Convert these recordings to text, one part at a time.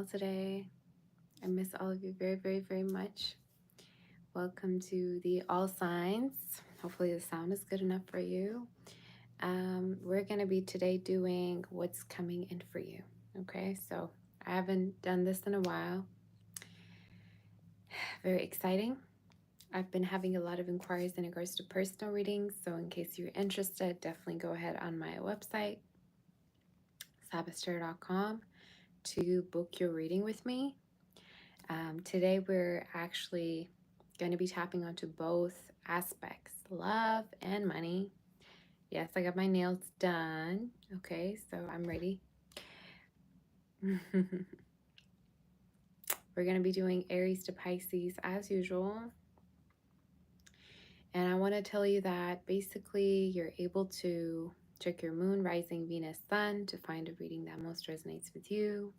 well today. I miss all of you very, very, very much. Welcome to the All Signs. Hopefully the sound is good enough for you. We're going to be today doing what's coming in for you. Okay, so I haven't done this in a while. Very exciting. I've been having a lot of inquiries in regards to personal readings. So in case you're interested, definitely go ahead on my website, sagittarius.com, to book your reading with me. Today we're actually going to be tapping onto both aspects, love and money. Yes, I got my nails done. Okay, so I'm ready. We're going to be doing Aries to Pisces as usual. And I want to tell you that basically you're able to check your moon, rising, Venus, sun to find a reading that most resonates with you.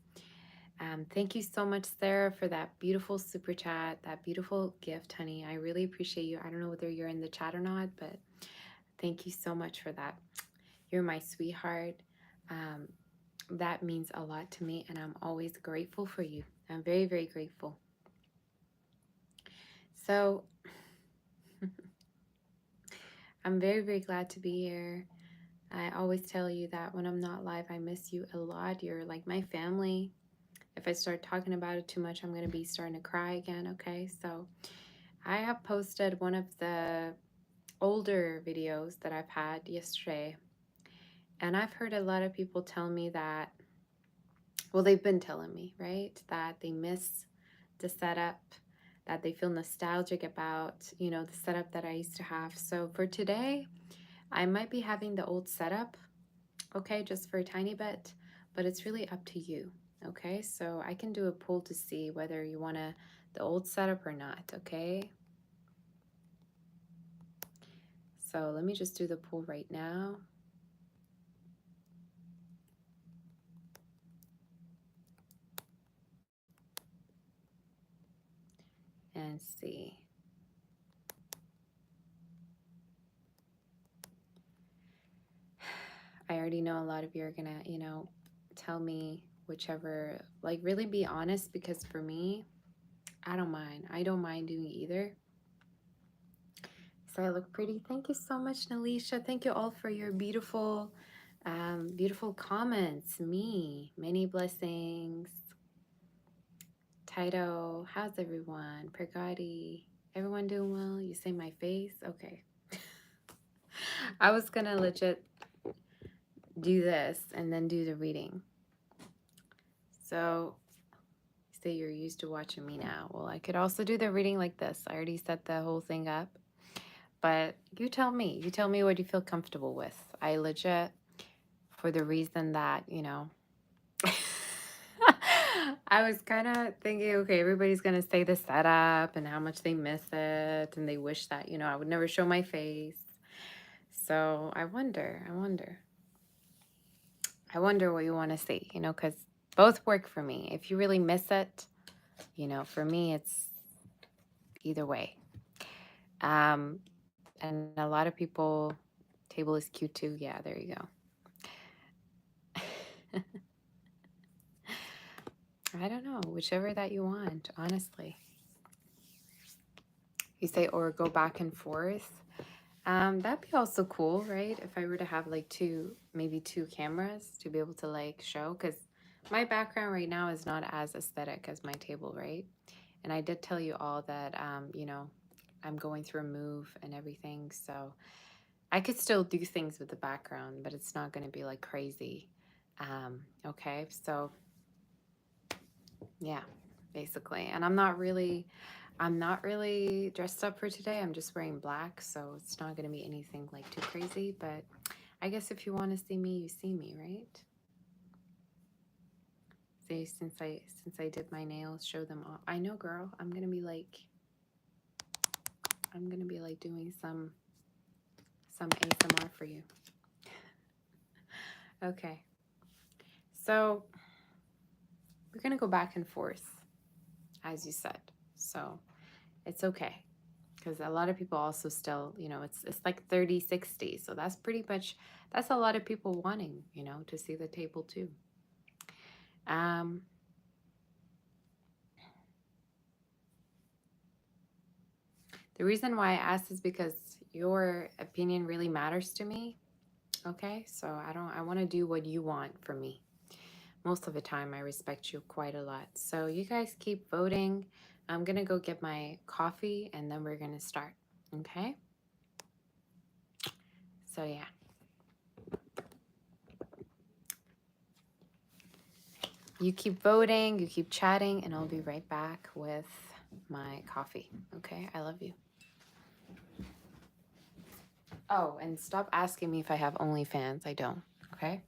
Thank you so much, Sarah, for that beautiful super chat, that beautiful gift, honey. I really appreciate you. I don't know whether you're in the chat or not, but thank you so much for that. You're my sweetheart. That means a lot to me, and I'm always grateful for you. I'm very, very grateful. So I'm very, very glad to be here. I always tell you that when I'm not live, I miss you a lot. You're like my family. If I start talking about it too much, I'm going to be starting to cry again, okay? So I have posted one of the older videos that I've had yesterday, and I've heard a lot of people tell me that, well, they've been telling me, right, that they miss the setup, that they feel nostalgic about, the setup that I used to have. So for today, I might be having the old setup, okay, just for a tiny bit, but it's really up to you, okay? So I can do a poll to see whether you want the old setup or not, okay? So let me just do the poll right now. And see. I already know a lot of you are gonna, tell me whichever, like really be honest, because for me, I don't mind. I don't mind doing either. So I look pretty. Thank you so much, Nalisha. Thank you all for your beautiful, beautiful comments. Me, many blessings. Taito, how's everyone? Pergati, everyone doing well? You say my face? Okay. I was gonna legit do this and then do the reading. So say you're used to watching me now. Well, I could also do the reading like this. I already set the whole thing up. But you tell me. You tell me what you feel comfortable with. I legit, for the reason that, I was kind of thinking, okay, everybody's going to say the setup and how much they miss it. And they wish that, I would never show my face. So I wonder what you want to see, because both work for me. If you really miss it, for me, it's either way. And a lot of people, table is cute too. Yeah, there you go. I don't know, whichever that you want, honestly. You say, or go back and forth. That'd be also cool, right? If I were to have like maybe two cameras to be able to like show, because my background right now is not as aesthetic as my table, right? And I did tell you all that, I'm going through a move and everything. So I could still do things with the background, but it's not going to be like crazy. Okay. So yeah, basically. And I'm not really dressed up for today. I'm just wearing black. So it's not going to be anything like too crazy, but I guess if you want to see me, you see me, right? See, since I did my nails, show them all. I know, girl. I'm gonna be like doing some ASMR for you. Okay. So we're gonna go back and forth, as you said. So it's okay. Because a lot of people also still, it's like 30-60. So that's pretty much, that's a lot of people wanting, to see the table too. The reason why I asked is because your opinion really matters to me. Okay, so I want to do what you want from me. Most of the time, I respect you quite a lot. So you guys keep voting. I'm gonna go get my coffee and then we're gonna start. Okay, so yeah. You keep voting, you keep chatting, and I'll be right back with my coffee. Okay, I love you. Oh, and stop asking me if I have OnlyFans. I don't. Okay.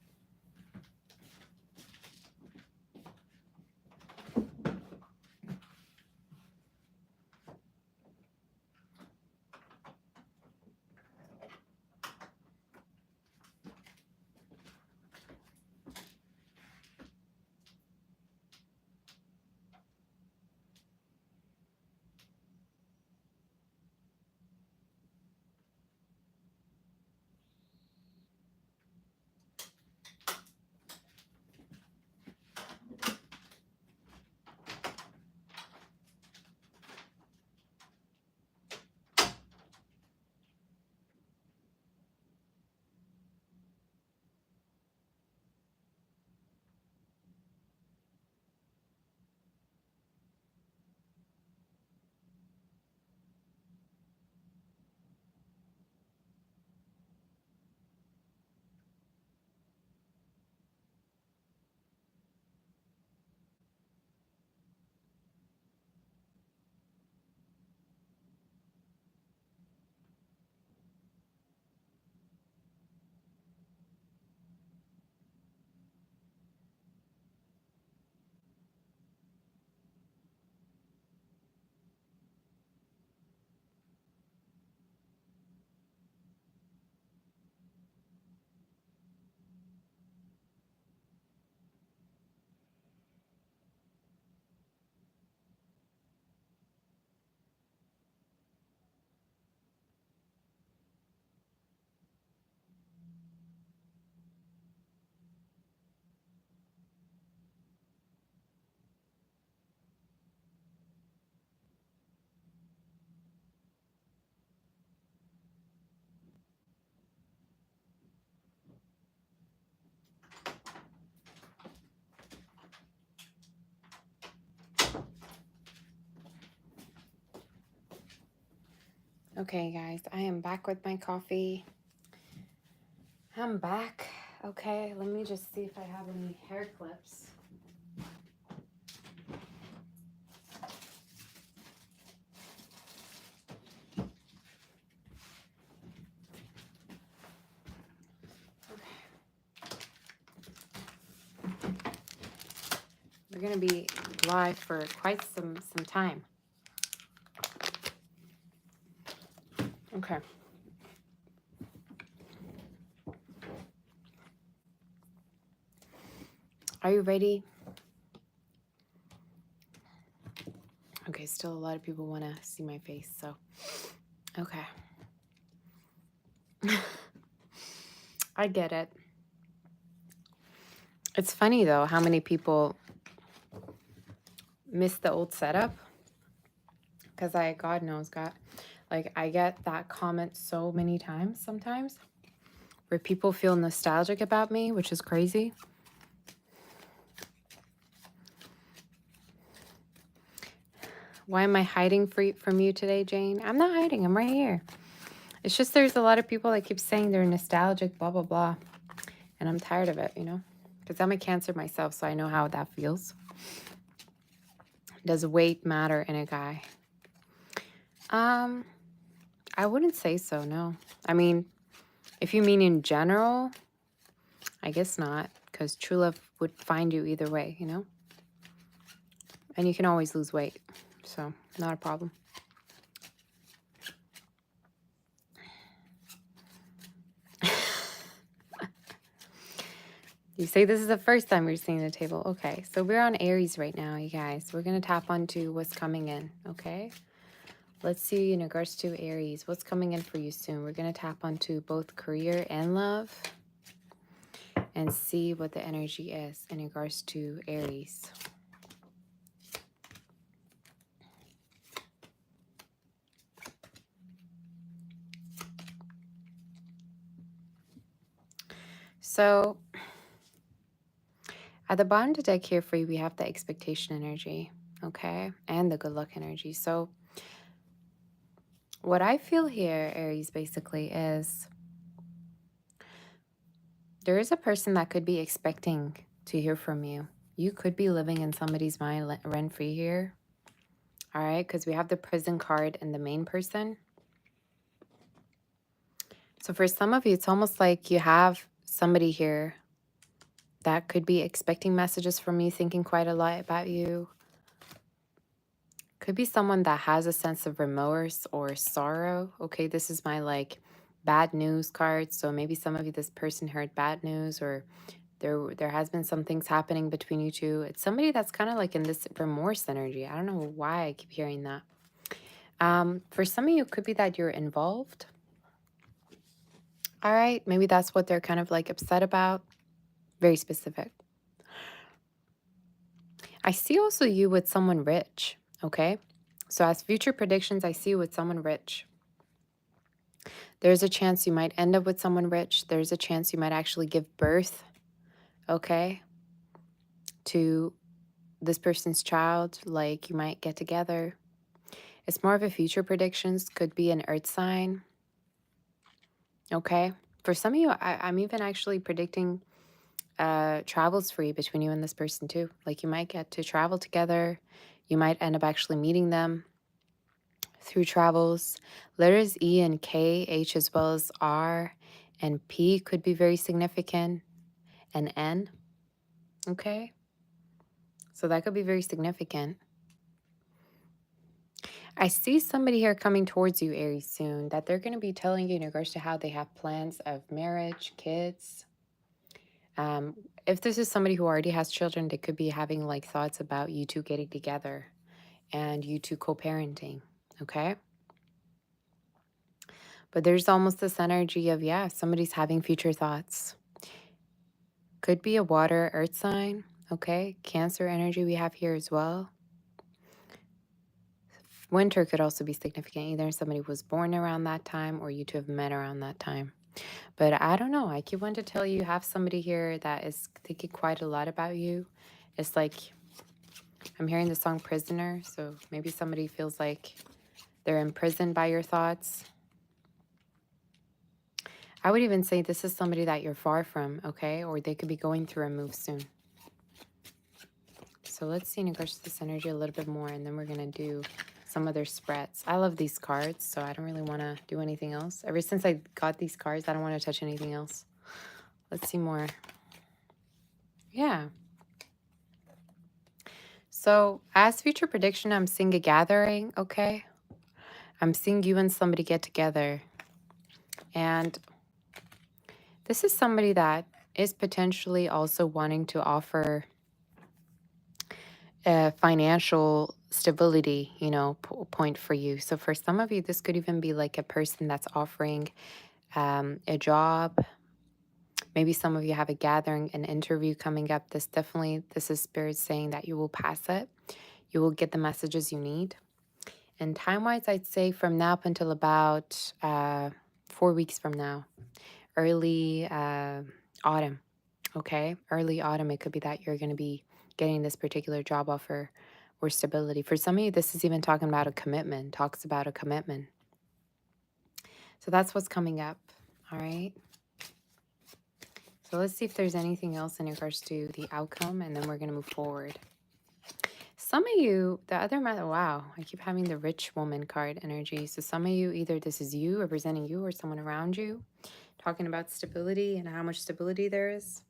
Okay, guys, I am back with my coffee. I'm back. Okay, let me just see if I have any hair clips. We're gonna be live for quite some time. Okay. Are you ready? Okay, still a lot of people want to see my face, so okay. I get it. It's funny though how many people miss the old setup, because God knows, I get that comment so many times sometimes where people feel nostalgic about me, which is crazy. Why am I hiding from you today, Jane? I'm not hiding. I'm right here. It's just there's a lot of people that keep saying they're nostalgic, blah, blah, blah. And I'm tired of it, you know? Because I'm a Cancer myself, so I know how that feels. Does weight matter in a guy? I wouldn't say so, no. I mean, if you mean in general, I guess not. Because true love would find you either way, you know? And you can always lose weight. So, not a problem. You say this is the first time you're seeing the table. Okay, so we're on Aries right now, you guys. We're going to tap onto what's coming in, okay? Let's see in regards to Aries. What's coming in for you soon? We're going to tap onto both career and love and see what the energy is in regards to Aries. So at the bottom of the deck here for you, we have the expectation energy, okay? And the good luck energy. So what I feel here, Aries, basically is there is a person that could be expecting to hear from you. You could be living in somebody's mind rent-free here, all right? Because we have the prison card and the main person. So for some of you, it's almost like you have somebody here that could be expecting messages from you, thinking quite a lot about you. Could be someone that has a sense of remorse or sorrow. Okay, this is my like bad news card. So maybe some of you, this person heard bad news, or there has been some things happening between you two. It's somebody that's kind of like in this remorse energy. I don't know why I keep hearing that. For some of you, it could be that you're involved. All right, maybe that's what they're kind of like upset about. Very specific. I see also you with someone rich, okay? So as future predictions, I see you with someone rich. There's a chance you might end up with someone rich. There's a chance you might actually give birth, okay, to this person's child. Like you might get together. It's more of a future predictions. Could be an earth sign, okay? For some of you, I'm even actually predicting travels for you between you and this person too. Like you might get to travel together. You might end up actually meeting them through travels. Letters E and K, H as well as R and P could be very significant, and N, okay? So that could be very significant. I see somebody here coming towards you, Aries, soon, that they're going to be telling you in regards to how they have plans of marriage, kids. If this is somebody who already has children, they could be having like thoughts about you two getting together and you two co-parenting, okay? But there's almost this energy of, yeah, somebody's having future thoughts. Could be a water earth sign, okay? Cancer energy we have here as well. Winter could also be significant. Either somebody was born around that time or you two have met around that time. But I don't know. I keep wanting to tell you, you have somebody here that is thinking quite a lot about you. It's like I'm hearing the song Prisoner. So maybe somebody feels like they're imprisoned by your thoughts. I would even say this is somebody that you're far from, okay? Or they could be going through a move soon. So let's see in regards to this energy a little bit more, and then we're going to do some other spreads. I love these cards, so I don't really want to do anything else. Ever since I got these cards, I don't want to touch anything else. Let's see more. Yeah. So as future prediction, I'm seeing a gathering, okay? I'm seeing you and somebody get together. And this is somebody that is potentially also wanting to offer financial stability, you know, point for you. So for some of you, this could even be like a person that's offering a job. Maybe some of you have a gathering, an interview coming up. This is Spirit saying that you will pass it. You will get the messages you need. And time-wise, I'd say from now up until about 4 weeks from now, early autumn, okay? Early autumn, it could be that you're going to be getting this particular job offer or stability. For some of you, this is even talking about a commitment, talks about a commitment. So that's what's coming up, all right? So let's see if there's anything else in regards to the outcome, and then we're going to move forward. Some of you, wow, I keep having the rich woman card energy. So some of you, either this is you representing you or someone around you, talking about stability and how much stability there is.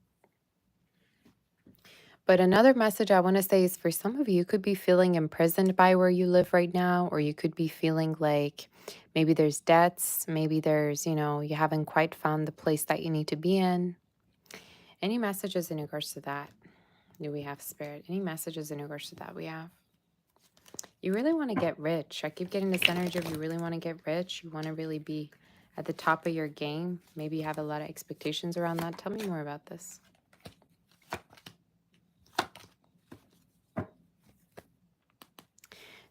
But another message I want to say is for some of you, you could be feeling imprisoned by where you live right now, or you could be feeling like maybe there's debts, maybe there's, you know, you haven't quite found the place that you need to be in. Any messages in regards to that? Do we have, Spirit? Any messages in regards to that we have? You really want to get rich. I keep getting this energy of you really want to get rich. You want to really be at the top of your game. Maybe you have a lot of expectations around that. Tell me more about this.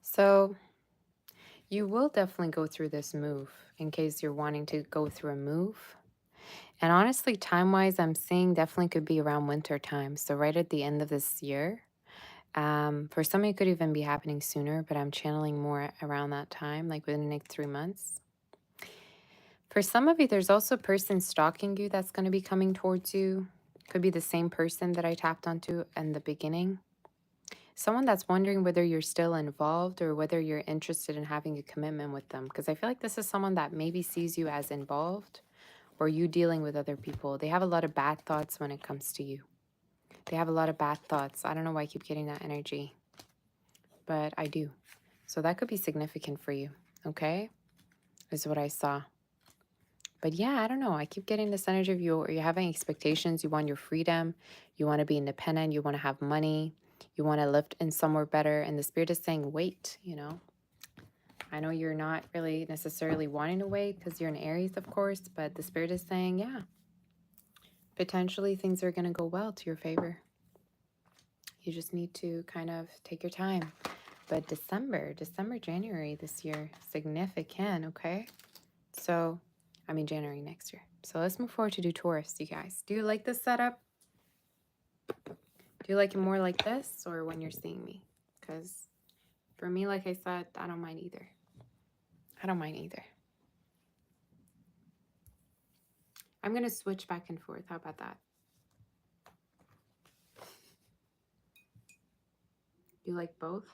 So you will definitely go through this move in case you're wanting to go through a move. And honestly, time-wise, I'm seeing definitely could be around winter time. So right at the end of this year. For some, it could even be happening sooner, but I'm channeling more around that time, like within the next 3 months. For some of you, there's also a person stalking you that's going to be coming towards you. Could be the same person that I tapped onto in the beginning. Someone that's wondering whether you're still involved or whether you're interested in having a commitment with them. Because I feel like this is someone that maybe sees you as involved or you dealing with other people. They have a lot of bad thoughts when it comes to you. They have a lot of bad thoughts. I don't know why I keep getting that energy, but I do. So that could be significant for you, okay? Is what I saw. But yeah, I don't know. I keep getting this energy of you, or you're having expectations. You want your freedom. You want to be independent. You want to have money. You want to live in somewhere better. And the spirit is saying, wait, you know. I know you're not really necessarily wanting to wait because you're an Aries, of course. But the spirit is saying, yeah, potentially things are going to go well to your favor. You just need to kind of take your time. But December, January this year, significant, okay? So, I mean, January next year. So let's move forward to do Taurus, you guys. Do you like this setup? Do you like it more like this or when you're seeing me? Because for me, like I said, I don't mind either. I don't mind either. I'm going to switch back and forth. How about that? You like both?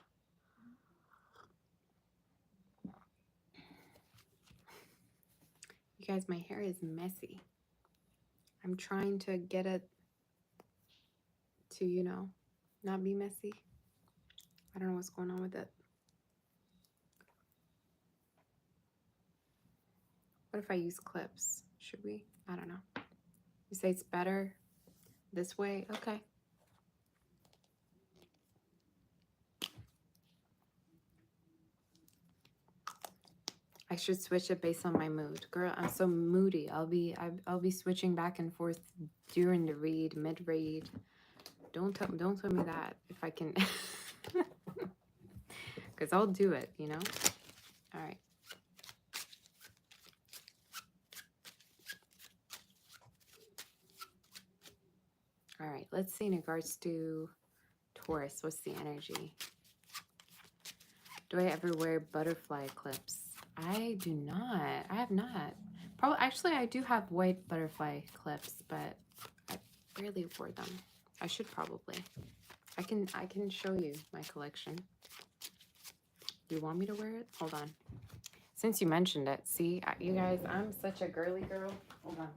You guys, my hair is messy. I'm trying to get it to, you know, not be messy. I don't know what's going on with it. What if I use clips? Should we? I don't know. You say it's better this way? Okay. I should switch it based on my mood. Girl, I'm so moody. I'll be switching back and forth during the read, mid-read. Don't tell me that if I can, because I'll do it, you know? All right. All right, let's see in regards to Taurus. What's the energy? Do I ever wear butterfly clips? I do not. I have not. Probably, actually, I do have white butterfly clips, but I rarely wear them. I should probably. I can show you my collection. Do you want me to wear it? Hold on. Since you mentioned it, see, you guys, I'm such a girly girl. Hold on.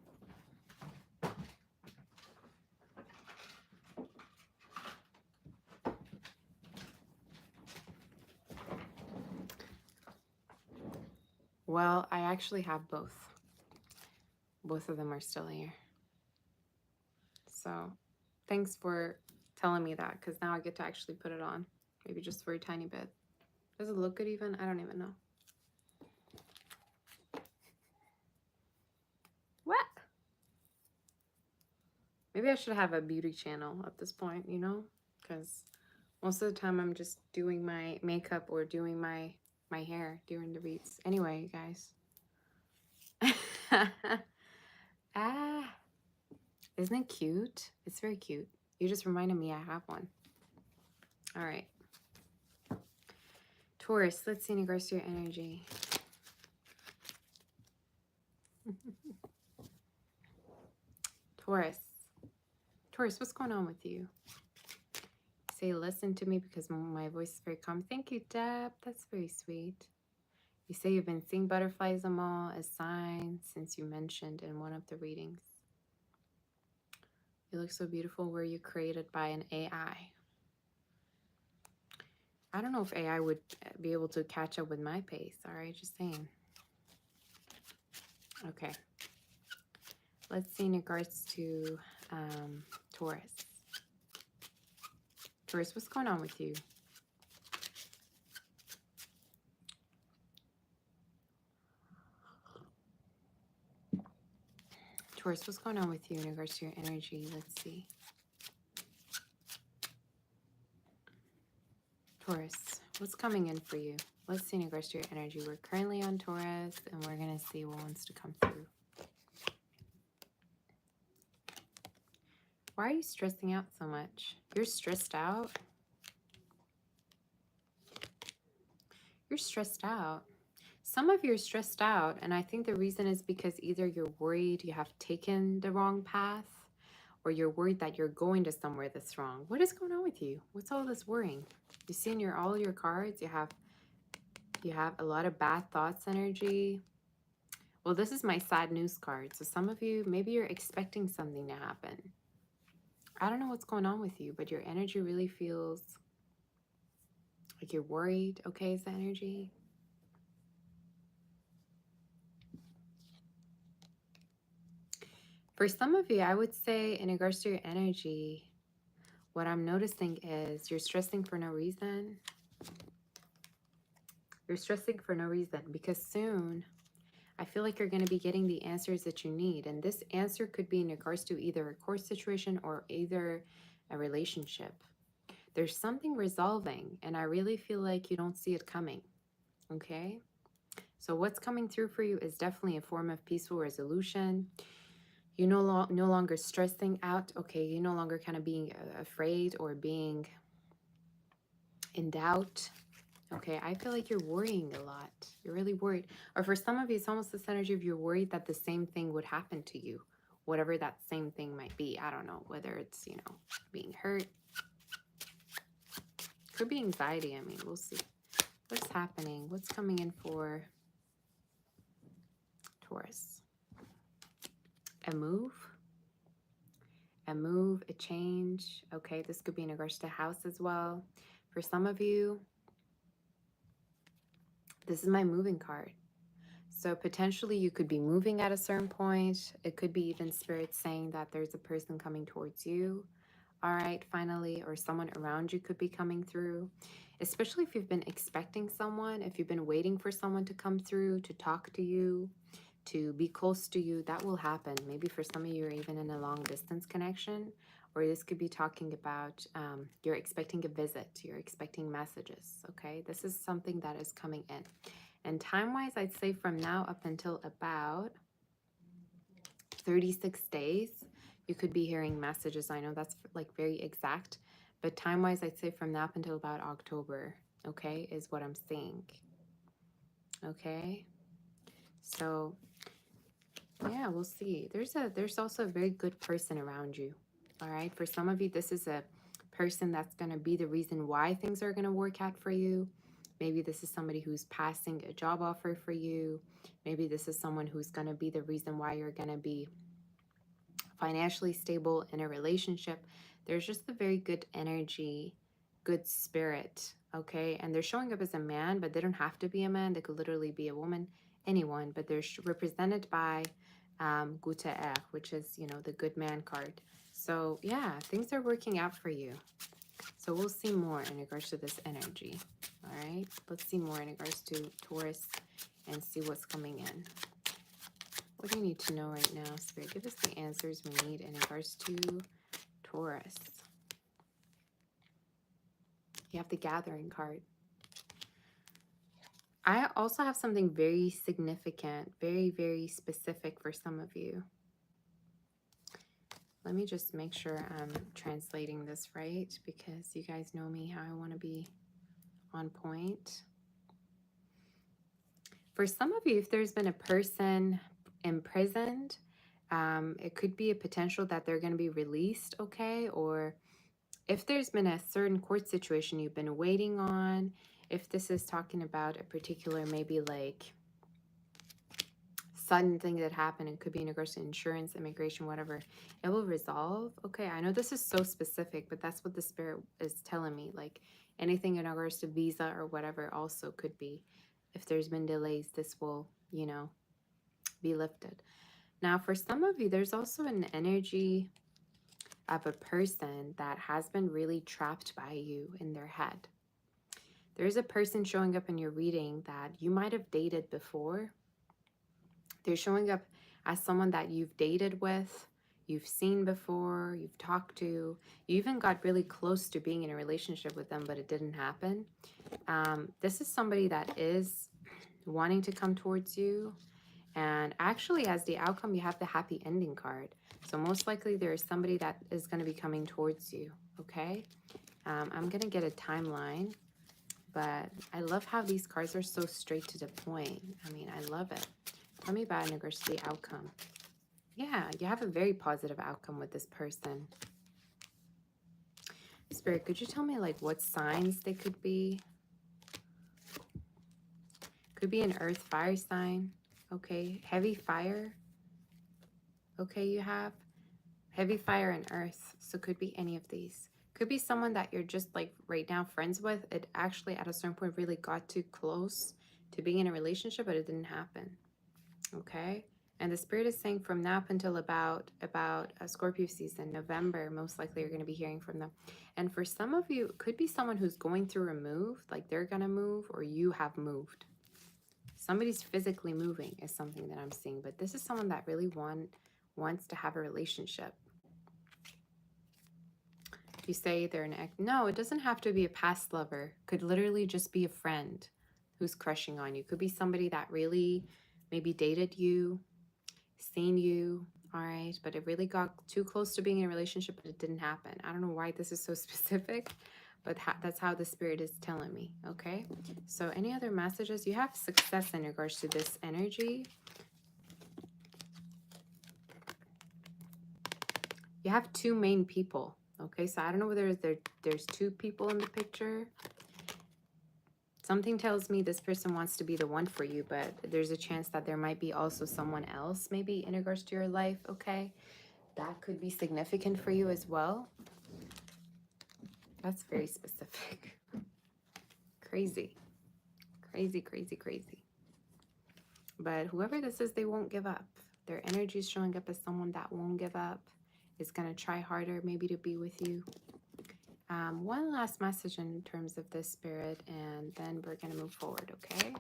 Well, I actually have both. Both of them are still here. So thanks for telling me that, because now I get to actually put it on. Maybe just for a tiny bit. Does it look good even? I don't even know. What? Maybe I should have a beauty channel at this point, you know? Because most of the time I'm just doing my makeup or doing my hair during the reads. Anyway, you guys. Ah, isn't it cute? It's very cute. You just reminded me I have one. All right. Taurus, let's see in regards to your energy. Taurus. Taurus, what's going on with you? Say, listen to me because my voice is very calm. Thank you, Deb. That's very sweet. You say you've been seeing butterflies on all as signs since you mentioned in one of the readings. You look so beautiful. Were you created by an AI? I don't know if AI would be able to catch up with my pace. All right, just saying. Okay. Let's see in regards to Taurus. Taurus, what's going on with you? Taurus, what's going on with you in regards to your energy? Let's see. Taurus, what's coming in for you? Let's see in regards to your energy. We're currently on Taurus, and we're going to see what wants to come through. Why are you stressing out so much? You're stressed out. You're stressed out. Some of you are stressed out, and I think the reason is because either you're worried you have taken the wrong path, or you're worried that you're going to somewhere that's wrong. What is going on with you? What's all this worrying? You see in all your cards, you have a lot of bad thoughts energy. Well, this is my sad news card. So some of you, maybe you're expecting something to happen. I don't know what's going on with you, but your energy really feels like you're worried. Okay, is the energy? For some of you, I would say in regards to your energy, what I'm noticing is you're stressing for no reason. You're stressing for no reason because soon I feel like you're going to be getting the answers that you need. And this answer could be in regards to either a court situation or either a relationship. There's something resolving, and I really feel like you don't see it coming. Okay? So what's coming through for you is definitely a form of peaceful resolution. You're no longer stressing out. Okay, you're no longer kind of being afraid or being in doubt. Okay, I feel like you're worrying a lot. You're really worried. Or for some of you, it's almost this energy of you're worried that the same thing would happen to you. Whatever that same thing might be. I don't know. Whether it's, being hurt. Could be anxiety. I mean, we'll see. What's happening? What's coming in for Taurus? A move? A move, a change. Okay, this could be in regards to house as well. For some of you, this is my moving card. So potentially you could be moving at a certain point. It could be even spirit saying that there's a person coming towards you. All right, finally, or someone around you could be coming through. Especially if you've been expecting someone, if you've been waiting for someone to come through, to talk to you, to be close to you, that will happen. Maybe for some of you, you're even in a long distance connection, or this could be talking about you're expecting a visit, you're expecting messages, okay? This is something that is coming in. And time-wise, I'd say from now up until about 36 days, you could be hearing messages. I know that's like very exact, but time-wise, I'd say from now up until about October, okay, is what I'm seeing. Okay, so yeah, we'll see. There's also a very good person around you. All right, for some of you, this is a person that's going to be the reason why things are going to work out for you. Maybe this is somebody who's passing a job offer for you. Maybe this is someone who's going to be the reason why you're going to be financially stable in a relationship. There's just a very good energy, good spirit, okay? And they're showing up as a man, but they don't have to be a man. They could literally be a woman, anyone, but they're represented by Gute Er, which is, the good man card. So yeah, things are working out for you. So we'll see more in regards to this energy. All right, let's see more in regards to Taurus and see what's coming in. What do you need to know right now, Spirit? Give us the answers we need in regards to Taurus. You have the Gathering card. I also have something very significant, very, very specific for some of you. Let me just make sure I'm translating this right, because you guys know me, how I want to be on point. For some of you, if there's been a person imprisoned, it could be a potential that they're going to be released, okay? Or if there's been a certain court situation you've been waiting on, if this is talking about a particular maybe like sudden thing that happened, it could be in regards to insurance, immigration, whatever, it will resolve. Okay, I know this is so specific, but that's what the Spirit is telling me. Like anything in regards to visa or whatever also could be. If there's been delays, this will, be lifted. Now, for some of you, there's also an energy of a person that has been really trapped by you in their head. There's a person showing up in your reading that you might have dated before. They're showing up as someone that you've dated with, you've seen before, you've talked to. You even got really close to being in a relationship with them, but it didn't happen. This is somebody that is wanting to come towards you. And actually, as the outcome, you have the happy ending card. So most likely there is somebody that is going to be coming towards you, okay? I'm going to get a timeline, but I love how these cards are so straight to the point. I mean, I love it. Tell me about in regards to the outcome. Yeah, you have a very positive outcome with this person. Spirit, could you tell me like what signs they could be? Could be an earth fire sign. Okay, heavy fire. Okay, you have heavy fire and earth. So could be any of these. Could be someone that you're just like right now friends with. It actually at a certain point really got too close to being in a relationship, but it didn't happen. Okay. And the spirit is saying from now up until about a Scorpio season, November, most likely you're going to be hearing from them. And for some of you, it could be someone who's going through a move, like they're going to move or you have moved. Somebody's physically moving is something that I'm seeing, but this is someone that really wants to have a relationship. You say they're an ex. No, it doesn't have to be a past lover. Could literally just be a friend who's crushing on you. Could be somebody that really maybe dated you, seen you, all right, but it really got too close to being in a relationship, but it didn't happen. I don't know why this is so specific, but that's how the spirit is telling me, okay? So any other messages? You have success in regards to this energy. You have two main people, okay? So I don't know whether there's two people in the picture. Something tells me this person wants to be the one for you, but there's a chance that there might be also someone else maybe in regards to your life, okay? That could be significant for you as well. That's very specific. Crazy. Crazy, crazy, crazy. But whoever this is, they won't give up. Their energy is showing up as someone that won't give up, is going to try harder maybe to be with you. One last message in terms of this spirit, and then we're going to move forward, okay?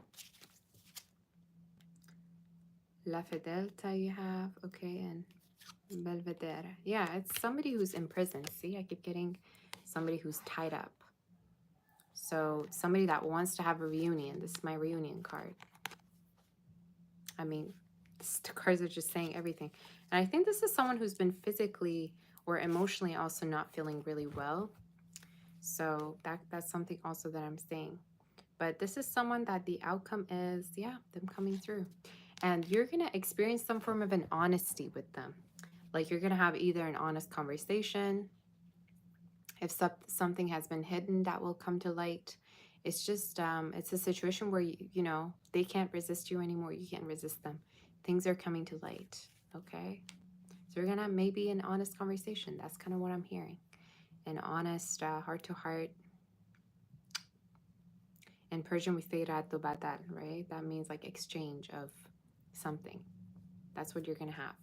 La Fidelta you have, okay, and Belvedere. Yeah, it's somebody who's in prison. See, I keep getting somebody who's tied up. So somebody that wants to have a reunion. This is my reunion card. I mean, the cards are just saying everything. And I think this is someone who's been physically or emotionally also not feeling really well. So that's something also that I'm saying. But this is someone that the outcome is, yeah, them coming through. And you're going to experience some form of an honesty with them. Like you're going to have either an honest conversation. If something has been hidden, that will come to light. It's just, it's a situation where, you know, they can't resist you anymore. You can't resist them. Things are coming to light, okay? So you're going to maybe an honest conversation. That's kind of what I'm hearing. An honest heart-to-heart. In Persian, we say rato badal, right? That means like exchange of something. That's what you're going to have.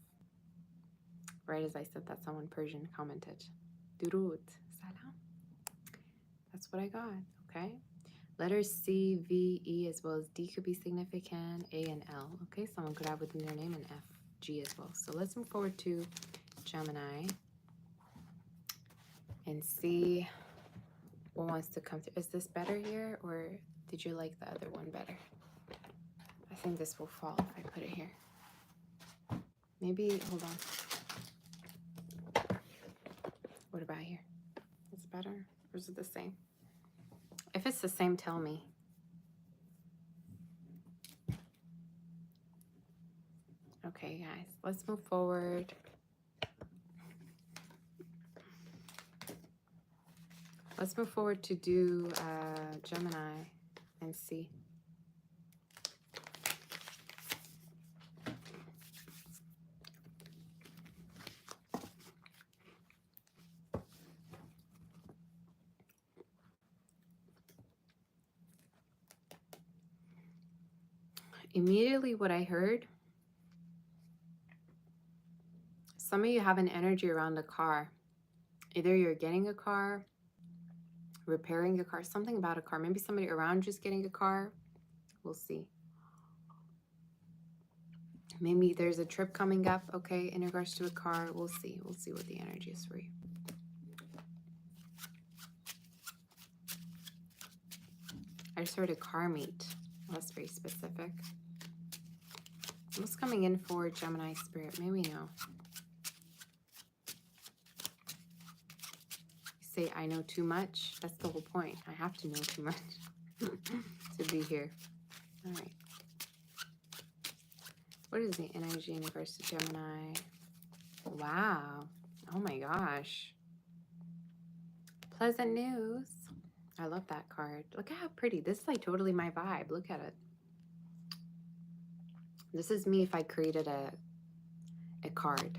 Right as I said that, someone Persian commented. Durud, salam. That's what I got, okay? Letters C, V, E, as well as D could be significant, A and L. Okay, someone could have within their name an F, G as well. So let's move forward to Gemini and see what wants to come through. Is this better here, or did you like the other one better? I think this will fall if I put it here. Maybe, hold on. What about here? Is it better, or is it the same? If it's the same, tell me. Okay, guys, let's move forward. Let's move forward to do Gemini and see. Immediately what I heard, some of you have an energy around a car. Either you're getting a car, repairing a car, something about a car. Maybe somebody around you's getting a car. We'll see. Maybe there's a trip coming up, okay, in regards to a car. We'll see. We'll see what the energy is for you. I just heard a car meet. Well, that's very specific. What's coming in for Gemini spirit? Maybe no. You say I know too much. That's the whole point. I have to know too much to be here. All right. What is the energy in regards to Gemini? Wow. Oh my gosh. Pleasant news. I love that card. Look at how pretty. This is like totally my vibe. Look at it. This is me if I created a card.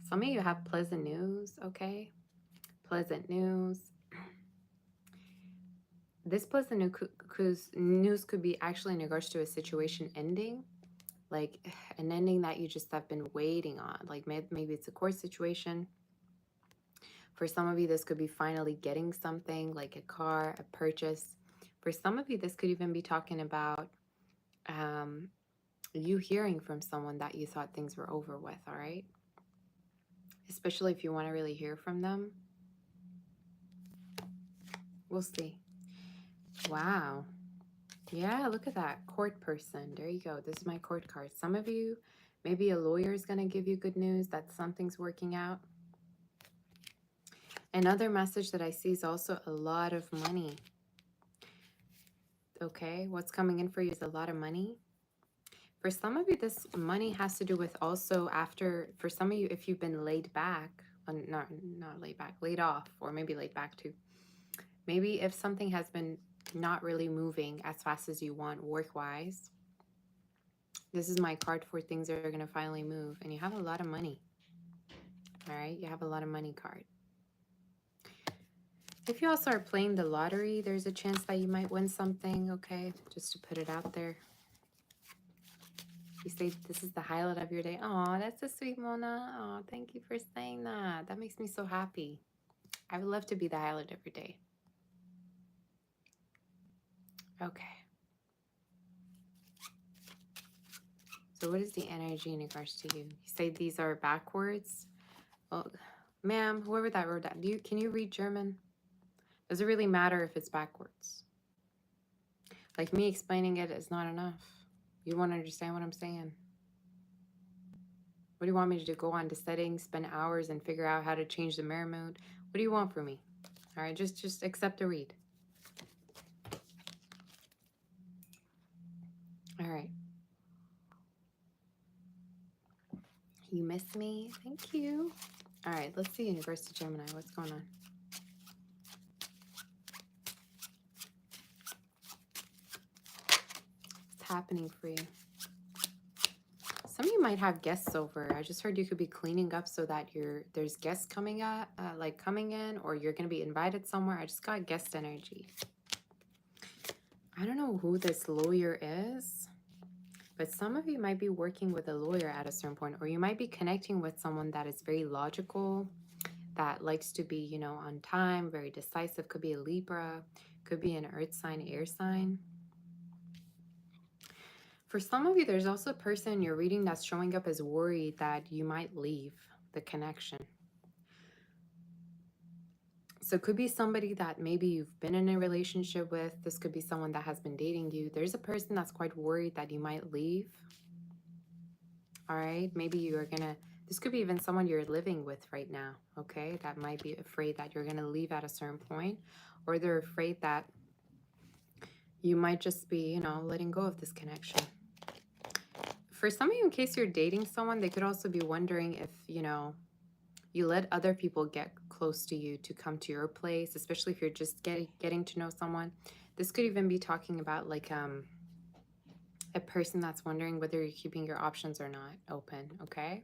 Some of you have pleasant news, okay? Pleasant news. This pleasant news could be actually in regards to a situation ending, like an ending that you just have been waiting on. Like maybe it's a court situation. For some of you, this could be finally getting something like a car, a purchase. For some of you, this could even be talking about you hearing from someone that you thought things were over with, all right? Especially if you want to really hear from them. We'll see. Wow. Yeah, look at that. Court person. There you go. This is my court card. Some of you, maybe a lawyer is going to give you good news that something's working out. Another message that I see is also a lot of money. Okay, what's coming in for you is a lot of money. For some of you, this money has to do with also after, for some of you, if you've been laid back, not laid back, laid off, or maybe laid back too. Maybe if something has been not really moving as fast as you want work-wise, this is my card for things that are going to finally move. And you have a lot of money. All right, you have a lot of money card. If you also are playing the lottery, there's a chance that you might win something, okay? Just to put it out there. You say this is the highlight of your day. Oh, that's so sweet, Mona. Oh, thank you for saying that. That makes me so happy. I would love to be the highlight of your day. Okay. So what is the energy in regards to you? You say these are backwards. Well, ma'am, whoever that wrote that, can you read German? Does it really matter if it's backwards? Like me explaining it is not enough. You want to understand what I'm saying? What do you want me to do? Go on to settings, spend hours and figure out how to change the mirror mode? What do you want from me? All right, just accept the read. All right. You miss me? Thank you. All right, let's see universe to Gemini. What's going on? What's happening for you? Some of you might have guests over. I just heard you could be cleaning up so that there's guests coming in, or you're going to be invited somewhere. I just got guest energy. I don't know who this lawyer is, but some of you might be working with a lawyer at a certain point, or you might be connecting with someone that is very logical, that likes to be, you know, on time, very decisive. Could be a Libra, could be an earth sign, air sign. For some of you, there's also a person in your reading that's showing up as worried that you might leave the connection. So it could be somebody that maybe you've been in a relationship with. This could be someone that has been dating you. There's a person that's quite worried that you might leave. All right, maybe you're gonna, this could be even someone you're living with right now, okay? That might be afraid that you're gonna leave at a certain point, or they're afraid that you might just be, you know, letting go of this connection. For some of you, in case you're dating someone, they could also be wondering if, you know, you let other people get close to you to come to your place, especially if you're just getting to know someone. This could even be talking about like a person that's wondering whether you're keeping your options or not open, okay?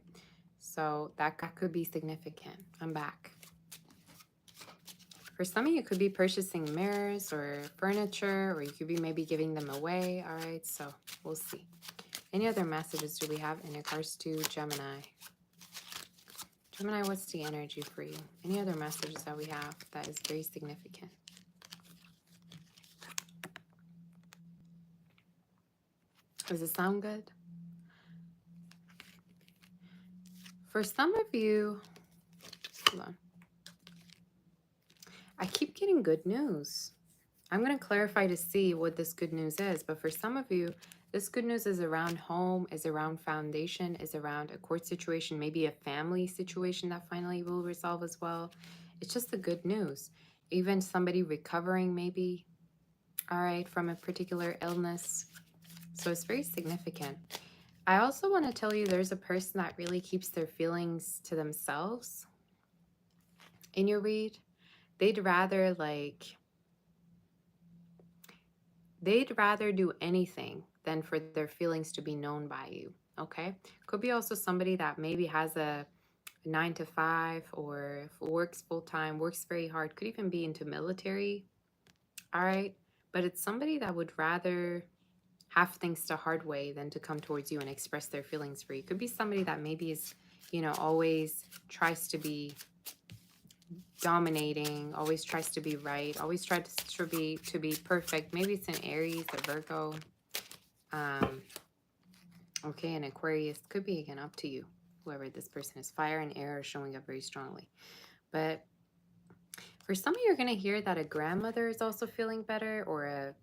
So that could be significant. I'm back. For some of you, it could be purchasing mirrors or furniture, or you could be maybe giving them away, all right? So we'll see. Any other messages do we have in regards to Gemini? Gemini, what's the energy for you? Any other messages that we have that is very significant? Does it sound good? For some of you, hold on. I keep getting good news. I'm going to clarify to see what this good news is, but for some of you, This good news is around home, is around foundation, is around a court situation, maybe a family situation that finally will resolve as well. It's just the good news. Even somebody recovering maybe, all right, from a particular illness. So it's very significant. I also want to tell you there's a person that really keeps their feelings to themselves in your read. They'd rather do anything than for their feelings to be known by you. Okay, could be also somebody that maybe has a 9 to 5 or works full-time, works very hard, could even be into military. All right, but it's somebody that would rather have things the hard way than to come towards you and express their feelings for you. Could be somebody that maybe is, always tries to be dominating, always tries to be right, always tries to be perfect. Maybe it's an Aries, a Virgo, okay, an Aquarius. Could be, again, up to you, whoever this person is. Fire and air are showing up very strongly. But for some of you, you're going to hear that a grandmother is also feeling better, or a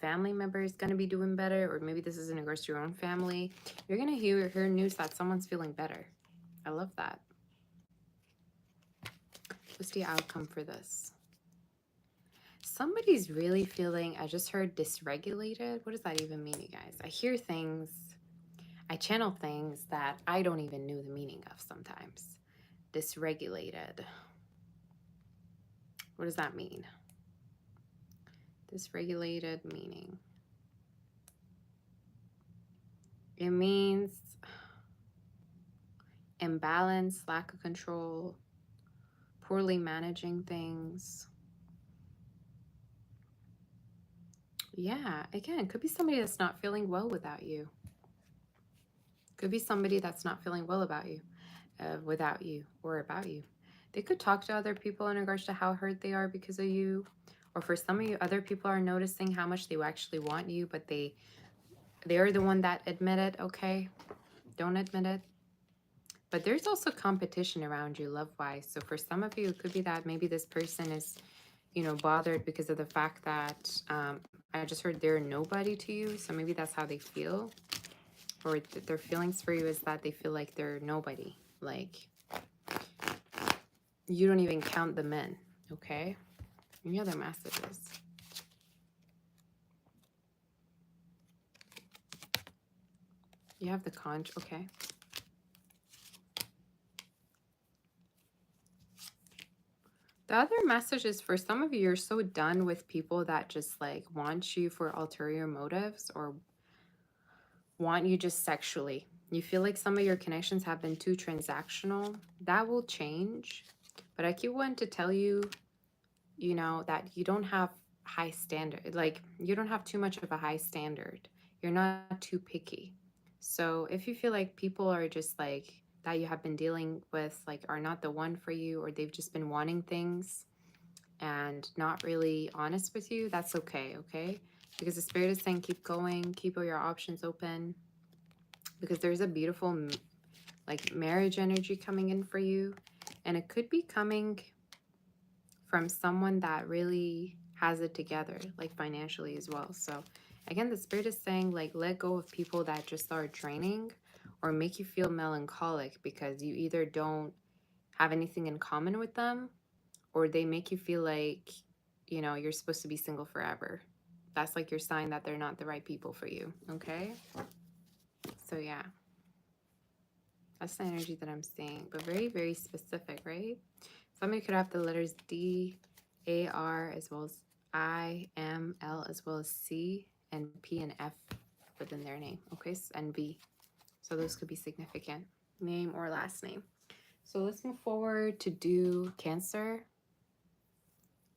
family member is going to be doing better, or maybe this is in regards to your own family. You're going to hear news that someone's feeling better. I love that. What's the outcome for this? Somebody's really feeling, I just heard dysregulated. What does that even mean, you guys? I hear things, I channel things that I don't even know the meaning of sometimes. Dysregulated. What does that mean? Dysregulated meaning. It means imbalance, lack of control, poorly managing things. Yeah, again, could be somebody that's not feeling well without you. Could be somebody that's not feeling well about you, without you, or about you. They could talk to other people in regards to how hurt they are because of you. Or for some of you, other people are noticing how much they actually want you, but they're the one that admit it, okay? Don't admit it. But there's also competition around you love-wise. So for some of you, it could be that maybe this person is, bothered because of the fact that I just heard they're nobody to you. So maybe that's how they feel. Or their feelings for you is that they feel like they're nobody. Like, you don't even count them in, okay? Any other messages? You have the conch, okay. The other message is for some of you, you're so done with people that just like want you for ulterior motives or want you just sexually. You feel like some of your connections have been too transactional. That will change. But I keep wanting to tell you, that you don't have high standard. Like, you don't have too much of a high standard. You're not too picky. So if you feel like people are just like that you have been dealing with, like, are not the one for you, or they've just been wanting things and not really honest with you, that's okay, okay? Because the Spirit is saying keep going, keep all your options open, because there's a beautiful like marriage energy coming in for you, and it could be coming from someone that really has it together, like financially as well. So again, the Spirit is saying like let go of people that just are draining or make you feel melancholic because you either don't have anything in common with them, or they make you feel like, you're supposed to be single forever. That's like your sign that they're not the right people for you, okay? So yeah, that's the energy that I'm seeing, but very, very specific, right? Somebody could have the letters D, A, R, as well as I, M, L, as well as C, and P and F within their name, okay? And V. So those could be significant, name or last name. So let's move forward to do Cancer.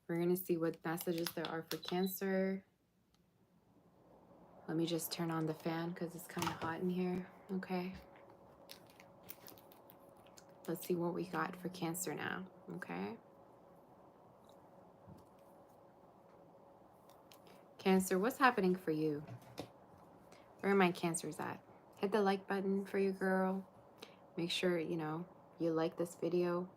We're going to see what messages there are for Cancer. Let me just turn on the fan because it's kind of hot in here, okay? Let's see what we got for Cancer now, okay? Cancer, what's happening for you? Where are my Cancers at? Hit the like button for your girl. Make sure, you like this video.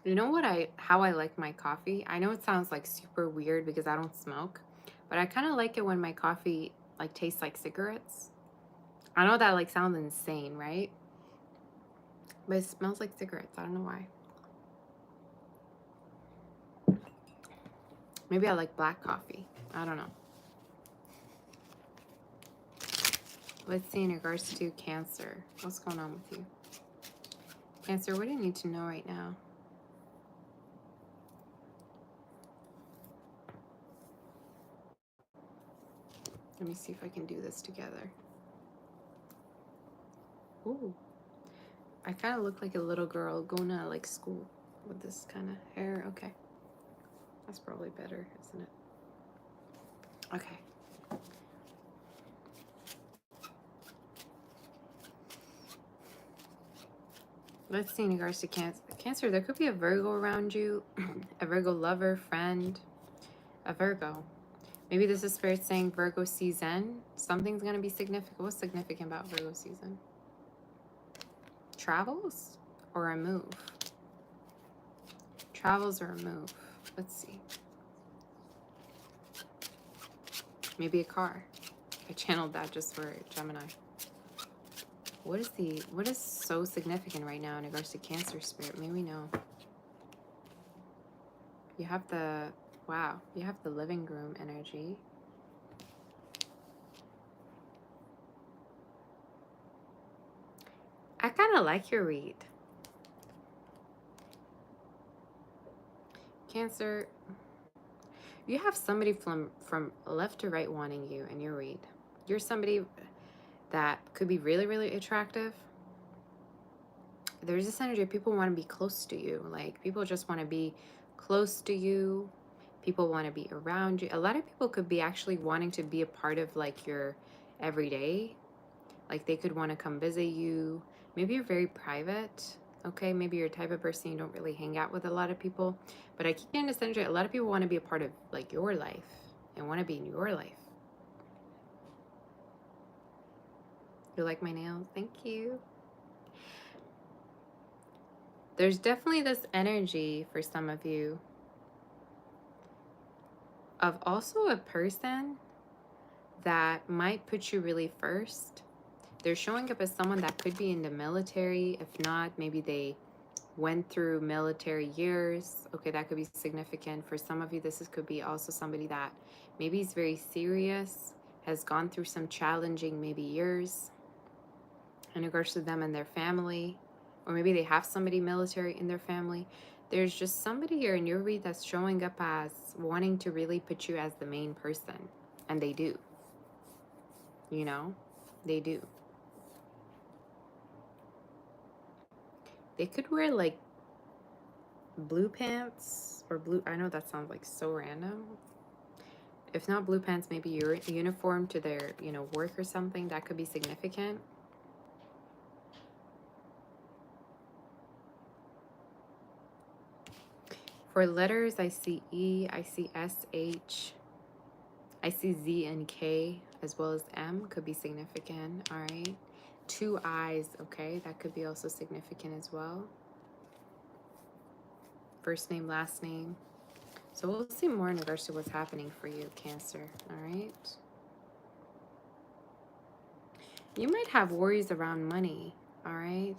You know what how I like my coffee? I know it sounds like super weird because I don't smoke, but I kind of like it when my coffee like tastes like cigarettes. I know that like sounds insane, right? But it smells like cigarettes. I don't know why. Maybe I like black coffee. I don't know. Let's see in regards to Cancer. What's going on with you? Cancer, what do you need to know right now? Let me see if I can do this together. Ooh. I kind of look like a little girl going to like school with this kind of hair. Okay. That's probably better, isn't it? Okay. Let's see in regards to Cancer. Cancer, there could be a Virgo around you, a Virgo lover, friend, a Virgo. Maybe this is Spirit saying Virgo season. Something's going to be significant. What's significant about Virgo season? Travels or a move? Travels or a move? Let's see. Maybe a car. I channeled that just for Gemini. What is so significant right now in regards to Cancer, Spirit? May we know. You have the, wow, you have the living room energy. I kind of like your read. Cancer, you have somebody from left to right wanting you in your read. You're somebody that could be really, really attractive. There's this energy of people want to be close to you. Like, people just want to be close to you. People want to be around you. A lot of people could be actually wanting to be a part of like your everyday. Like, they could want to come visit you. Maybe you're very private. Okay, maybe you're a type of person you don't really hang out with a lot of people. But I keep getting this energy. A lot of people want to be a part of like your life and want to be in your life. You like my nails? Thank you. There's definitely this energy for some of you of also a person that might put you really first. They're showing up as someone that could be in the military. If not, maybe they went through military years. Okay, that could be significant. For some of you, could be also somebody that maybe is very serious, has gone through some challenging maybe years in regards to them and their family. Or maybe they have somebody military in their family. There's just somebody here in your read that's showing up as wanting to really put you as the main person. And they do. You know? They do. They could wear like blue pants or blue. I know that sounds like so random. If not blue pants, maybe your uniform to their, work or something. That could be significant. For letters, I see E, I see S, H, I see Z and K, as well as M. Could be significant. All right. 2 I's. Okay, that could be also significant as well. First name, last name. So we'll see more in regards to what's happening for you, Cancer. All right. You might have worries around money. All right.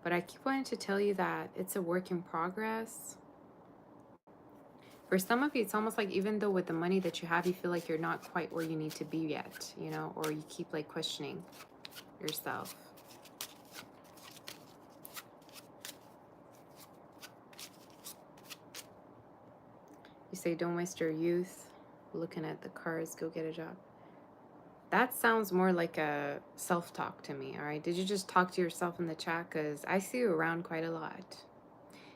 But I keep wanting to tell you that it's a work in progress. For some of you, it's almost like even though with the money that you have, you feel like you're not quite where you need to be yet, or you keep like questioning yourself. You say, don't waste your youth looking at the cars, go get a job. That sounds more like a self-talk to me, all right? Did you just talk to yourself in the chat? Because I see you around quite a lot.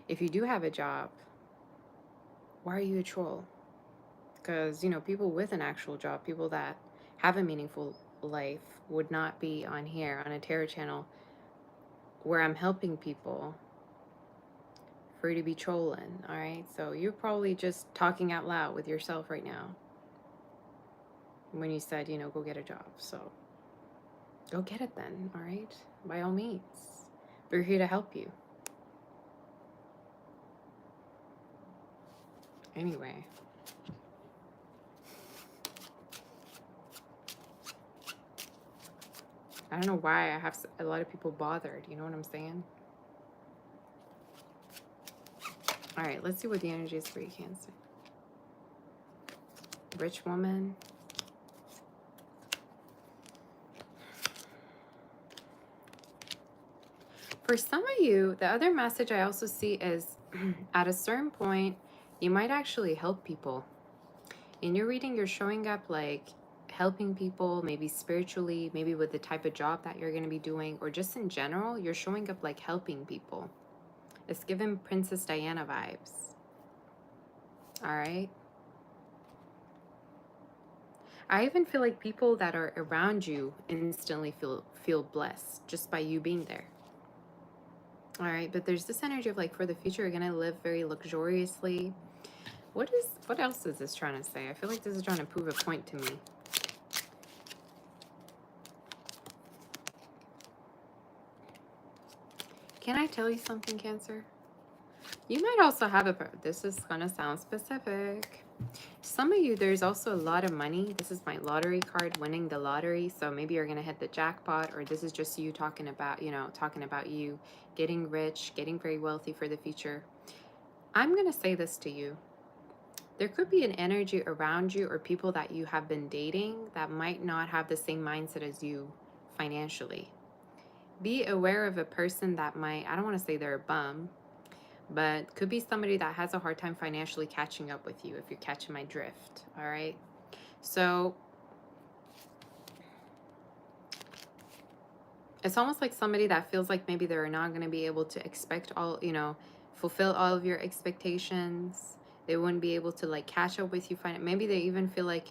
If you do have a job, why are you a troll? Because, people with an actual job, people that have a meaningful life would not be on here on a tarot channel where I'm helping people for you to be trolling, all right? So you're probably just talking out loud with yourself right now when you said, go get a job. So go get it then, all right? By all means. We're here to help you. Anyway. I don't know why I have a lot of people bothered. You know what I'm saying? All right, let's see what the energy is for you, Cancer. Rich woman. For some of you, the other message I also see is at a certain point, you might actually help people. In your reading, you're showing up like helping people, maybe spiritually, maybe with the type of job that you're going to be doing, or just in general, you're showing up like helping people. It's giving Princess Diana vibes. All right. I even feel like people that are around you instantly feel blessed just by you being there. All right, but there's this energy of like for the future, you're gonna live very luxuriously. What else is this trying to say? I feel like this is trying to prove a point to me. Can I tell you something, Cancer? You might also have this is gonna sound specific. Some of you, there's also a lot of money. This is my lottery card, winning the lottery. So maybe you're gonna hit the jackpot, or this is just you talking about, talking about you getting rich, getting very wealthy for the future. I'm gonna say this to you. There could be an energy around you or people that you have been dating that might not have the same mindset as you financially. Be aware of a person that might, I don't want to say they're a bum, but could be somebody that has a hard time financially catching up with you, if you're catching my drift. All right. So it's almost like somebody that feels like maybe they're not going to be able to expect all, fulfill all of your expectations. They wouldn't be able to like catch up with you. Maybe they even feel like,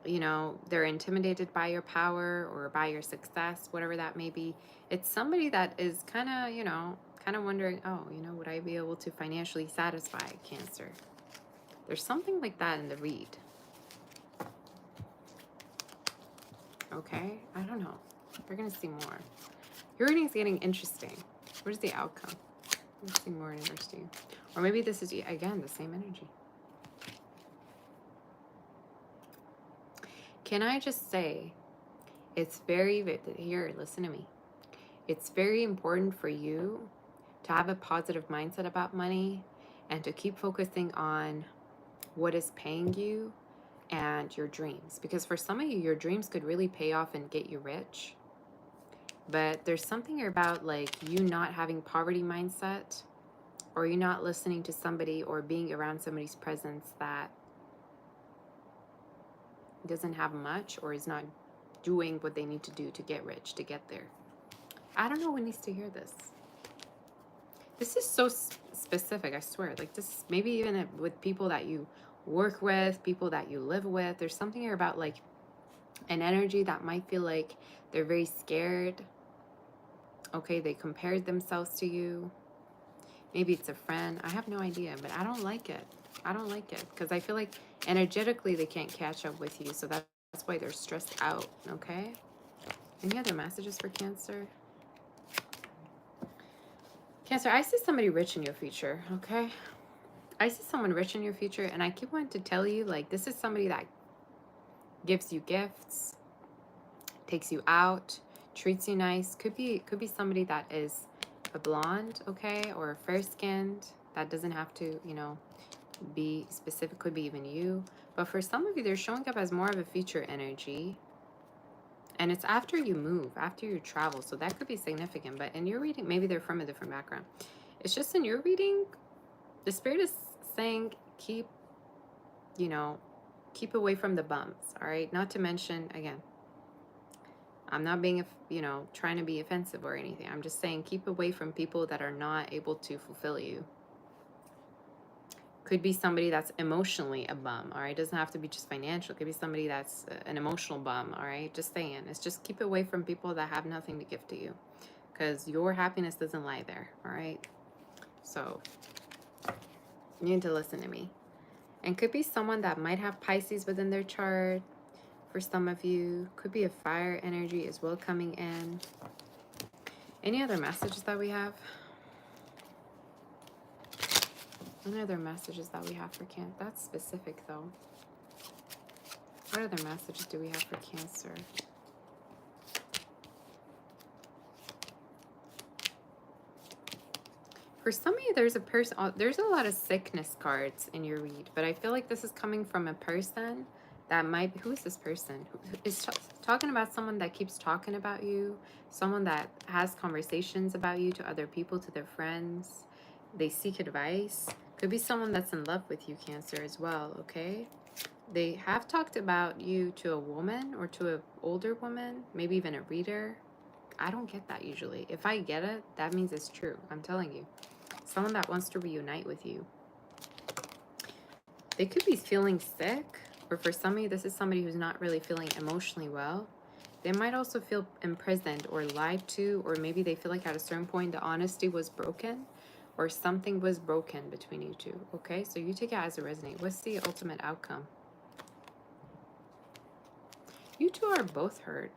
they're intimidated by your power or by your success, whatever that may be. It's somebody that is kind of wondering, oh, would I be able to financially satisfy Cancer? There's something like that in the read. Okay, I don't know. We're gonna see more. Your reading's getting interesting. What is the outcome? Let's see more interesting. Or maybe this is, again, the same energy. Can I just say, it's here, listen to me. It's very important for you to have a positive mindset about money and to keep focusing on what is paying you and your dreams. Because for some of you, your dreams could really pay off and get you rich. But there's something about like you not having poverty mindset, or you not listening to somebody or being around somebody's presence that doesn't have much or is not doing what they need to do to get rich, to get there. I don't know who needs to hear this. This is so specific, I swear. Like this, maybe even with people that you work with, people that you live with. There's something here about like an energy that might feel like they're very scared. Okay, they compared themselves to you. Maybe it's a friend. I have no idea, but I don't like it. I don't like it because I feel like energetically they can't catch up with you. So that's why they're stressed out, okay? Any other messages for Cancer? Cancer, I see somebody rich in your future, okay? I see someone rich in your future, and I keep wanting to tell you, like, this is somebody that gives you gifts, takes you out, treats you nice. Could be somebody that is a blonde, okay, or fair-skinned. That doesn't have to, be specific. Could be even you. But for some of you, they're showing up as more of a future energy. And it's after you move, after you travel. So that could be significant. But in your reading, maybe they're from a different background. It's just in your reading, the spirit is saying keep away from the bums, all right? Not to mention, again, I'm not being, trying to be offensive or anything. I'm just saying keep away from people that are not able to fulfill you. Could be somebody that's emotionally a bum, all right? It doesn't have to be just financial. It could be somebody that's an emotional bum, all right? Just saying. It's just keep away from people that have nothing to give to you because your happiness doesn't lie there, all right? So you need to listen to me. And could be someone that might have Pisces within their chart. For some of you, could be a fire energy as well coming in. Any other messages that we have? What other messages that we have for Cancer? That's specific though. What other messages do we have for Cancer? For some of you, there's a person, there's a lot of sickness cards in your read, but I feel like this is coming from a person that might be, who is this person? Who is talking about someone that keeps talking about you, someone that has conversations about you to other people, to their friends. They seek advice. Could be someone that's in love with you, Cancer, as well, okay? They have talked about you to a woman or to an older woman, maybe even a reader. I don't get that usually. If I get it, that means it's true. I'm telling you. Someone that wants to reunite with you. They could be feeling sick, or for some of you, this is somebody who's not really feeling emotionally well. They might also feel imprisoned or lied to, or maybe they feel like at a certain point the honesty was broken or something was broken between you two. Okay, so you take it as it resonates. What's the ultimate outcome? You two are both hurt.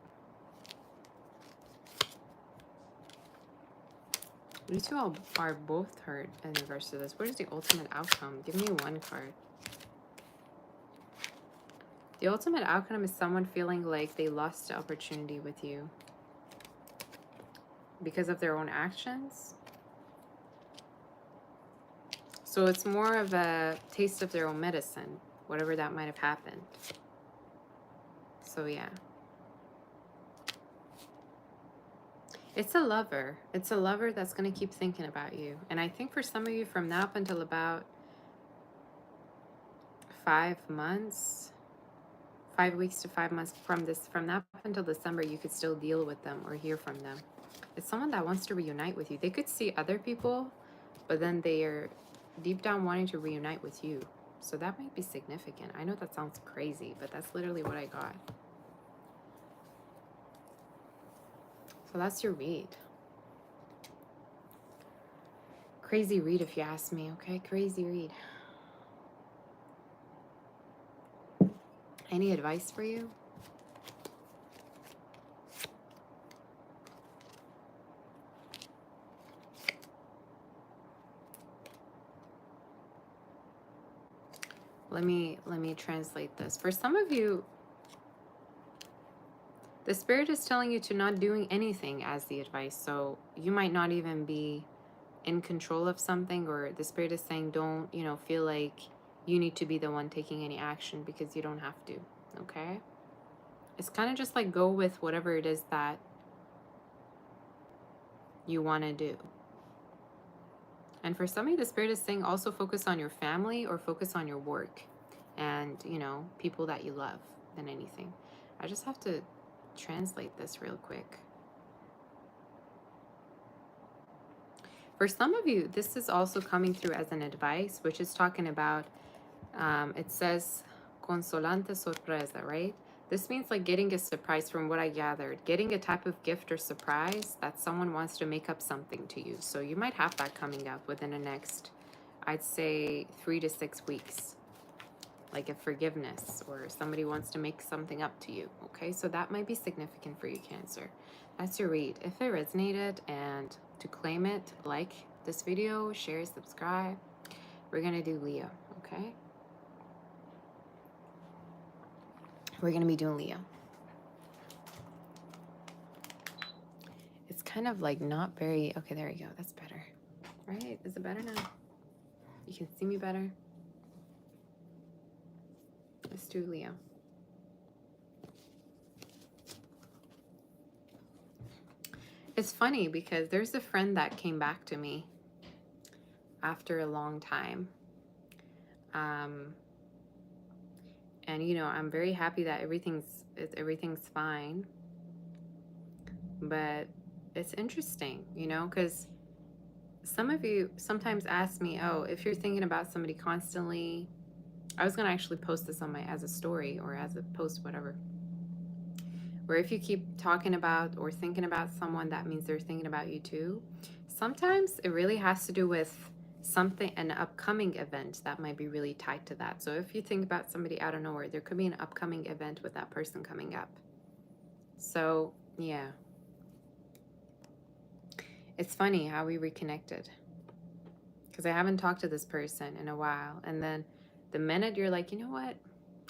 You two are both hurt in regards to this. What is the ultimate outcome? Give me one card. The ultimate outcome is someone feeling like they lost the opportunity with you because of their own actions. So it's more of a taste of their own medicine, whatever that might have happened. So yeah. It's a lover. It's a lover that's going to keep thinking about you. And I think for some of you, from now up until about 5 months, 5 weeks to 5 months from now up until December, you could still deal with them or hear from them. It's someone that wants to reunite with you. They could see other people, but then they are deep down wanting to reunite with you. So that might be significant. I know that sounds crazy, but that's literally what I got. So that's your read. Crazy read if you ask me, okay? Crazy read. Any advice for you? Let me translate this. For some of you, the spirit is telling you to not doing anything as the advice. So you might not even be in control of something, or the spirit is saying don't, feel like you need to be the one taking any action because you don't have to, okay? It's kind of just like go with whatever it is that you want to do. And for some of you, the spirit is saying also focus on your family or focus on your work and, people that you love than anything. I just have to translate this real quick. For some of you, this is also coming through as an advice, which is talking about, it says consolante sorpresa, right? This means like getting a surprise from what I gathered, getting a type of gift or surprise that someone wants to make up something to you. So you might have that coming up within the next, I'd say 3 to 6 weeks, like a forgiveness or somebody wants to make something up to you. Okay, so that might be significant for you, Cancer. That's your read. If it resonated, and to claim it, like this video, share, subscribe. We're gonna do Leo, okay? We're gonna be doing Leo. It's kind of like not very, okay, there we go. That's better, right? Is it better now? You can see me better. Let's do Leo. It's funny because there's a friend that came back to me after a long time. And I'm very happy that everything's fine. But it's interesting, because some of you sometimes ask me, oh, if you're thinking about somebody constantly, I was gonna actually post this on as a story or as a post, whatever. Where if you keep talking about or thinking about someone, that means they're thinking about you too. Sometimes it really has to do with an upcoming event that might be really tied to that. So if you think about somebody out of nowhere, there could be an upcoming event with that person coming up. So yeah, it's funny how we reconnected. Because I haven't talked to this person in a while. And then the minute you're like, you know what?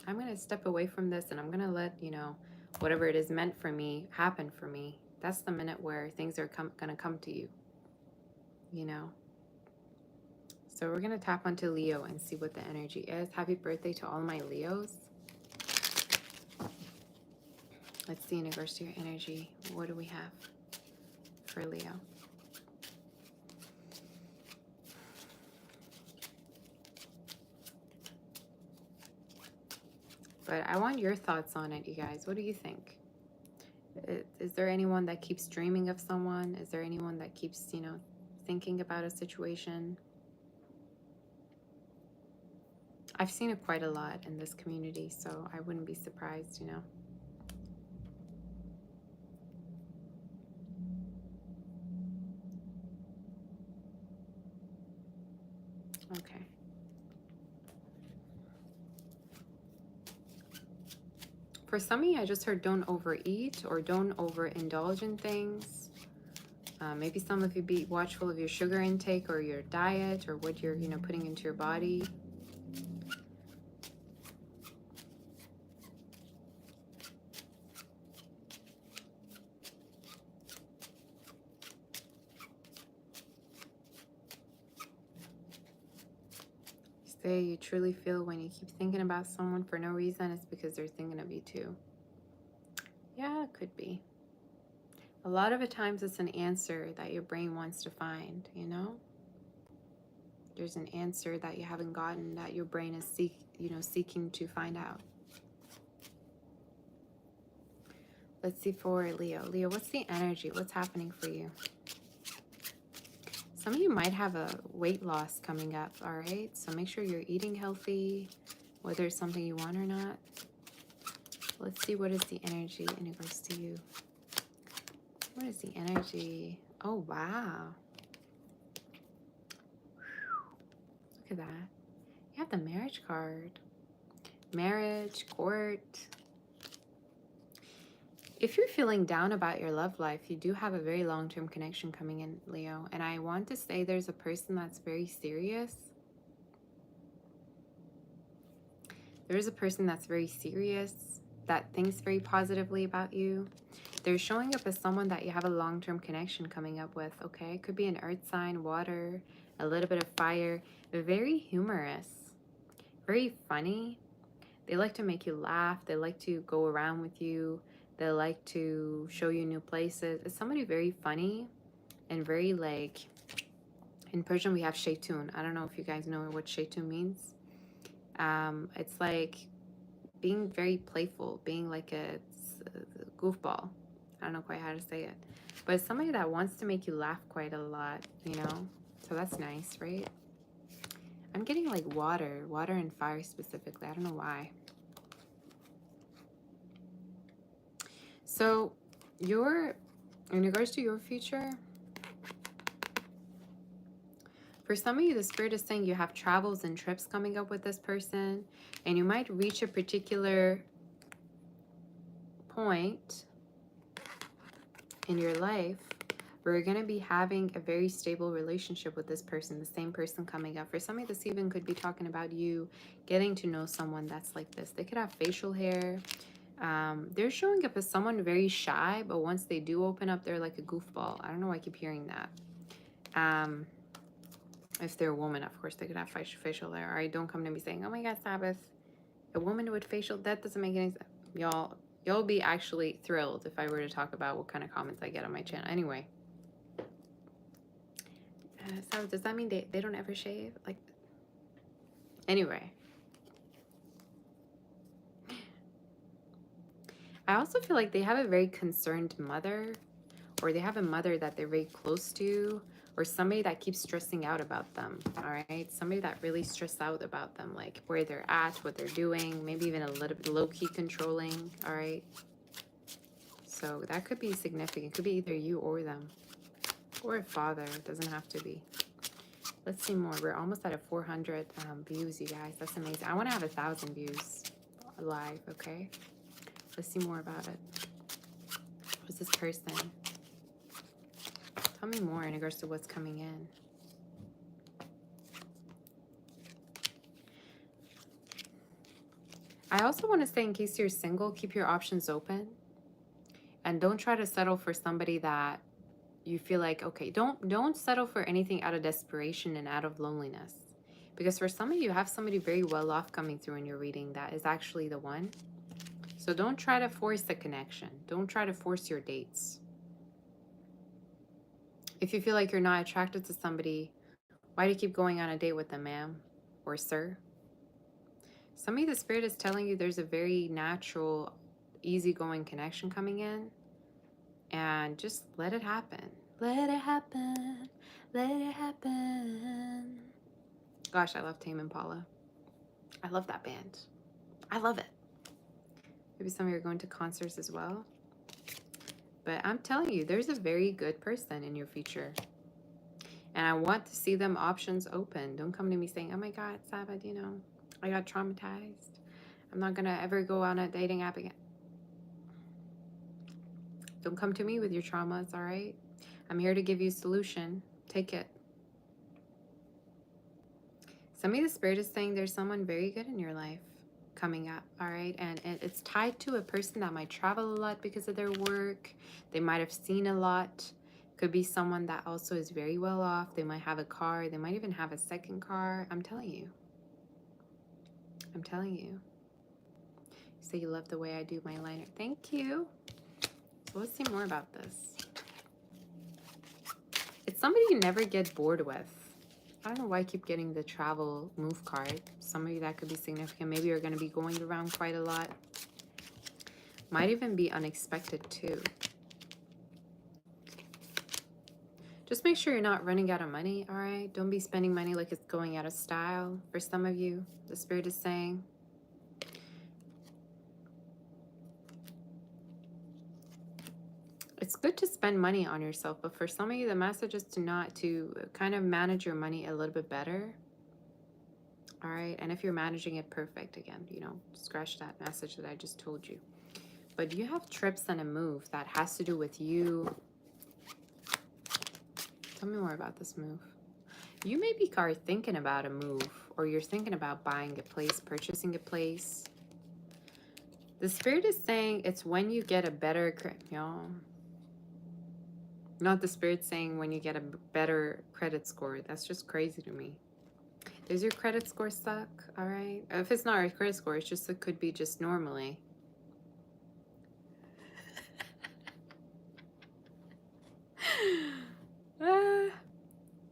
I'm going to step away from this and I'm going to let, you know, whatever it is meant for me happen for me. That's the minute where things are going to come to you, you know. So we're going to tap onto Leo and see what the energy is. Happy birthday to all my Leos. Let's see in regards to your energy. What do we have for Leo? But I want your thoughts on it, you guys. What do you think? Is there anyone that keeps dreaming of someone? Is there anyone that keeps, you know, thinking about a situation? I've seen it quite a lot in this community, so I wouldn't be surprised, you know. Okay. For some of you, I just heard don't overeat or don't overindulge in things. Maybe some of you be watchful of your sugar intake or your diet or what you're, you know, putting into your body. Say you truly feel when you keep thinking about someone for no reason, it's because they're thinking of you too. Yeah, it could be. A lot of the times it's an answer that your brain wants to find, you know? There's an answer that you haven't gotten that your brain is seeking to find out. Let's see for Leo. Leo, what's the energy? What's happening for you? Some of you might have a weight loss coming up, all right? So make sure you're eating healthy, whether it's something you want or not. Let's see what is the energy in regards to you. What is the energy? Oh, wow. Look at that. You have the marriage card. Marriage, court. If you're feeling down about your love life, you do have a very long-term connection coming in, Leo. And I want to say there's a person that's very serious. There is a person that's very serious, that thinks very positively about you. They're showing up as someone that you have a long-term connection coming up with, okay? It could be an earth sign, water, a little bit of fire. They're very humorous, very funny. They like to make you laugh. They like to go around with you. They like to show you new places. It's somebody very funny and very like, in Persian we have shaytun. I don't know if you guys know what shaytun means. It's like being very playful, being like a goofball. I don't know quite how to say it. But it's somebody that wants to make you laugh quite a lot, you know? So that's nice, right? I'm getting like water and fire specifically. I don't know why. So in regards to your future, for some of you, the spirit is saying you have travels and trips coming up with this person, and you might reach a particular point in your life where you're going to be having a very stable relationship with this person, the same person coming up. For some of you, this even could be talking about you getting to know someone that's like this. They could have facial hair. They're showing up as someone very shy, but once they do open up, they're like a goofball. I don't know why I keep hearing that. If they're a woman, of course, they could have facial hair. All right, don't come to me saying, oh my God, Sabbath, a woman with facial, that doesn't make any sense. Y'all be actually thrilled if I were to talk about what kind of comments I get on my channel. Anyway. So does that mean they don't ever shave? Like, anyway. I also feel like they have a very concerned mother, or they have a mother that they're very close to, or somebody that keeps stressing out about them, all right? Somebody that really stressed out about them, like where they're at, what they're doing, maybe even a little bit low-key controlling, all right? So that could be significant. It could be either you or them, or a father. It doesn't have to be. Let's see more. We're almost at 400 views, you guys. That's amazing. I want to have 1,000 views live, okay? Let's see more about it. Who's this person? Tell me more in regards to what's coming in. I also want to say, in case you're single, keep your options open. And don't try to settle for somebody that you feel like, okay, don't settle for anything out of desperation and out of loneliness. Because for some of you have somebody very well off coming through in your reading that is actually the one. So don't try to force the connection. Don't try to force your dates. If you feel like you're not attracted to somebody, why do you keep going on a date with them, ma'am or sir? Some of the spirit is telling you there's a very natural, easygoing connection coming in. And just let it happen. Let it happen. Let it happen. Gosh, I love Tame Impala. I love that band. I love it. Maybe some of you are going to concerts as well. But I'm telling you, there's a very good person in your future. And I want to see them options open. Don't come to me saying, oh my God, Sabbath, you know, I got traumatized. I'm not going to ever go on a dating app again. Don't come to me with your traumas, all right? I'm here to give you a solution. Take it. Some of the spirit is saying there's someone very good in your life coming up, all right? And it's tied to a person that might travel a lot because of their work. They might have seen a lot. Could be someone that also is very well off. They might have a car. They might even have a second car. I'm telling you. I'm telling you. So you love the way I do my liner. Thank you. So let's see more about this. It's somebody you never get bored with. I don't know why I keep getting the travel move card. Some of you that could be significant. Maybe you're going to be going around quite a lot. Might even be unexpected too. Just make sure you're not running out of money, all right? Don't be spending money like it's going out of style. For some of you, the spirit is saying. It's good to spend money on yourself, but for some of you, the message is to kind of manage your money a little bit better. All right, and if you're managing it perfect, again, you know, scratch that message that I just told you. But you have trips and a move that has to do with you. Tell me more about this move. You may be thinking about a move, or you're thinking about buying a place, purchasing a place. The spirit is saying it's when you get a better, not the spirit saying when you get a better credit score. That's just crazy to me. Does your credit score suck? All right. If it's not a credit score, it's just, it could be just normally.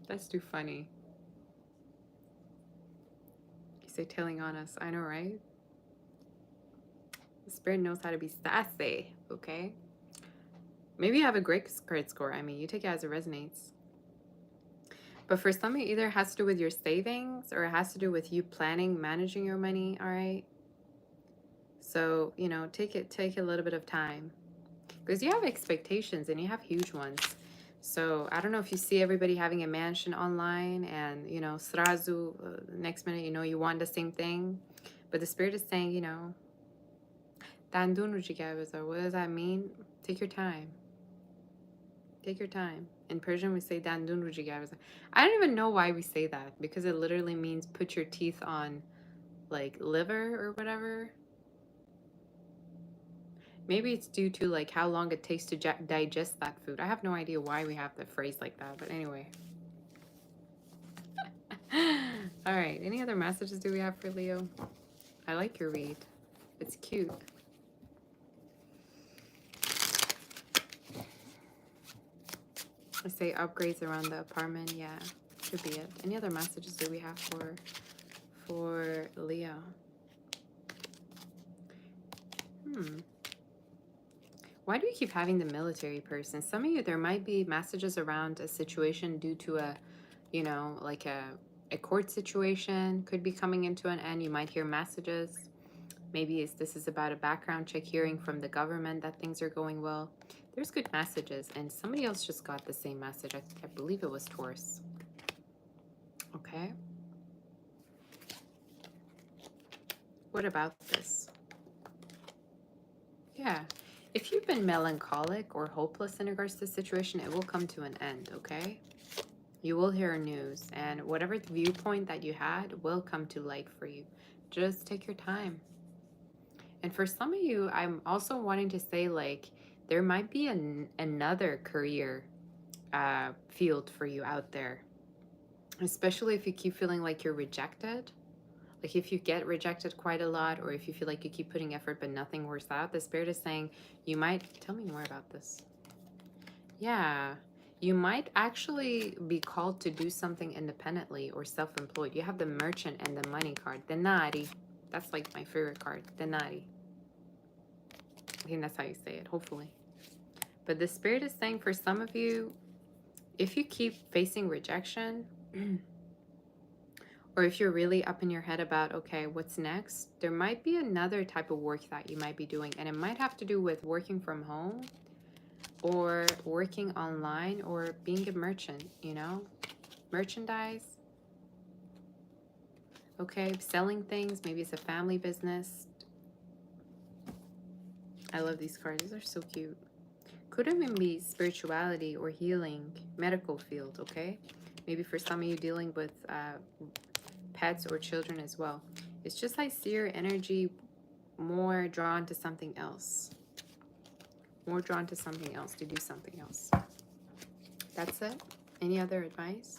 That's too funny. You say telling on us. I know, right? The spirit knows how to be sassy, okay? Maybe you have a great credit score. I mean, you take it as it resonates. But for some, it either has to do with your savings or it has to do with you planning, managing your money, all right? So, you know, take a little bit of time. Because you have expectations and you have huge ones. So I don't know if you see everybody having a mansion online and, you know, srazu, next minute, you know, you want the same thing. But the spirit is saying, you know, what does that mean? Take your time. Take your time. In Persian, we say dandun rujigav. I don't even know why we say that, because it literally means put your teeth on, like, liver or whatever. Maybe it's due to like how long it takes to digest that food. I have no idea why we have the phrase like that, but anyway. All right, any other messages do we have for Leo? I like your read. It's cute. I say upgrades around the apartment. Yeah, could be it. Any other messages do we have for Leo? Why do you keep having the military person? Some of you, there might be messages around a situation due to a, you know, like a court situation could be coming into an end. You might hear messages. Maybe this is about a background check, hearing from the government that things are going well. There's good messages, and somebody else just got the same message. I believe it was Taurus. Okay. What about this? Yeah. If you've been melancholic or hopeless in regards to the situation, it will come to an end, okay? You will hear news, and whatever the viewpoint that you had will come to light for you. Just take your time. And for some of you, I'm also wanting to say, like, there might be another career field for you out there, especially if you keep feeling like you're rejected. Like if you get rejected quite a lot, or if you feel like you keep putting effort but nothing works out, the spirit is saying you might, tell me more about this. Yeah, you might actually be called to do something independently or self-employed. You have the merchant and the money card, denari. That's like my favorite card, denari. I think that's how you say it, hopefully. But the spirit is saying for some of you, if you keep facing rejection, or if you're really up in your head about, okay, what's next, there might be another type of work that you might be doing. And it might have to do with working from home or working online or being a merchant, you know, merchandise. Okay, selling things. Maybe it's a family business. I love these cards. These are so cute. Could even be spirituality or healing, medical field, okay? Maybe for some of you dealing with pets or children as well. It's just I see your energy more drawn to something else. More drawn to something else, to do something else. That's it. Any other advice?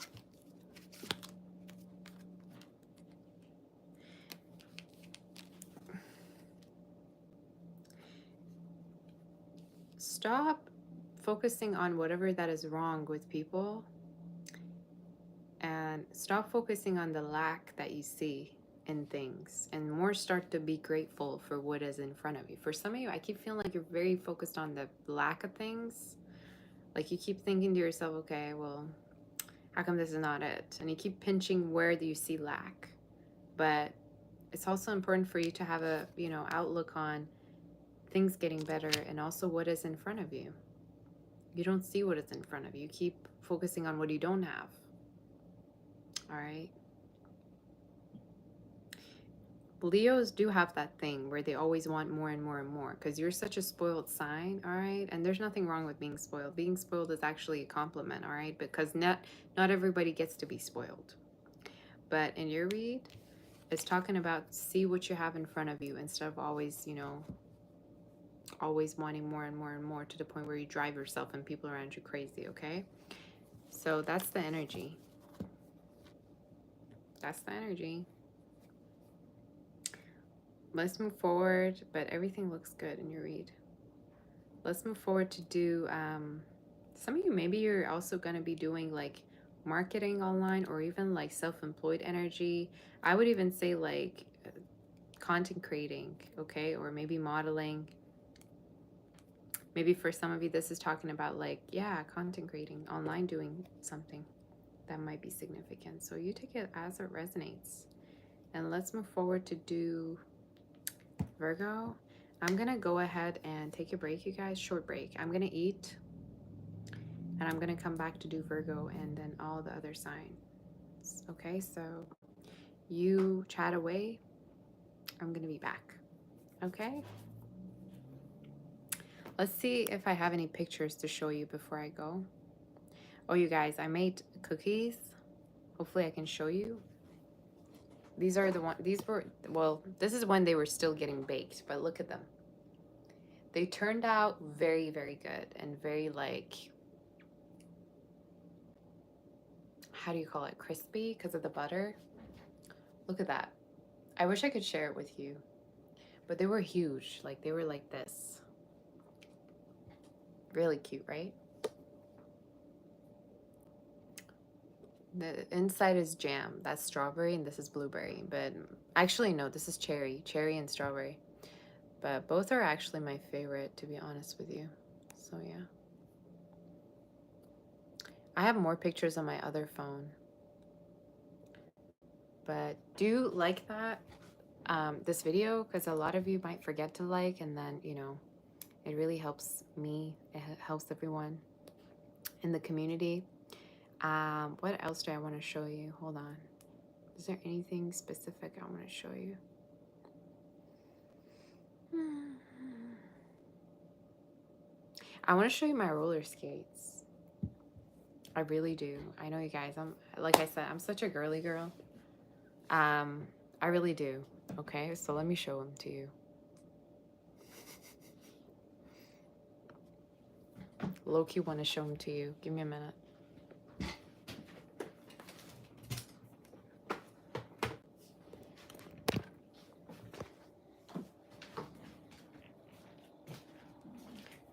Stop focusing on whatever that is wrong with people, and stop focusing on the lack that you see in things, and more start to be grateful for what is in front of you. For some of you, I keep feeling like you're very focused on the lack of things. Like you keep thinking to yourself, okay, well, how come this is not it? And you keep pinching where do you see lack. But it's also important for you to have a, you know, outlook on things getting better and also what is in front of you. You don't see what is in front of you. You keep focusing on what you don't have. All right. Leos do have that thing where they always want more and more and more because you're such a spoiled sign, all right? And there's nothing wrong with being spoiled. Being spoiled is actually a compliment, all right? Because not everybody gets to be spoiled. But in your read, it's talking about see what you have in front of you instead of always, you know, always wanting more and more and more to the point where you drive yourself and people around you crazy, okay? So that's the energy. That's the energy. Let's move forward, but everything looks good in your read. Let's move forward to do, some of you, maybe you're also going to be doing like marketing online or even like self-employed energy. I would even say like content creating, okay? Or maybe modeling. Maybe for some of you, this is talking about like, yeah, content creating, online doing something that might be significant. So you take it as it resonates. And let's move forward to do Virgo. I'm gonna go ahead and take a break, you guys, short break. I'm gonna eat and I'm gonna come back to do Virgo and then all the other signs. Okay, so you chat away. I'm gonna be back. Okay. Let's see if I have any pictures to show you before I go. Oh, you guys, I made cookies. Hopefully I can show you. These are the one. These were, well, this is when they were still getting baked, but look at them. They turned out very, very good and very like, how do you call it? Crispy because of the butter. Look at that. I wish I could share it with you, but they were huge. Like they were like this. Really cute, right? The inside is jam. That's strawberry and this is blueberry. But actually, no, this is cherry. Cherry and strawberry. But both are actually my favorite, to be honest with you. So, yeah. I have more pictures on my other phone. But do like that, this video, because a lot of you might forget to like, and then, you know, it really helps me. It helps everyone in the community. What else do I want to show you? Hold on. Is there anything specific I want to show you? I want to show you my roller skates. I really do. I know you guys. I'm, like I said, I'm such a girly girl. I really do. Okay, so let me show them to you. low-key want to show them to you. Give me a minute.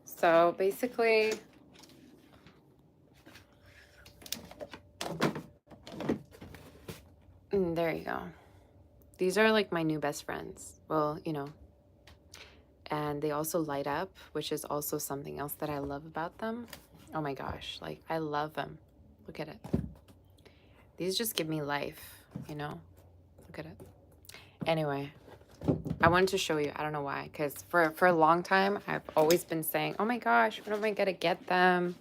So basically, there you go. These are like my new best friends. Well, you know, and they also light up, which is also something else that I love about them. Oh my gosh, like I love them. Look at it. These just give me life, you know? Look at it. Anyway, I wanted to show you. I don't know why, because for a long time, I've always been saying, oh my gosh, when am I gonna get them?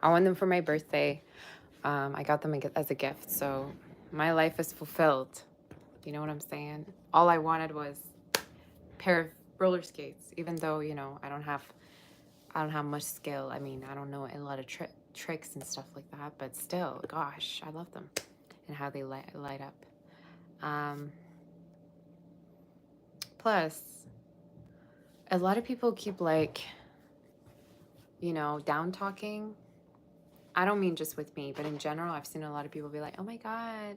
I want them for my birthday. I got them as a gift, so my life is fulfilled. You know what I'm saying? All I wanted was a pair of roller skates, even though, you know, I don't have much skill. I mean, I don't know a lot of tricks and stuff like that, but still, gosh, I love them and how they light up. Plus, a lot of people keep like, you know, down talking. I don't mean just with me, but in general, I've seen a lot of people be like, oh my God,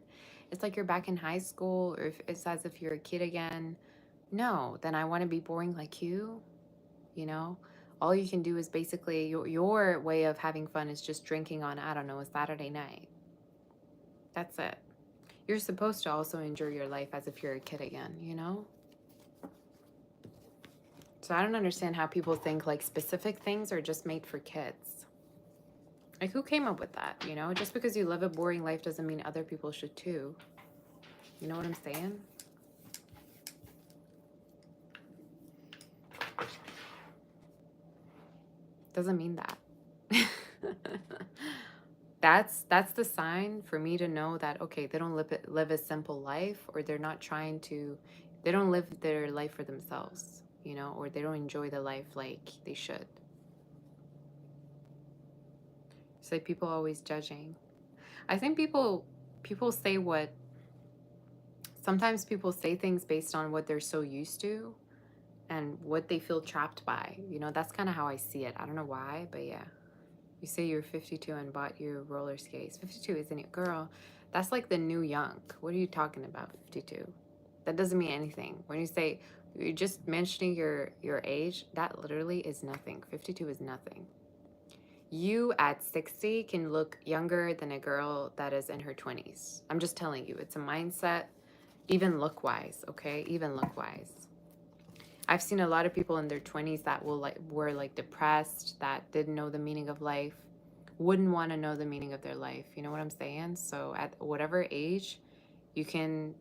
it's like you're back in high school, or if it's as if you're a kid again. No, then I want to be boring like you know? All you can do is basically, your way of having fun is just drinking on, I don't know, a Saturday night. That's it. You're supposed to also enjoy your life as if you're a kid again, you know? So I don't understand how people think like specific things are just made for kids. Like, who came up with that, you know? Just because you live a boring life doesn't mean other people should too. You know what I'm saying? Doesn't mean that. That's the sign for me to know that, okay, they don't live a simple life, or they don't live their life for themselves, you know, or they don't enjoy the life like they should. It's like people always judging. I think people say sometimes people say things based on what they're so used to and what they feel trapped by. You know, that's kind of how I see it. I don't know why, but yeah. You say you're 52 and bought your roller skates. 52, isn't it? Girl, that's like the new young. What are you talking about, 52? That doesn't mean anything. When you say, you're just mentioning your age, that literally is nothing. 52 is nothing. You at 60 can look younger than a girl that is in her 20s. I'm just telling you, it's a mindset, even look-wise, okay? Even look-wise. I've seen a lot of people in their 20s that were like depressed, that didn't know the meaning of life, wouldn't want to know the meaning of their life. You know what I'm saying? So at whatever age, you can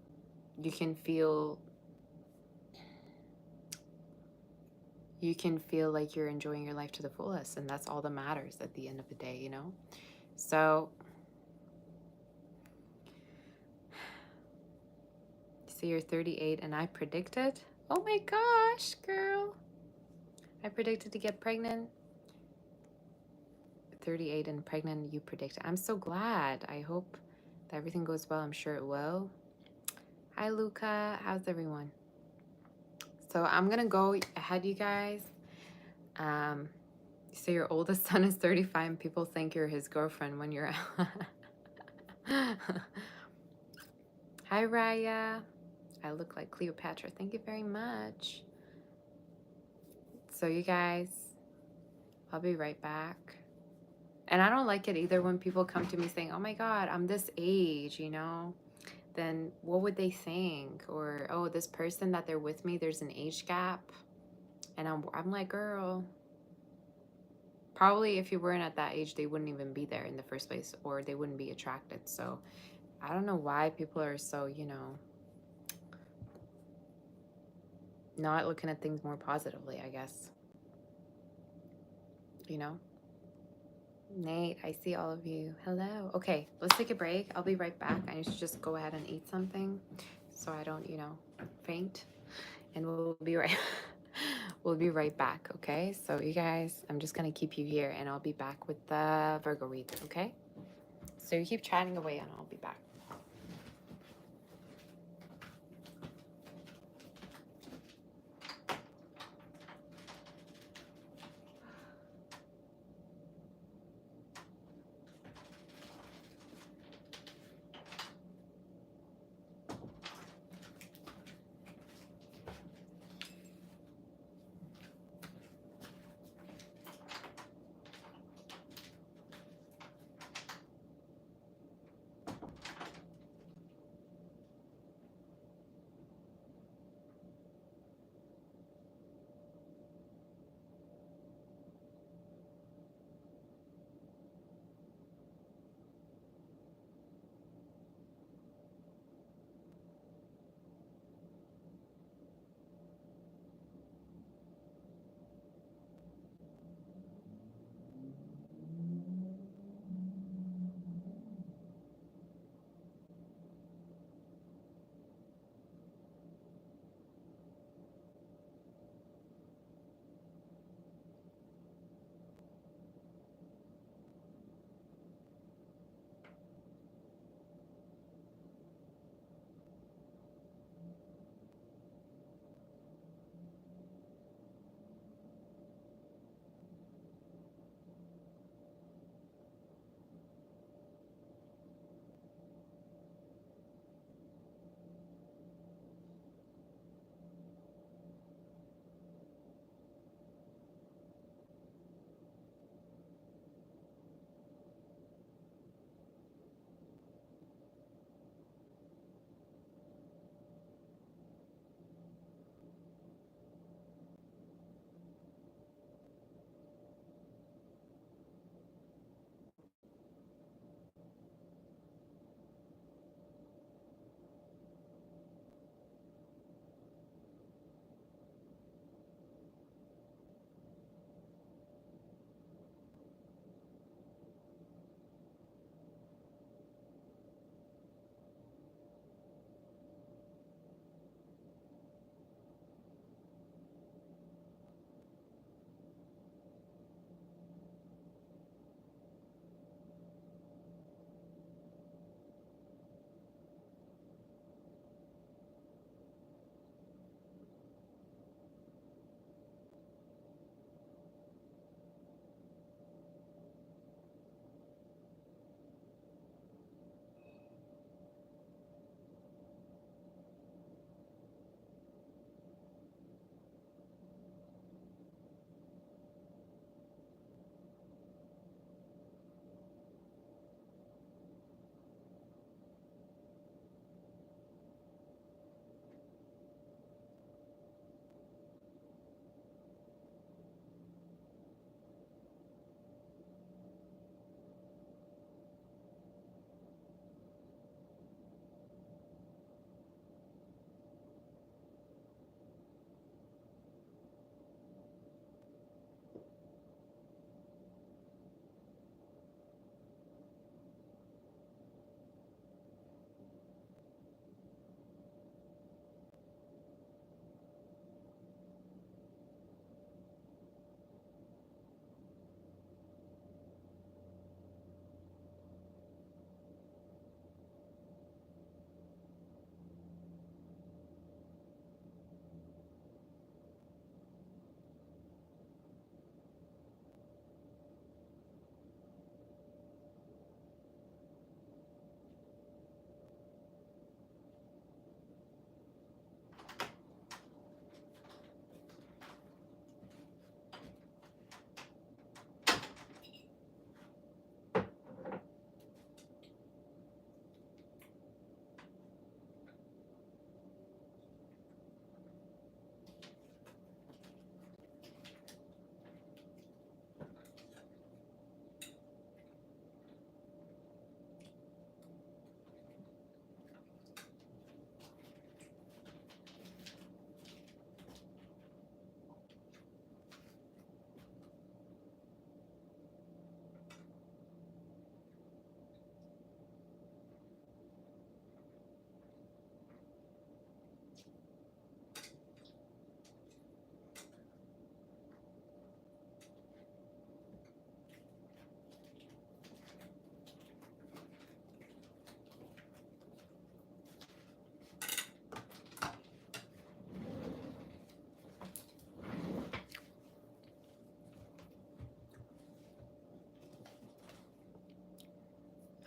feel like you're enjoying your life to the fullest, and that's all that matters at the end of the day, you know? So you're 38 and I predicted, oh my gosh, girl, I predicted to get pregnant. 38 and pregnant, you predicted. I'm so glad. I hope that everything goes well. I'm sure it will. Hi, Luca. How's everyone? So I'm going to go ahead, you guys. So your oldest son is 35 and people think you're his girlfriend when you're... Hi, Raya. I look like Cleopatra. Thank you very much. So you guys, I'll be right back. And I don't like it either when people come to me saying, oh my God, I'm this age, you know? Then what would they think? Or, oh, this person that they're with me, there's an age gap. And I'm like, girl, probably if you weren't at that age, they wouldn't even be there in the first place, or they wouldn't be attracted. So I don't know why people are so, you know, not looking at things more positively, I guess. You know? Nate, I see all of you. Hello. Okay, let's take a break. I'll be right back. I need to just go ahead and eat something so I don't, you know, faint. And we'll be right back, okay? So you guys, I'm just gonna keep you here and I'll be back with the Virgo read, okay? So you keep chatting away and I'll be back.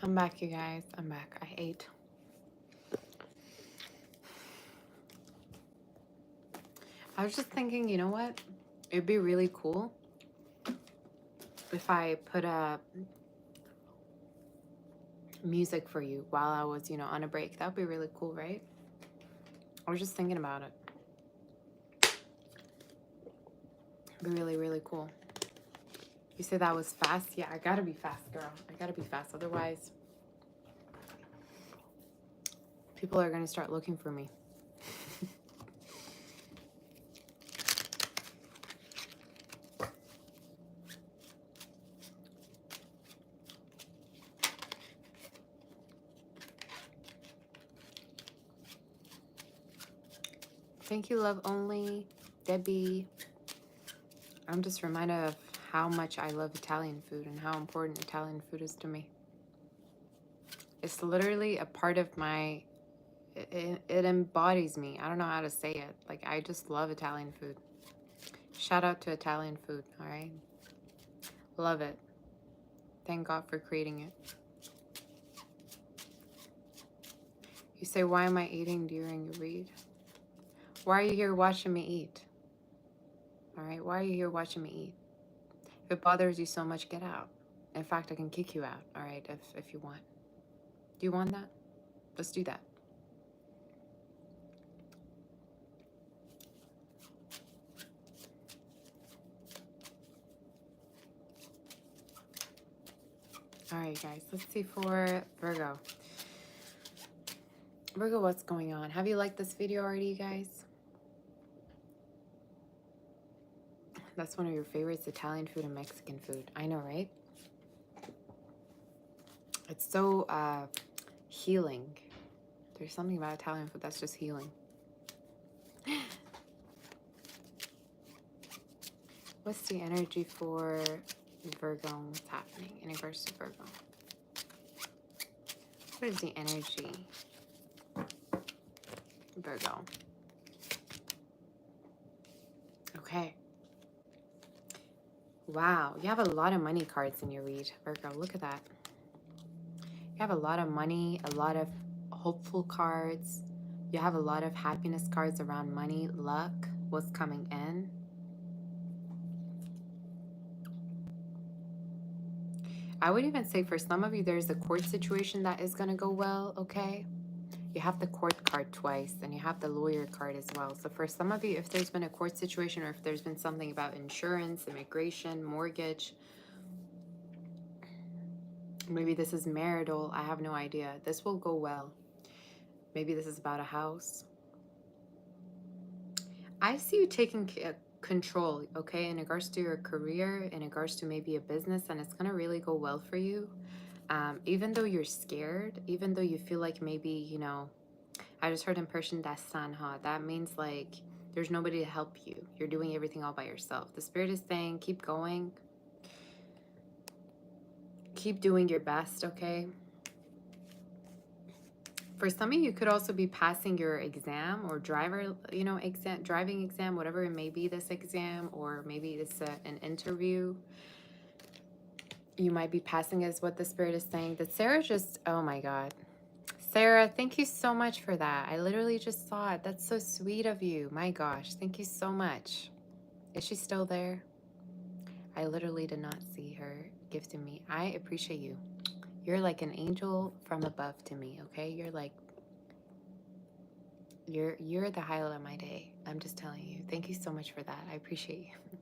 I'm back, you guys. I'm back. I ate. I was just thinking, you know what? It'd be really cool if I put up music for you while I was, on a break. That would be really cool, right? I was just thinking about it. It'd be really, really cool. You said that was fast? Yeah, I gotta be fast, girl. I gotta be fast. Otherwise, people are gonna start looking for me. Thank you, Love Only, Debbie. I'm just reminded of how much I love Italian food and how important Italian food is to me. It's literally a part of my, it embodies me. I don't know how to say it. Like, I just love Italian food. Shout out to Italian food, all right? Love it. Thank God for creating it. You say, why am I eating during your read? Why are you here watching me eat? All right, why are you here watching me eat? If it bothers you so much, get out. In fact, I can kick you out, all right, if you want. Do you want that? Let's do that. All right, guys, let's see for Virgo. Virgo, what's going on? Have you liked this video already, you guys? That's one of your favorites, Italian food and Mexican food. I know, right? It's so healing. There's something about Italian food that's just healing. What's the energy for Virgo? What's happening in regards to Virgo? What is the energy, Virgo? Okay. Wow, you have a lot of money cards in your read, Virgo. Look at that. You have a lot of money, a lot of hopeful cards. You have a lot of happiness cards around money, luck, what's coming in. I would even say for some of you, there's a court situation that is going to go well, okay? You have the court card twice, and you have the lawyer card as well. So for some of you, if there's been a court situation or if there's been something about insurance, immigration, mortgage, maybe this is marital, I have no idea. This will go well. Maybe this is about a house. I see you taking control, okay, in regards to your career, in regards to maybe a business, and it's going to really go well for you. Even though you're scared, even though you feel like maybe, I just heard in Persian, that's sanha. That means like there's nobody to help you. You're doing everything all by yourself. The spirit is saying, keep going. Keep doing your best, okay? For some of you, could also be passing your exam or driving exam, whatever it may be, this exam, or maybe it's an interview. You might be passing is what the spirit is saying. That Sarah just, oh my God. Sarah, thank you so much for that. I literally just saw it. That's so sweet of you. My gosh, thank you so much. Is she still there? I literally did not see her gifting me. I appreciate you. You're like an angel from above to me, okay? You're like, you're the highlight of my day. I'm just telling you. Thank you so much for that. I appreciate you.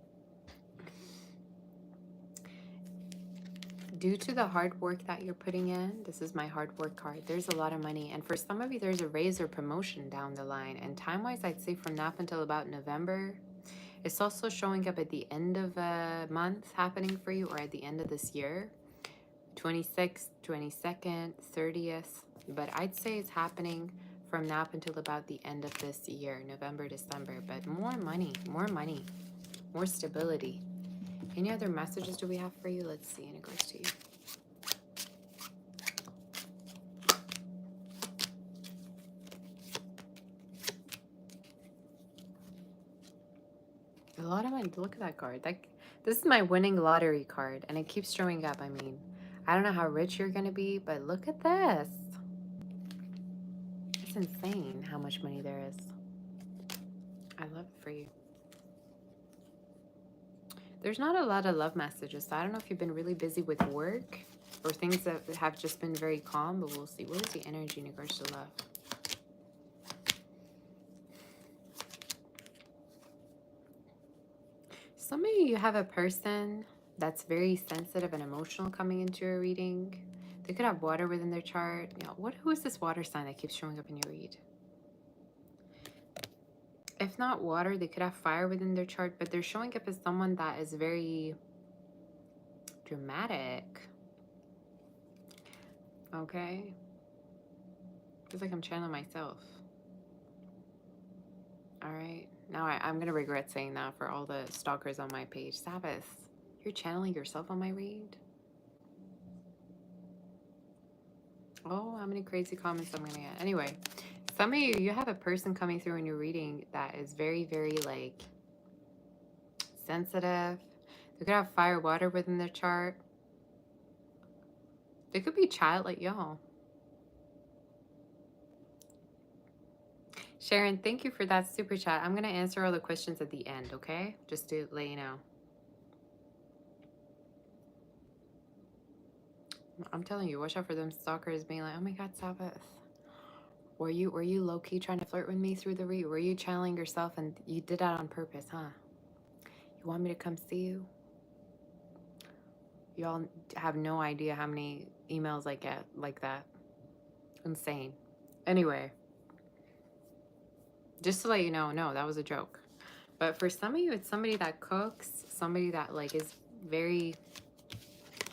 Due to the hard work that you're putting in, this is my hard work card, there's a lot of money. And for some of you, there's a raise or promotion down the line. And time-wise, I'd say from now up until about November. It's also showing up at the end of a month happening for you, or at the end of this year. 26th, 22nd, 30th. But I'd say it's happening from now up until about the end of this year, November, December. But more money, more stability. Any other messages do we have for you? Let's see, and it goes to you. A lot of money. Look at that card. This is my winning lottery card, and it keeps showing up. I mean, I don't know how rich you're going to be, but look at this. It's insane how much money there is. I love it for you. There's not a lot of love messages, so I don't know if you've been really busy with work or things that have just been very calm, but we'll see. What is the energy in regards to love? Some of you have a person that's very sensitive and emotional coming into your reading. They could have water within their chart. You know, who is this water sign that keeps showing up in your read? If not water, they could have fire within their chart, but they're showing up as someone that is very dramatic. Okay? Feels like I'm channeling myself. All right. Now I'm going to regret saying that for all the stalkers on my page. Sabbath, you're channeling yourself on my read? Oh, how many crazy comments I'm going to get. Anyway, some of you have a person coming through in your reading that is very, very, like, sensitive. They could have fire, water within their chart. They could be childlike, y'all. Sharon, thank you for that super chat. I'm going to answer all the questions at the end, okay? Just to let you know. I'm telling you, watch out for them stalkers being like, oh my God, Sabbath. Were you low-key trying to flirt with me through the read? Were you channeling yourself and you did that on purpose, huh? You want me to come see you? Y'all have no idea how many emails I get like that. Insane. Anyway, just to let you know, no, that was a joke. But for some of you, it's somebody that cooks, somebody that like is very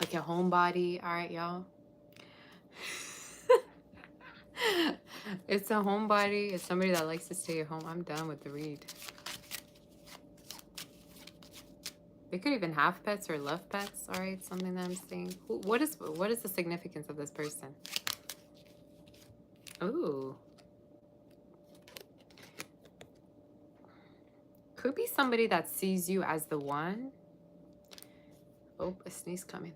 like a homebody. All right, y'all. It's a homebody. It's somebody that likes to stay at home. I'm done with the read. They could even have pets or love pets. All right, something that I'm seeing. What is the significance of this person? Ooh. Could be somebody that sees you as the one. Oh, a sneeze coming.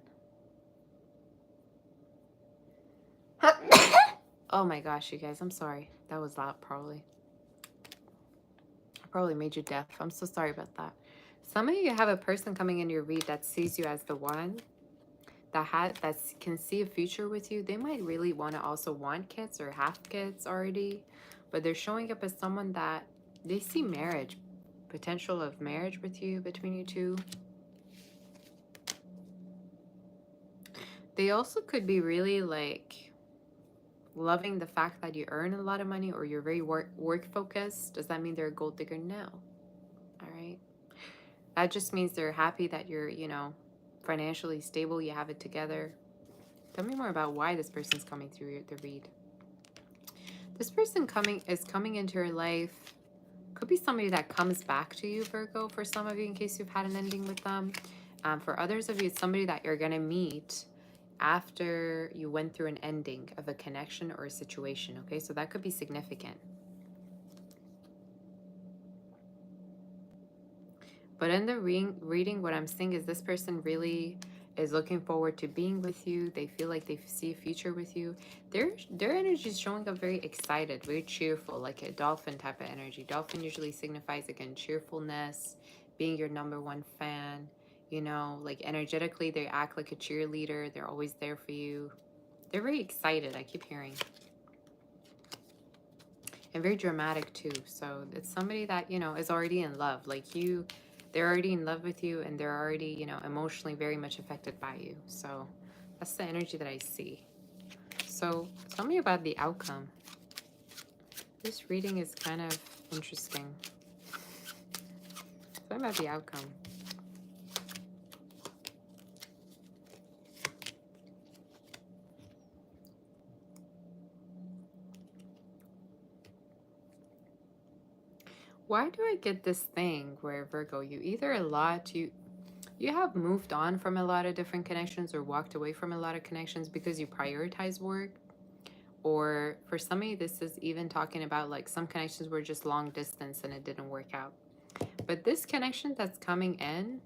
Oh my gosh, you guys, I'm sorry. That was loud, probably. I probably made you deaf. I'm so sorry about that. Some of you have a person coming in your read that sees you as the one, that can see a future with you. They might really want to also want kids or have kids already, but they're showing up as someone that they see marriage, potential of marriage with you, between you two. They also could be really like loving the fact that you earn a lot of money or you're very work focused. Does that mean they're a gold digger? No. All right. That just means they're happy that you're, you know, financially stable, you have it together. Tell me more about why this person's coming through the read. This person is coming into your life. Could be somebody that comes back to you, Virgo, for some of you, in case you've had an ending with them. For others of you, it's somebody that you're going to meet after you went through an ending of a connection or a situation, okay? So that could be significant. But in the reading, what I'm seeing is this person really is looking forward to being with you. They feel like they see a future with you. Their energy is showing up very excited, very cheerful, like a dolphin type of energy. Dolphin usually signifies, again, cheerfulness, being your #1 fan. You know, like energetically, they act like a cheerleader. They're always there for you. They're very excited, I keep hearing. And very dramatic too. So it's somebody that, you know, is already in love. Like you, they're already in love with you and they're already, you know, emotionally very much affected by you. So that's the energy that I see. So tell me about the outcome. This reading is kind of interesting. Tell me about the outcome. Why do I get this thing where, Virgo, you either you have moved on from a lot of different connections or walked away from a lot of connections because you prioritize work, or for some of you, this is even talking about like some connections were just long distance and it didn't work out. But this connection that's coming in,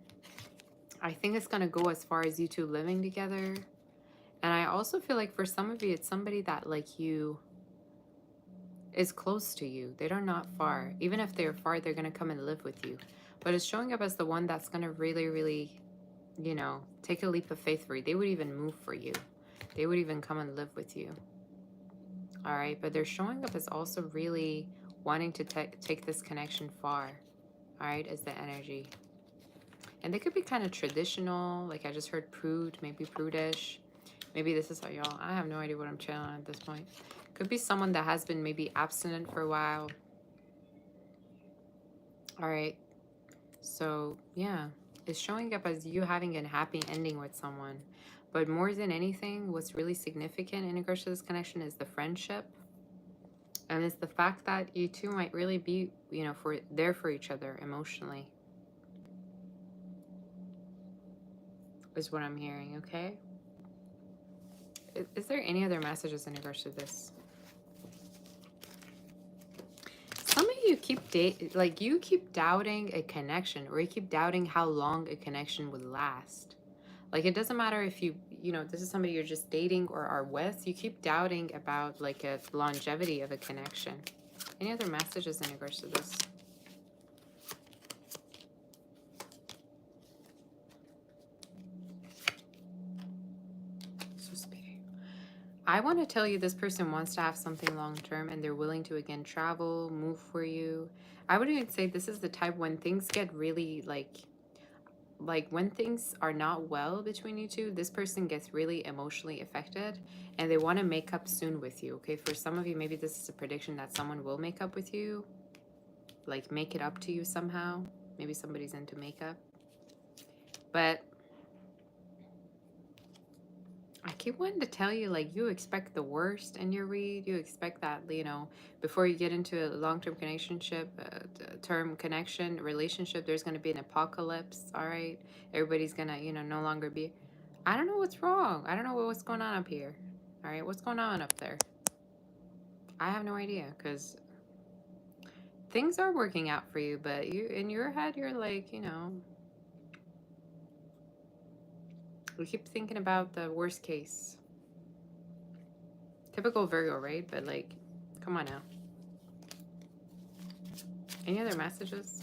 I think it's going to go as far as you two living together And I also feel like for some of you, it's somebody that like you is close to you. They're not far. Even if they're far, they're going to come and live with you. But it's showing up as the one that's going to really, really, you know, take a leap of faith for you. They would even move for you. They would even come and live with you. All right. But they're showing up as also really wanting to take this connection far. All right. As the energy. And they could be kind of traditional. Like I just heard prude, maybe prudish. Maybe this is how y'all, I have no idea what I'm channeling at this point. Could be someone that has been maybe abstinent for a while. All right. So, yeah. It's showing up as you having a happy ending with someone. But more than anything, what's really significant in regards to this connection is the friendship. And it's the fact that you two might really be, you know, there for each other emotionally. Is what I'm hearing, okay? Is there any other messages in regards to this? Some of you keep you keep doubting a connection, or you keep doubting how long a connection would last. Like it doesn't matter if you know, this is somebody you're just dating or are with, you keep doubting about like a longevity of a connection. Any other messages in regards to this? So speedy. I want to tell you this person wants to have something long term and they're willing to again travel, move for you. I would even say this is the type when things get really like when things are not well between you two, this person gets really emotionally affected and they want to make up soon with you. Okay, for some of you, maybe this is a prediction that someone will make up with you, like make it up to you somehow. Maybe somebody's into makeup. But I keep wanting to tell you, like, you expect the worst in your read. You expect that, you know, before you get into a long-term relationship, there's going to be an apocalypse, all right? Everybody's going to, you know, no longer be... I don't know what's wrong. I don't know what's going on up here, all right? What's going on up there? I have no idea, because things are working out for you, but you, in your head, you're like, you know... We keep thinking about the worst case. Typical Virgo, right? But like, come on now. Any other messages?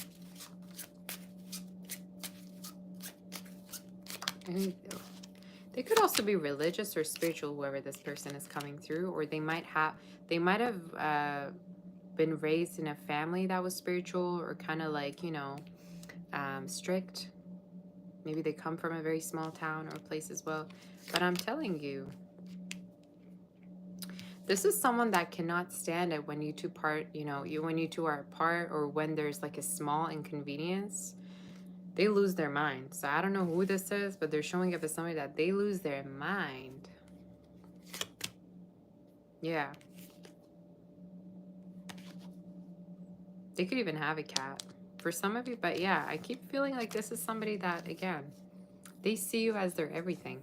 They could also be religious or spiritual, whoever this person is coming through, or they might have been raised in a family that was spiritual or kind of like, you know, strict. Maybe they come from a very small town or place as well. But I'm telling you, this is someone that cannot stand it when you two part, you know, when you two are apart, or when there's like a small inconvenience, they lose their mind. So I don't know who this is, but they're showing up as somebody that they lose their mind. Yeah. They could even have a cat for some of you, but yeah, I keep feeling like this is somebody that, again, they see you as their everything.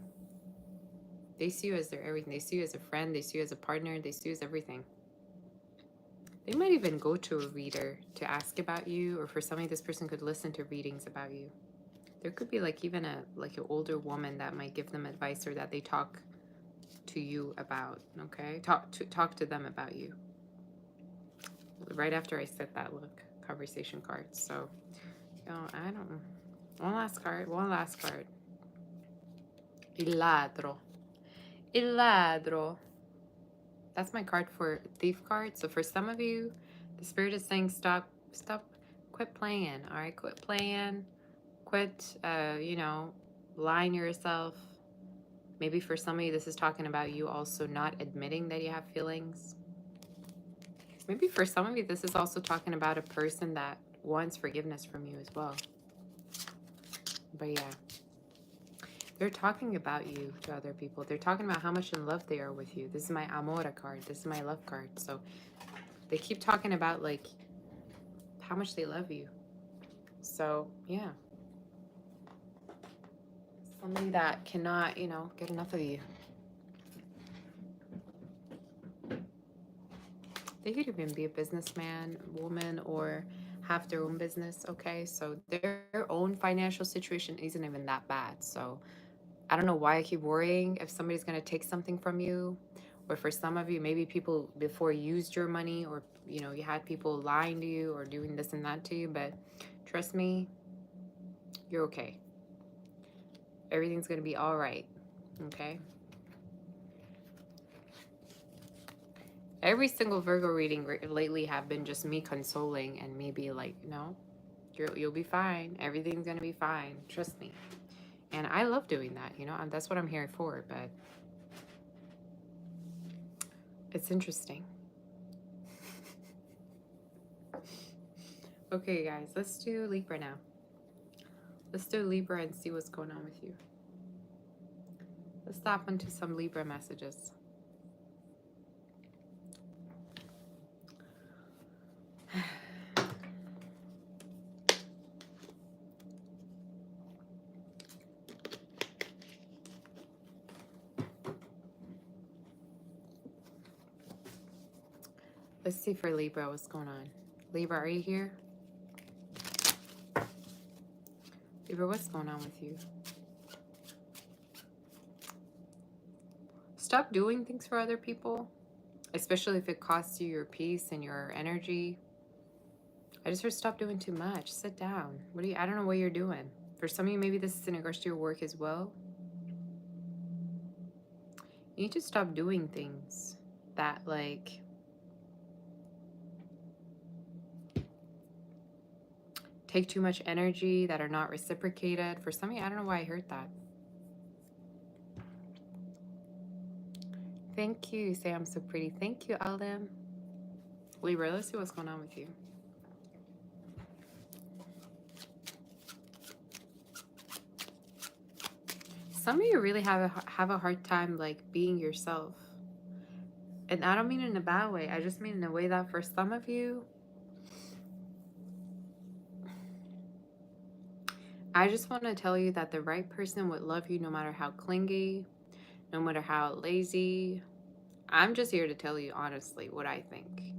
They see you as their everything. They see you as a friend. They see you as a partner. They see you as everything. They might even go to a reader to ask about you, or for somebody, this person could listen to readings about you. There could be like even an older woman that might give them advice, or that they talk to you about, okay? Talk to them about you. Right after I set that conversation card. So, you know, I don't know. One last card. Il ladro. Il ladro. That's my card for thief card. So for some of you, the spirit is saying quit playing, all right? Quit playing, quit, you know, lying to yourself. Maybe for some of you, this is talking about you also not admitting that you have feelings. Maybe for some of you, this is also talking about a person that wants forgiveness from you as well. But yeah. They're talking about you to other people. They're talking about how much in love they are with you. This is my Amora card. This is my love card. So they keep talking about like how much they love you. So yeah. Somebody that cannot, you know, get enough of you. They could even be a businessman, woman, or have their own business, okay? So their own financial situation isn't even that bad. So I don't know why I keep worrying if somebody's going to take something from you. Or for some of you, maybe people before used your money, or, you know, you had people lying to you or doing this and that to you. But trust me, you're okay. Everything's going to be all right. Okay? Every single Virgo reading lately have been just me consoling and me be like, no, you'll be fine. Everything's going to be fine. Trust me. And I love doing that, you know, and that's what I'm here for. But it's interesting. Okay, guys, let's do Libra now. Let's do Libra and see what's going on with you. Let's tap into some Libra messages. Let's see for Libra what's going on. Libra, are you here? Libra, what's going on with you? Stop doing things for other people, especially if it costs you your peace and your energy. I just heard stop doing too much. Sit down. I don't know what you're doing. For some of you, maybe this is in regards to your work as well. You need to stop doing things that, like, take too much energy, that are not reciprocated. For some of you, I don't know why I heard that. Thank you. Say I'm so pretty. Thank you, Alim. Libra, let's see what's going on with you. Some of you really have a hard time, like, being yourself. And I don't mean in a bad way. I just mean in a way that for some of you, I just want to tell you that the right person would love you no matter how clingy, no matter how lazy. I'm just here to tell you honestly what I think.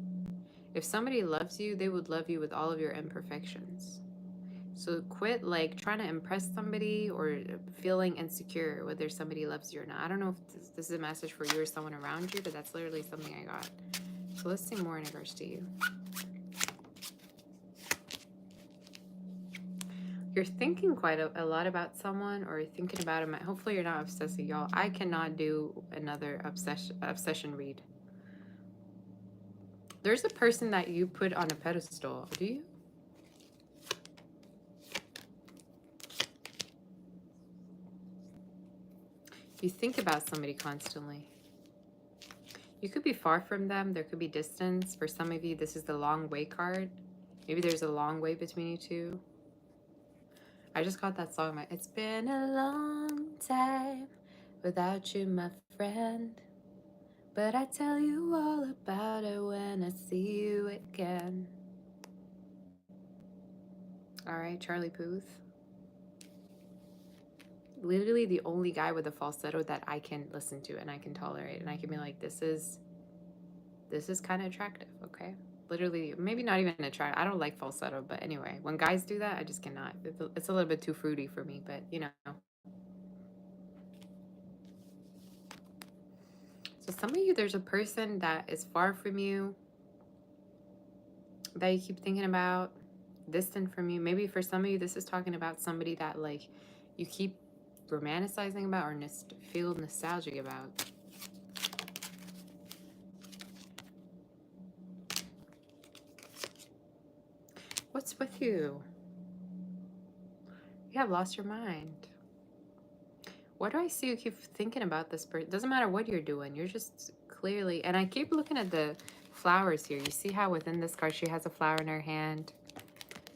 If somebody loves you, they would love you with all of your imperfections. So quit, like, trying to impress somebody or feeling insecure whether somebody loves you or not. I don't know if this is a message for you or someone around you, but that's literally something I got. So let's see more in regards to you. You're thinking quite a lot about someone, or you're thinking about them. Hopefully you're not obsessing, y'all. I cannot do another obsession read. There's a person that you put on a pedestal. Do you? You think about somebody constantly. You could be far from them. There could be distance. For some of you, this is the long way card. Maybe there's a long way between you two. I just got that song. It's been a long time without you, my friend. But I tell you all about it when I see you again. All right, Charlie Puth. Literally the only guy with a falsetto that I can listen to and I can tolerate. And I can be like, this is kind of attractive, okay? Literally, maybe not even attractive. I don't like falsetto, but anyway, when guys do that, I just cannot. It's a little bit too fruity for me, but you know. So some of you, there's a person that is far from you, that you keep thinking about, distant from you. Maybe for some of you, this is talking about somebody that, like, you keep romanticizing about or feel nostalgic about. What's with you? You have lost your mind. Why do I see you keep thinking about this person? Doesn't matter what you're doing. You're just clearly... And I keep looking at the flowers here. You see how within this card, she has a flower in her hand.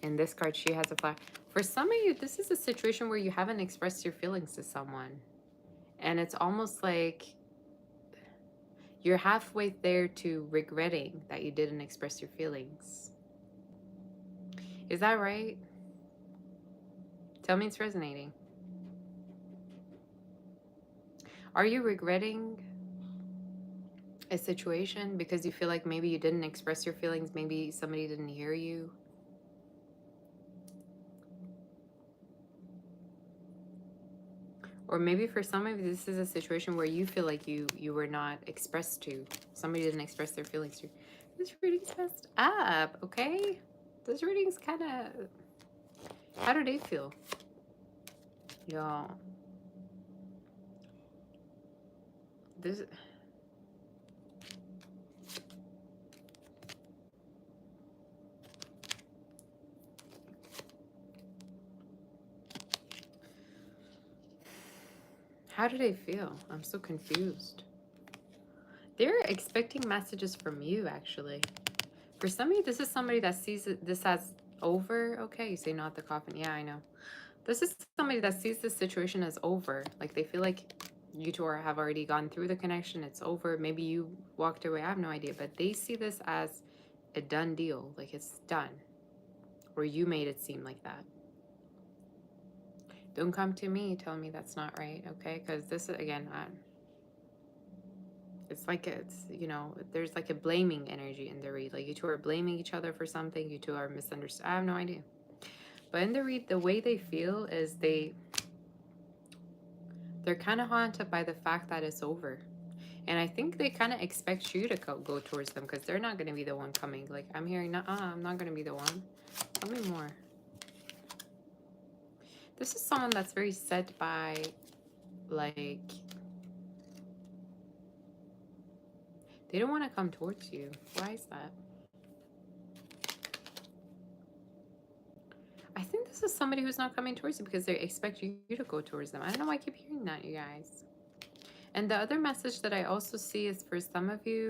In this card, she has a flower. For some of you, this is a situation where you haven't expressed your feelings to someone. And it's almost like you're halfway there to regretting that you didn't express your feelings. Is that right? Tell me it's resonating. Are you regretting a situation because you feel like maybe you didn't express your feelings, maybe somebody didn't hear you? Or maybe for some of you, this is a situation where you feel like you were not expressed to. Somebody didn't express their feelings to you. This reading's messed up, okay? This reading's kind of... How do they feel? Y'all. This... How do they feel? I'm so confused. They're expecting messages from you, actually. For some of you, this is somebody that sees this as over. Okay, you say not the coffin. Yeah, I know. This is somebody that sees this situation as over. Like they feel like you two have already gone through the connection. It's over. Maybe you walked away. I have no idea. But they see this as a done deal. Like it's done. Or you made it seem like that. Don't come to me telling me that's not right, okay? Because this is, again, it's like it's, you know, there's like a blaming energy in the read. Like you two are blaming each other for something. You two are misunderstood. I have no idea. But in the read, the way they feel is they're kind of haunted by the fact that it's over. And I think they kind of expect you to go towards them because they're not going to be the one coming. Like I'm hearing, I'm not going to be the one. Tell me more. This is someone that's very set by, like, they don't want to come towards you. Why is that? I think this is somebody who's not coming towards you because they expect you to go towards them. I don't know why I keep hearing that, you guys. And the other message that I also see is for some of you,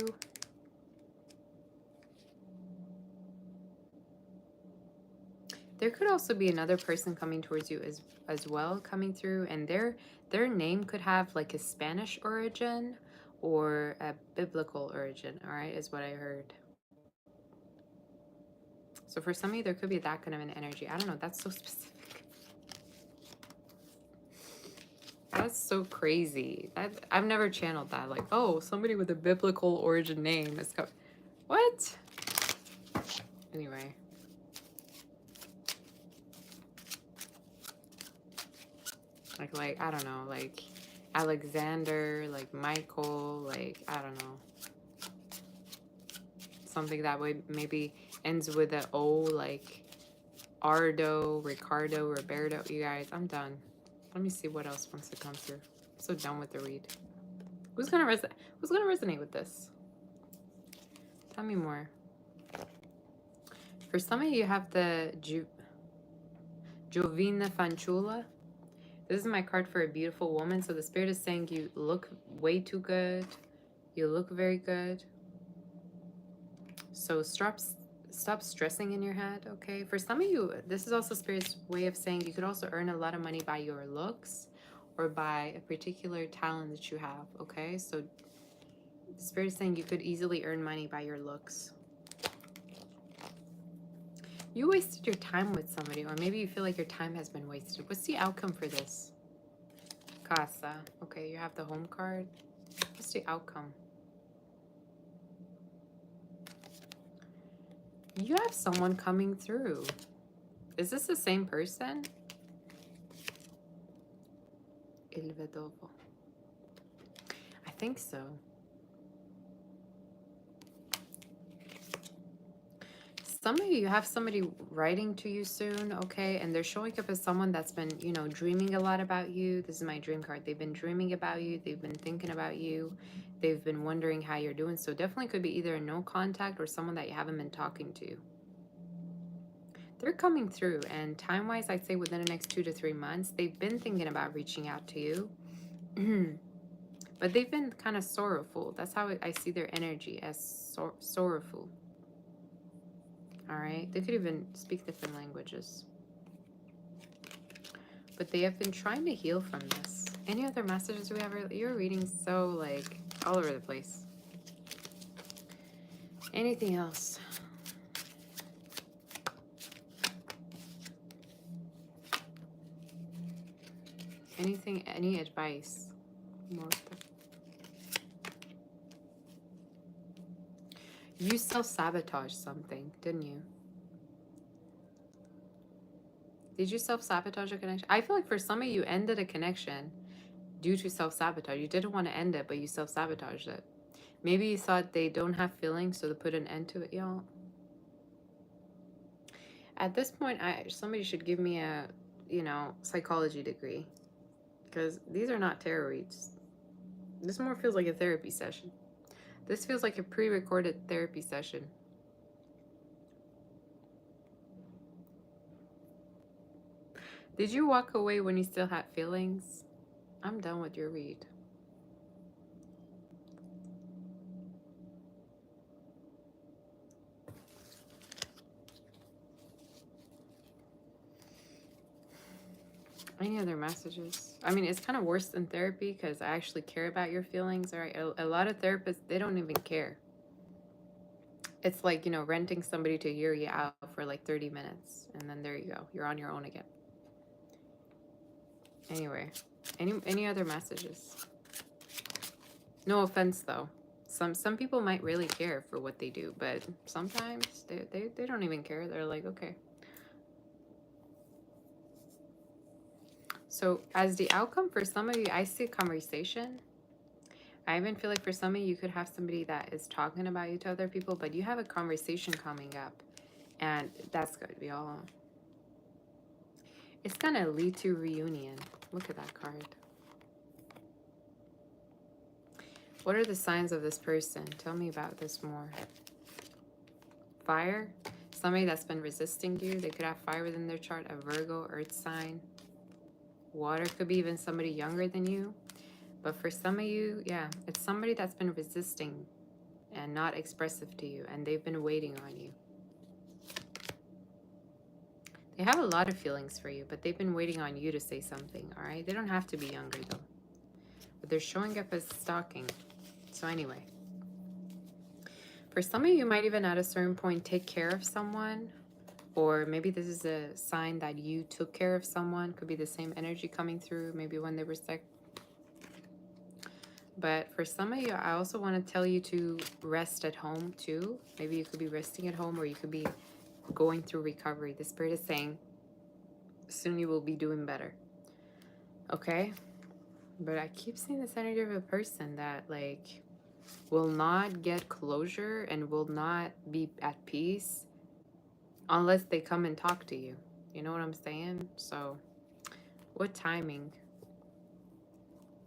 there could also be another person coming towards you as well, coming through, and their name could have like a Spanish origin or a biblical origin, all right, is what I heard. So for some of you, there could be that kind of an energy. I don't know, that's so specific. That's so crazy. I've never channeled that. Like, oh, somebody with a biblical origin name is coming. What? Anyway. Like, I don't know, like Alexander, like Michael, like, I don't know. Something that way maybe ends with an O, like Ardo, Ricardo, Roberto. You guys, I'm done. Let me see what else wants to come through. I'm so done with the read. Who's gonna resonate with this? Tell me more. For some of you, have the Jovina Fanciulla. This is my card for a beautiful woman. So the spirit is saying you look way too good. You look very good. So stop stressing in your head, okay? For some of you, this is also Spirit's way of saying you could also earn a lot of money by your looks or by a particular talent that you have, okay? So the Spirit is saying you could easily earn money by your looks. You wasted your time with somebody, or maybe you feel like your time has been wasted. What's the outcome for this? Casa. Okay, you have the home card. What's the outcome? You have someone coming through. Is this the same person? Il vedovo. I think so. Some of you have somebody writing to you soon, okay? And they're showing up as someone that's been, you know, dreaming a lot about you. This is my dream card. They've been dreaming about you. They've been thinking about you. They've been wondering how you're doing. So definitely could be either a no contact or someone that you haven't been talking to. They're coming through, and time-wise, I'd say within the next 2 to 3 months, they've been thinking about reaching out to you. But they've been kind of sorrowful. That's how I see their energy, as sorrowful. All right, they could even speak different languages. But they have been trying to heal from this. Any other messages we have? You're reading so, like, all over the place. Anything else? Anything, any advice? You self-sabotaged something, didn't you? Did you self-sabotage a connection? I feel like for some of you ended a connection due to self-sabotage. You didn't want to end it, but you self-sabotaged it. Maybe you thought they don't have feelings, so to put an end to it, y'all. At this point, somebody should give me a, psychology degree. Because these are not tarot reads. This more feels like a therapy session. This feels like a pre-recorded therapy session. Did you walk away when you still had feelings? I'm done with your read. Any other messages? I mean, it's kind of worse than therapy because I actually care about your feelings. All right, a lot of therapists, they don't even care. It's like, renting somebody to hear you out for like 30 minutes, and then there you go. You're on your own again. Anyway, any other messages? No offense, though. Some people might really care for what they do, but sometimes they don't even care. They're like, okay. So as the outcome for some of you, I see conversation. I even feel like for some of you, you could have somebody that is talking about you to other people, but you have a conversation coming up, and that's good, y'all. It's gonna lead to reunion. Look at that card. What are the signs of this person? Tell me about this more. Fire. Somebody that's been resisting you. They could have fire within their chart. A Virgo, earth sign. Water. Could be even somebody younger than you. But for some of you, yeah, it's somebody that's been resisting and not expressive to you. And they've been waiting on you. They have a lot of feelings for you, but they've been waiting on you to say something, all right? They don't have to be younger, though. But they're showing up as stalking. So anyway. For some of you, you might even at a certain point take care of someone. Or maybe this is a sign that you took care of someone. Could be the same energy coming through, maybe when they were sick. But for some of you, I also want to tell you to rest at home, too. Maybe you could be resting at home, or you could be going through recovery. The Spirit is saying, soon you will be doing better. Okay? But I keep seeing this energy of a person that, like, will not get closure and will not be at peace unless they come and talk to you. You know what I'm saying? So, what timing?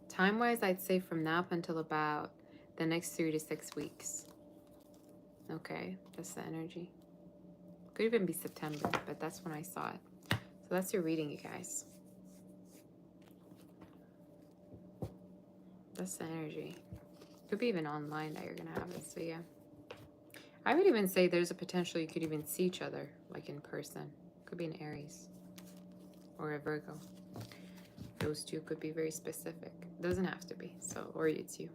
Time-wise, I'd say from now up until about the next 3 to 6 weeks. Okay, that's the energy. Could even be September, but that's when I saw it. So that's your reading, you guys. That's the energy. Could be even online that you're going to have it, so yeah. I would even say there's a potential you could even see each other, like in person. Could be an Aries or a Virgo. Those two could be very specific. Doesn't have to be, so, or it's you.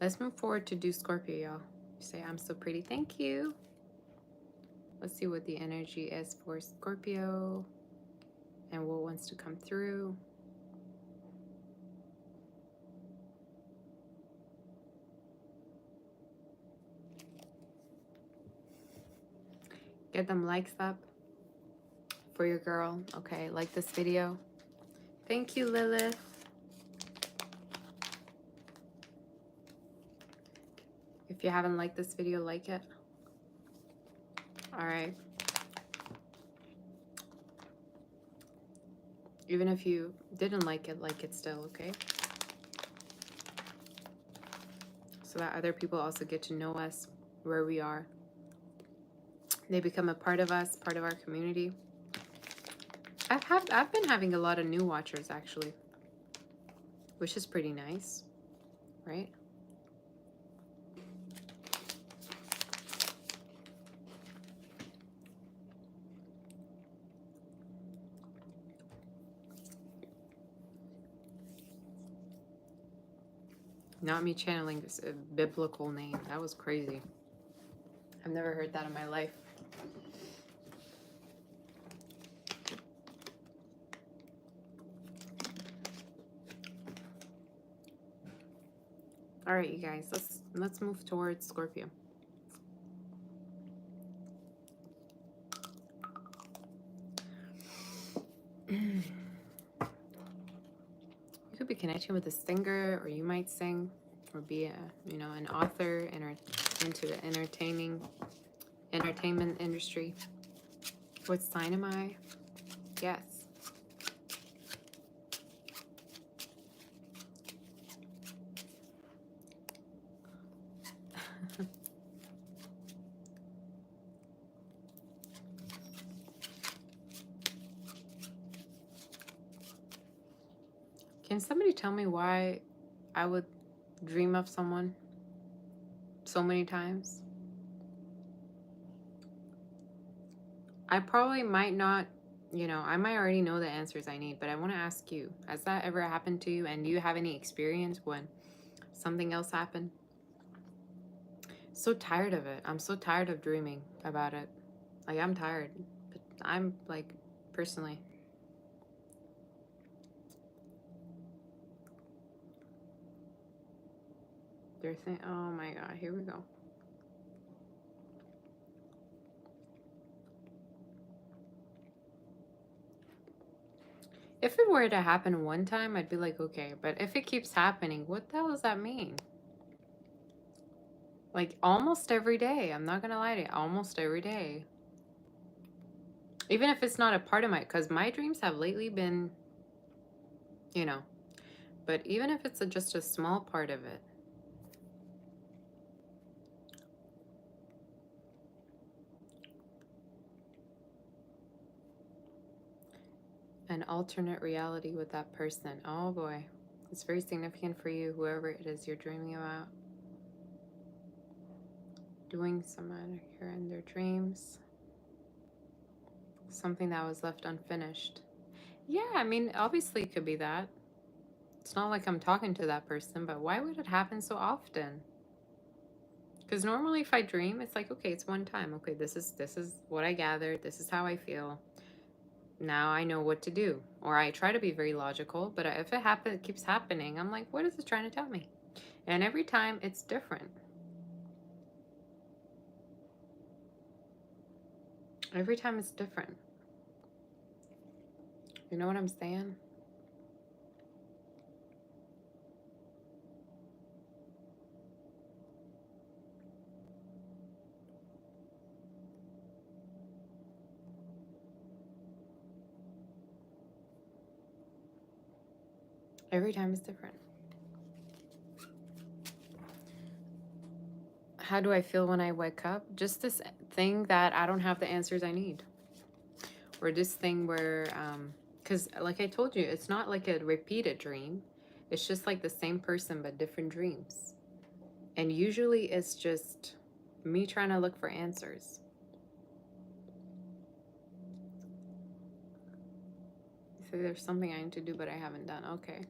Let's move forward to do Scorpio, y'all. Say, I'm so pretty. Thank you. Let's see what the energy is for Scorpio and what wants to come through. Get them likes up for your girl. Okay, like this video. Thank you, Lilith. If you haven't liked this video, like it. All right. Even if you didn't like it still, okay? So that other people also get to know us, where we are. They become a part of us, part of our community. I've been having a lot of new watchers, actually, which is pretty nice, right? Not me channeling this biblical name. That was crazy. I've never heard that in my life. All right, you guys, let's move towards Scorpio. You could be connecting with a singer, or you might sing, or be a, you know, an author, into the entertainment industry. What sign am I? Yes. Can somebody tell me why I would dream of someone so many times? I probably might not, you know, I might already know the answers I need, but I want to ask you, has that ever happened to you? And do you have any experience when something else happened? So tired of it. I'm so tired of dreaming about it. Like, I'm tired. But I'm like, personally. They're saying, oh my God, here we go. If it were to happen one time, I'd be like, okay. But if it keeps happening, what the hell does that mean? Like, almost every day. I'm not going to lie to you. Almost every day. Even if it's not a part of my, because my dreams have lately been, you know, but even if it's just a small part of it. An alternate reality with that person. Oh boy. It's very significant for you, whoever it is you're dreaming about. Doing some matter here in their dreams. Something that was left unfinished. Yeah, I mean, obviously it could be that. It's not like I'm talking to that person, but why would it happen so often? Because normally if I dream, it's like, okay, it's one time. Okay, this is what I gathered. This is how I feel. Now I know what to do. Or I try to be very logical, but if it keeps happening, I'm like, what is it trying to tell me? And every time it's different. Every time it's different. You know what I'm saying? Every time it's different. How do I feel when I wake up? Just this thing that I don't have the answers I need. Or this thing where, because like I told you, it's not like a repeated dream. It's just like the same person, but different dreams. And usually it's just me trying to look for answers. So there's something I need to do, but I haven't done. Okay.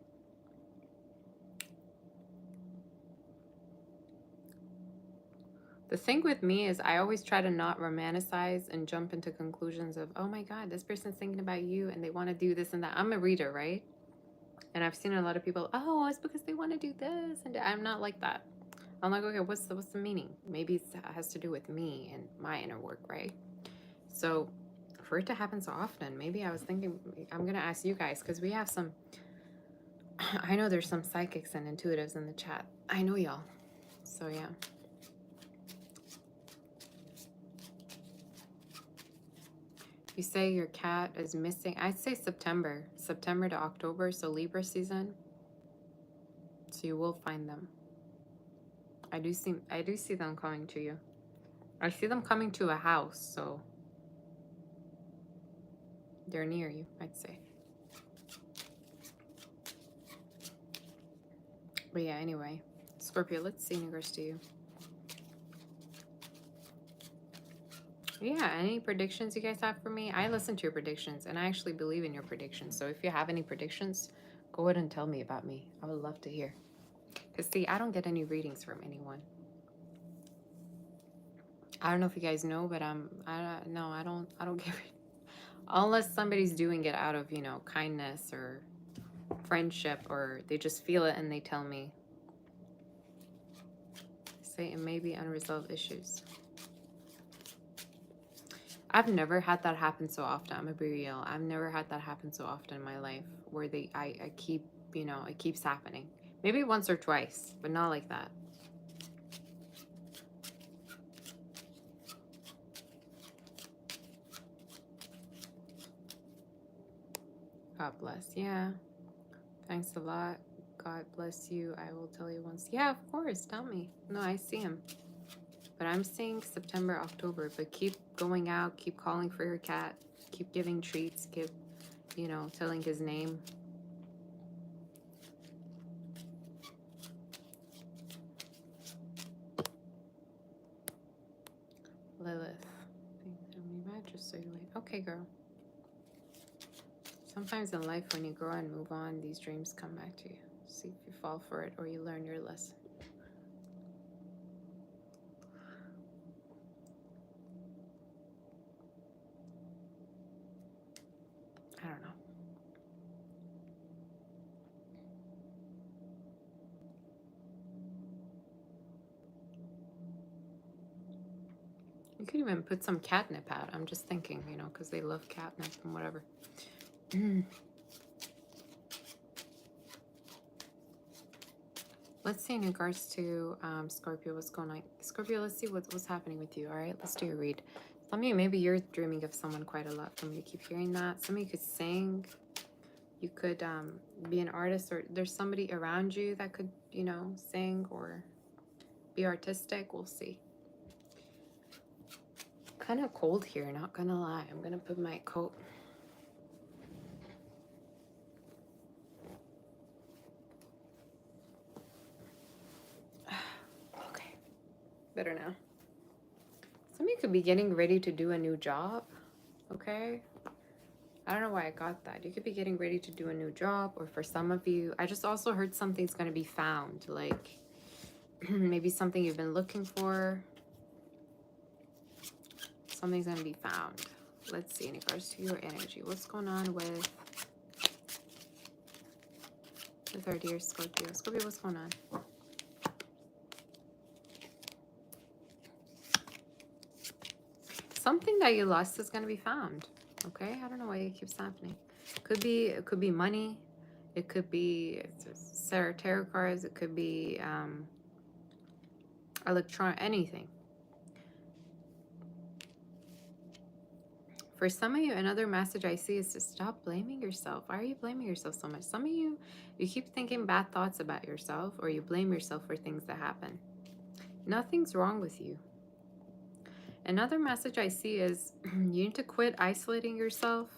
The thing with me is I always try to not romanticize and jump into conclusions of, oh my God, this person's thinking about you and they want to do this and that. I'm a reader, right? And I've seen a lot of people, oh, it's because they want to do this. And I'm not like that. I'm like, okay, what's the meaning? Maybe it has to do with me and my inner work, right? So for it to happen so often, maybe I was thinking, I'm going to ask you guys, because we have some, I know there's some psychics and intuitives in the chat. I know y'all. So yeah. You say your cat is missing. I'd say September to October, so Libra season. So you will find them. I do see them coming to you. I see them coming to a house, so they're near you, I'd say. But yeah, anyway, Scorpio, let's see in regards to you. Yeah, any predictions you guys have for me? I listen to your predictions, and I actually believe in your predictions. So if you have any predictions, go ahead and tell me about me. I would love to hear. Because see, I don't get any readings from anyone. I don't know if you guys know, but I don't get it. Unless somebody's doing it out of, you know, kindness or friendship, or they just feel it and they tell me. Say it may be unresolved issues. I've never had that happen so often. I'm gonna be real. I've never had that happen so often in my life where I keep you know, it keeps happening. Maybe once or twice, but not like that. God bless. Yeah. Thanks a lot. God bless you. I will tell you once. Yeah, of course. Tell me. No, I see him. But I'm seeing September, October. But keep going out. Keep calling for your cat. Keep giving treats. Keep, you know, telling his name. Lilith. Just so you wait. Okay, girl. Sometimes in life, when you grow and move on, these dreams come back to you. See if you fall for it or you learn your lesson. I don't know. You could even put some catnip out. I'm just thinking, you know, because they love catnip and whatever. Let's see in regards to Scorpio, what's going on. Scorpio, let's see what's happening with you. All right, let's do a read. Some of you, maybe you're dreaming of someone quite a lot. Some of you keep hearing that. Some of you could sing. You could be an artist, or there's somebody around you that could, you know, sing or be artistic. We'll see. Kind of cold here, not gonna lie. I'm gonna put my coat. Okay, better now. Some of you could be getting ready to do a new job. Okay, I don't know why I got that. You could be getting ready to do a new job, or for some of you, I just also heard something's gonna be found, like maybe something you've been looking for. Something's gonna be found. Let's see in regards to your energy. What's going on with our dear Scorpio? Scorpio, what's going on? Something that you lost is gonna be found. Okay, I don't know why it keeps happening. It could be money. It could be tarot cards. It could be anything. For some of you, another message I see is to stop blaming yourself. Why are you blaming yourself so much? Some of you, you keep thinking bad thoughts about yourself, or you blame yourself for things that happen. Nothing's wrong with you. Another message I see is you need to quit isolating yourself.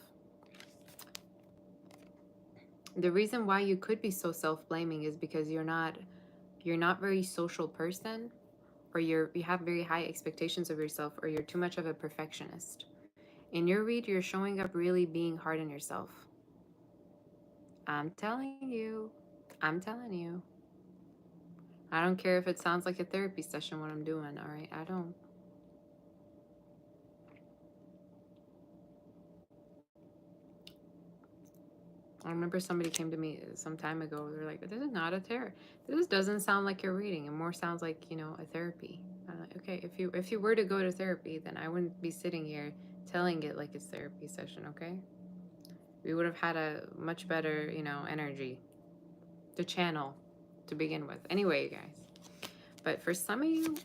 The reason why you could be so self-blaming is because you're not very social person, or you have very high expectations of yourself, or you're too much of a perfectionist. In your read, you're showing up really being hard on yourself. I'm telling you. I'm telling you. I don't care if it sounds like a therapy session what I'm doing, all right? I don't. I remember somebody came to me some time ago. They're like, this is not a therapy. This doesn't sound like you're reading. It more sounds like, you know, a therapy. I'm like, okay, if you were to go to therapy, then I wouldn't be sitting here telling it like it's therapy session, okay? We would have had a much better, you know, energy to channel to begin with. Anyway, you guys. But for some of you,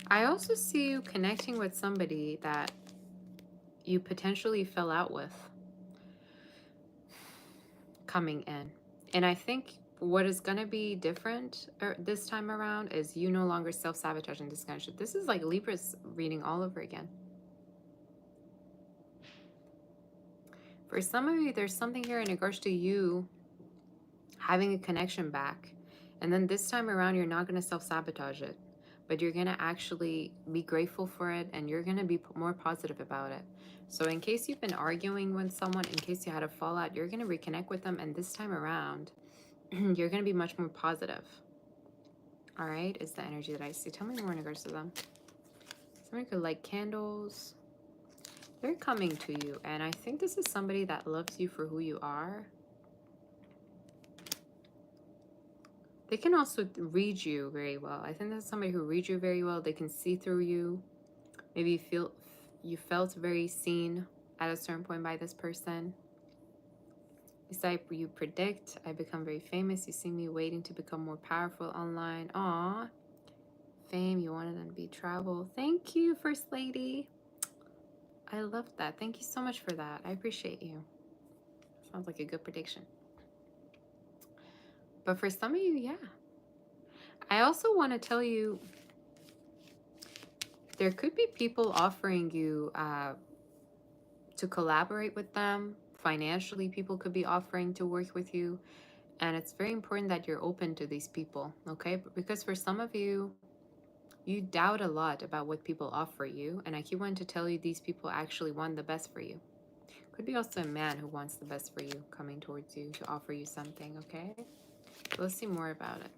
I also see you connecting with somebody that you potentially fell out with coming in. And I think what is going to be different this time around is you no longer self-sabotaging this kind of shit. This is like Libra's reading all over again. For some of you, there's something here in regards to you having a connection back. And then this time around, you're not going to self-sabotage it, but you're going to actually be grateful for it, and you're going to be more positive about it. So in case you've been arguing with someone, in case you had a fallout, you're going to reconnect with them. And this time around, you're going to be much more positive. All right, is the energy that I see. Tell me more in regards to them. Somebody could light candles. They're coming to you, and I think this is somebody that loves you for who you are. They can also read you very well. I think that's somebody who reads you very well. They can see through you. Maybe you felt very seen. at a certain point by this person. It's like you predict, I become very famous. You see me waiting to become more powerful online. Aw. Fame, you wanted them to be travel. Thank you, First Lady. I love that. Thank you so much for that. I appreciate you. Sounds like a good prediction. But for some of you, yeah. I also want to tell you, there could be people offering you to collaborate with them. Financially, people could be offering to work with you. And it's very important that you're open to these people, okay? Because for some of you, you doubt a lot about what people offer you. And I keep wanting to tell you these people actually want the best for you. Could be also a man who wants the best for you coming towards you to offer you something, okay? Let's see more about it.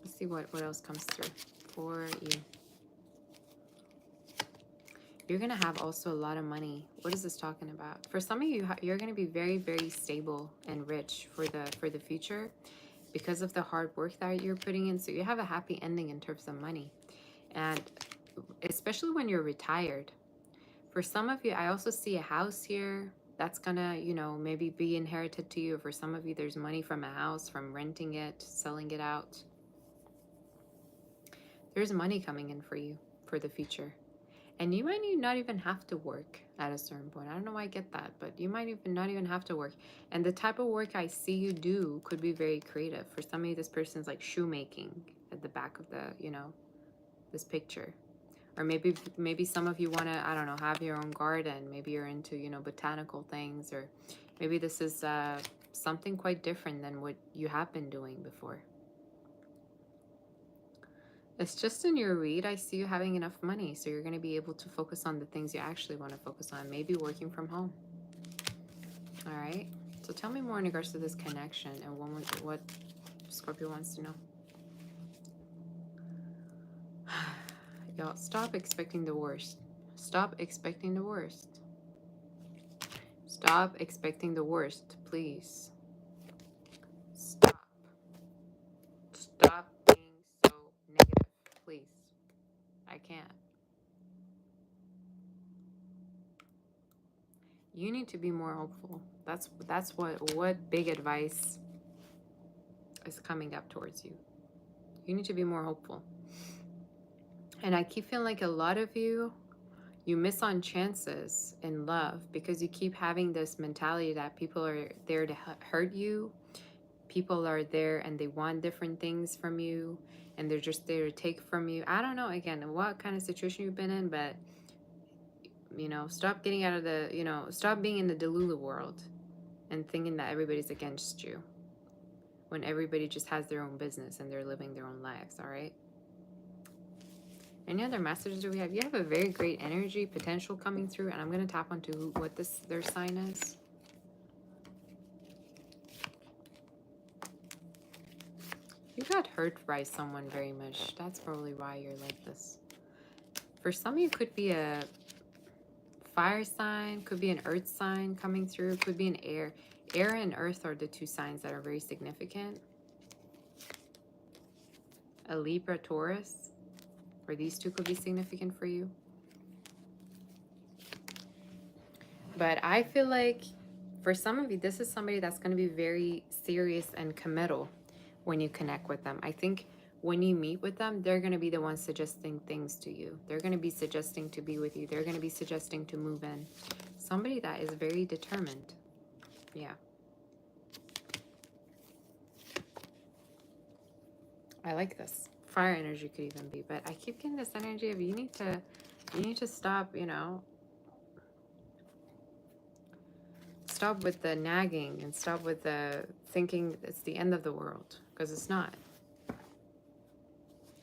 Let's see what else comes through for you. You're going to have also a lot of money. What is this talking about? For some of you, you're going to be very, very stable and rich for the future because of the hard work that you're putting in. So you have a happy ending in terms of money. And especially when you're retired. For some of you, I also see a house here that's going to, you know, maybe be inherited to you. For some of you, there's money from a house, from renting it, selling it out. There's money coming in for you for the future. And you might not even have to work at a certain point. I don't know why I get that, but you might even not even have to work. And the type of work I see you do could be very creative. For some of you, this person's like shoemaking at the back of the, you know, this picture. Or maybe some of you want to, I don't know, have your own garden. Maybe you're into, you know, botanical things. Or maybe this is something quite different than what you have been doing before. It's just in your read, I see you having enough money, so you're going to be able to focus on the things you actually want to focus on, maybe working from home. All right? So tell me more in regards to this connection and what Scorpio wants to know. Y'all, stop expecting the worst. Stop expecting the worst. Stop expecting the worst, please. Stop. Stop being so negative, please. I can't. You need to be more hopeful. That's what big advice is coming up towards you. You need to be more hopeful. And I keep feeling like a lot of you miss on chances in love because you keep having this mentality that people are there to hurt you. People are there and they want different things from you and they're just there to take from you. I don't know, again, what kind of situation you've been in, but you know, stop getting out of the, you know, stop being in the Delulu world and thinking that everybody's against you when everybody just has their own business and they're living their own lives, all right? Any other messages do we have? You have a very great energy potential coming through, and I'm going to tap onto what their sign is. You got hurt by someone very much. That's probably why you're like this. For some of you, could be a fire sign, could be an earth sign coming through, could be an air. Air and earth are the two signs that are very significant. A Libra, Taurus, or these two could be significant for you. But I feel like for some of you, this is somebody that's going to be very serious and committal when you connect with them. I think when you meet with them, they're going to be the ones suggesting things to you. They're going to be suggesting to be with you. They're going to be suggesting to move in. Somebody that is very determined. Yeah. I like this. Fire energy could even be, but I keep getting this energy of you need to stop, you know, stop with the nagging and stop with the thinking it's the end of the world, because it's not.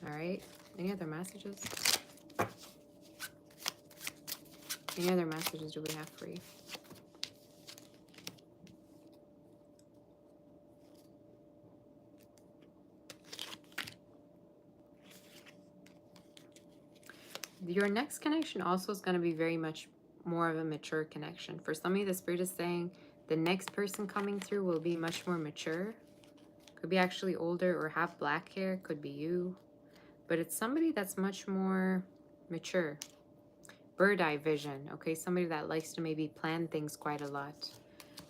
All right. Any other messages? Any other messages do we have for you? Your next connection also is going to be very much more of a mature connection. For some of you, the spirit is saying the next person coming through will be much more mature. Could be actually older or have black hair. Could be you. But it's somebody that's much more mature. bird eye vision, okay? Somebody that likes to maybe plan things quite a lot.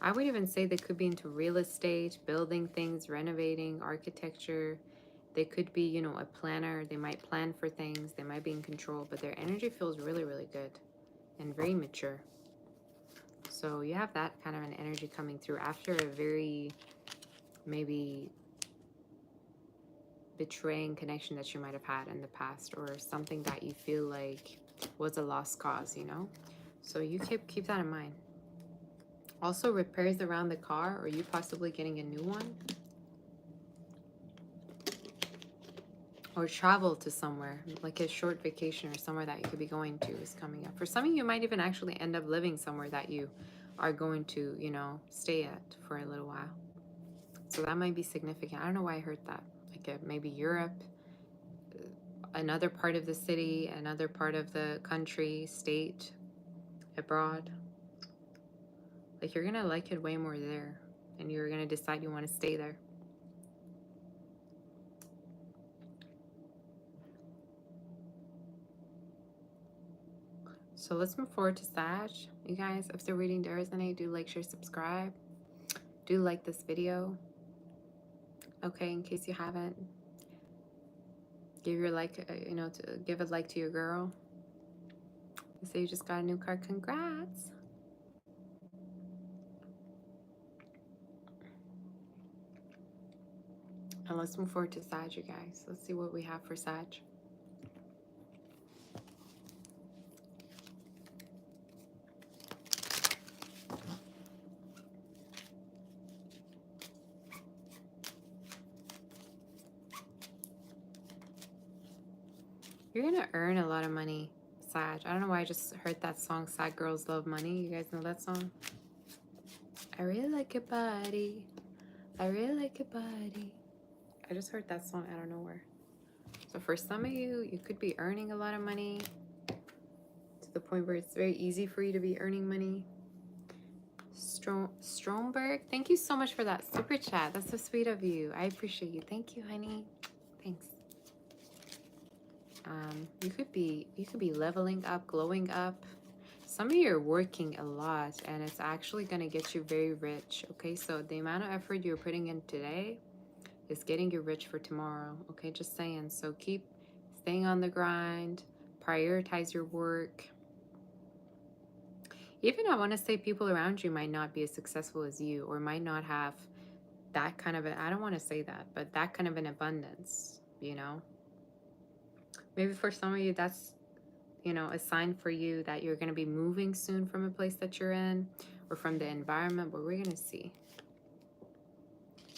I would even say they could be into real estate, building things, renovating, architecture. They could be, you know, a planner. They might plan for things. They might be in control, but their energy feels really, really good and very mature. So you have that kind of an energy coming through after a very maybe betraying connection that you might have had in the past, or something that you feel like was a lost cause, you know? So you keep that in mind. Also, repairs around the car, or you possibly getting a new one. Or travel to somewhere, like a short vacation or somewhere that you could be going to is coming up. For some of you, might even actually end up living somewhere that you are going to, you know, stay at for a little while. So that might be significant. I don't know why I heard that. Like maybe Europe, another part of the city, another part of the country, state, abroad. Like you're gonna like it way more there, and you're gonna decide you want to stay there. So let's move forward to Sag. You guys, if the reading does resonate, do like, share, subscribe. Do like this video. Okay, in case you haven't, give your like, you know, to give a like to your girl. You say you just got a new card. Congrats. And let's move forward to Sag, you guys. Let's see what we have for Sag. You're gonna earn a lot of money, Sag. I don't know why I just heard that song, Sad Girls Love Money. You guys know that song? I really like your body. I really like your body. I just heard that song out of nowhere. So for some of you, you could be earning a lot of money to the point where it's very easy for you to be earning money. Stromberg, thank you so much for that super chat. That's so sweet of you. I appreciate you. Thank you, honey. Thanks. You could be leveling up, glowing up. Some of you are working a lot, and it's actually going to get you very rich. Okay, so the amount of effort you're putting in today is getting you rich for tomorrow. Okay, just saying. So keep staying on the grind, prioritize your work. Even I want to say people around you might not be as successful as you, or might not have that kind of I don't want to say that, but that kind of an abundance, you know? Maybe for some of you, that's, you know, a sign for you that you're going to be moving soon from a place that you're in, or from the environment, but we're going to see.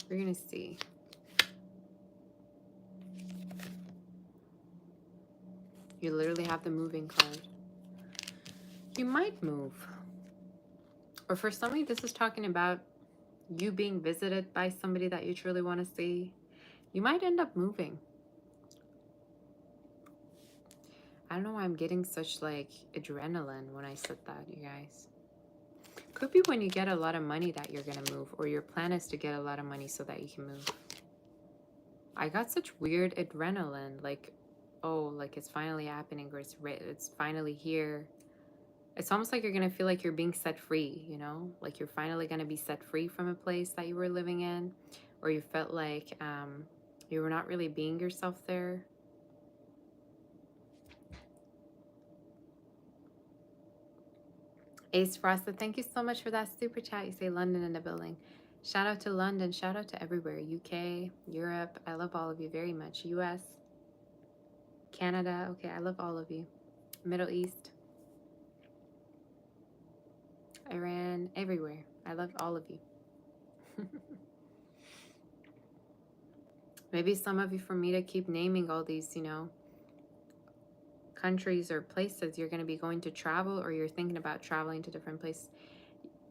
We're going to see. You literally have the moving card. You might move. Or for some of you, this is talking about you being visited by somebody that you truly want to see. You might end up moving. I don't know why I'm getting such like adrenaline when I said that, you guys. Could be when you get a lot of money that you're going to move, or your plan is to get a lot of money so that you can move. I got such weird adrenaline, like, oh, like it's finally happening, or it's finally here. It's almost like you're going to feel like you're being set free, you know? Like you're finally going to be set free from a place that you were living in, or you felt like you were not really being yourself there. Ace Frosted, thank you so much for that super chat. You say London in the building. Shout out to London. Shout out to everywhere. UK, Europe. I love all of you very much. US, Canada. Okay, I love all of you. Middle East, Iran, everywhere. I love all of you. Maybe some of you, for me to keep naming all these, you know, countries or places you're going to be going to travel, or you're thinking about traveling to different places.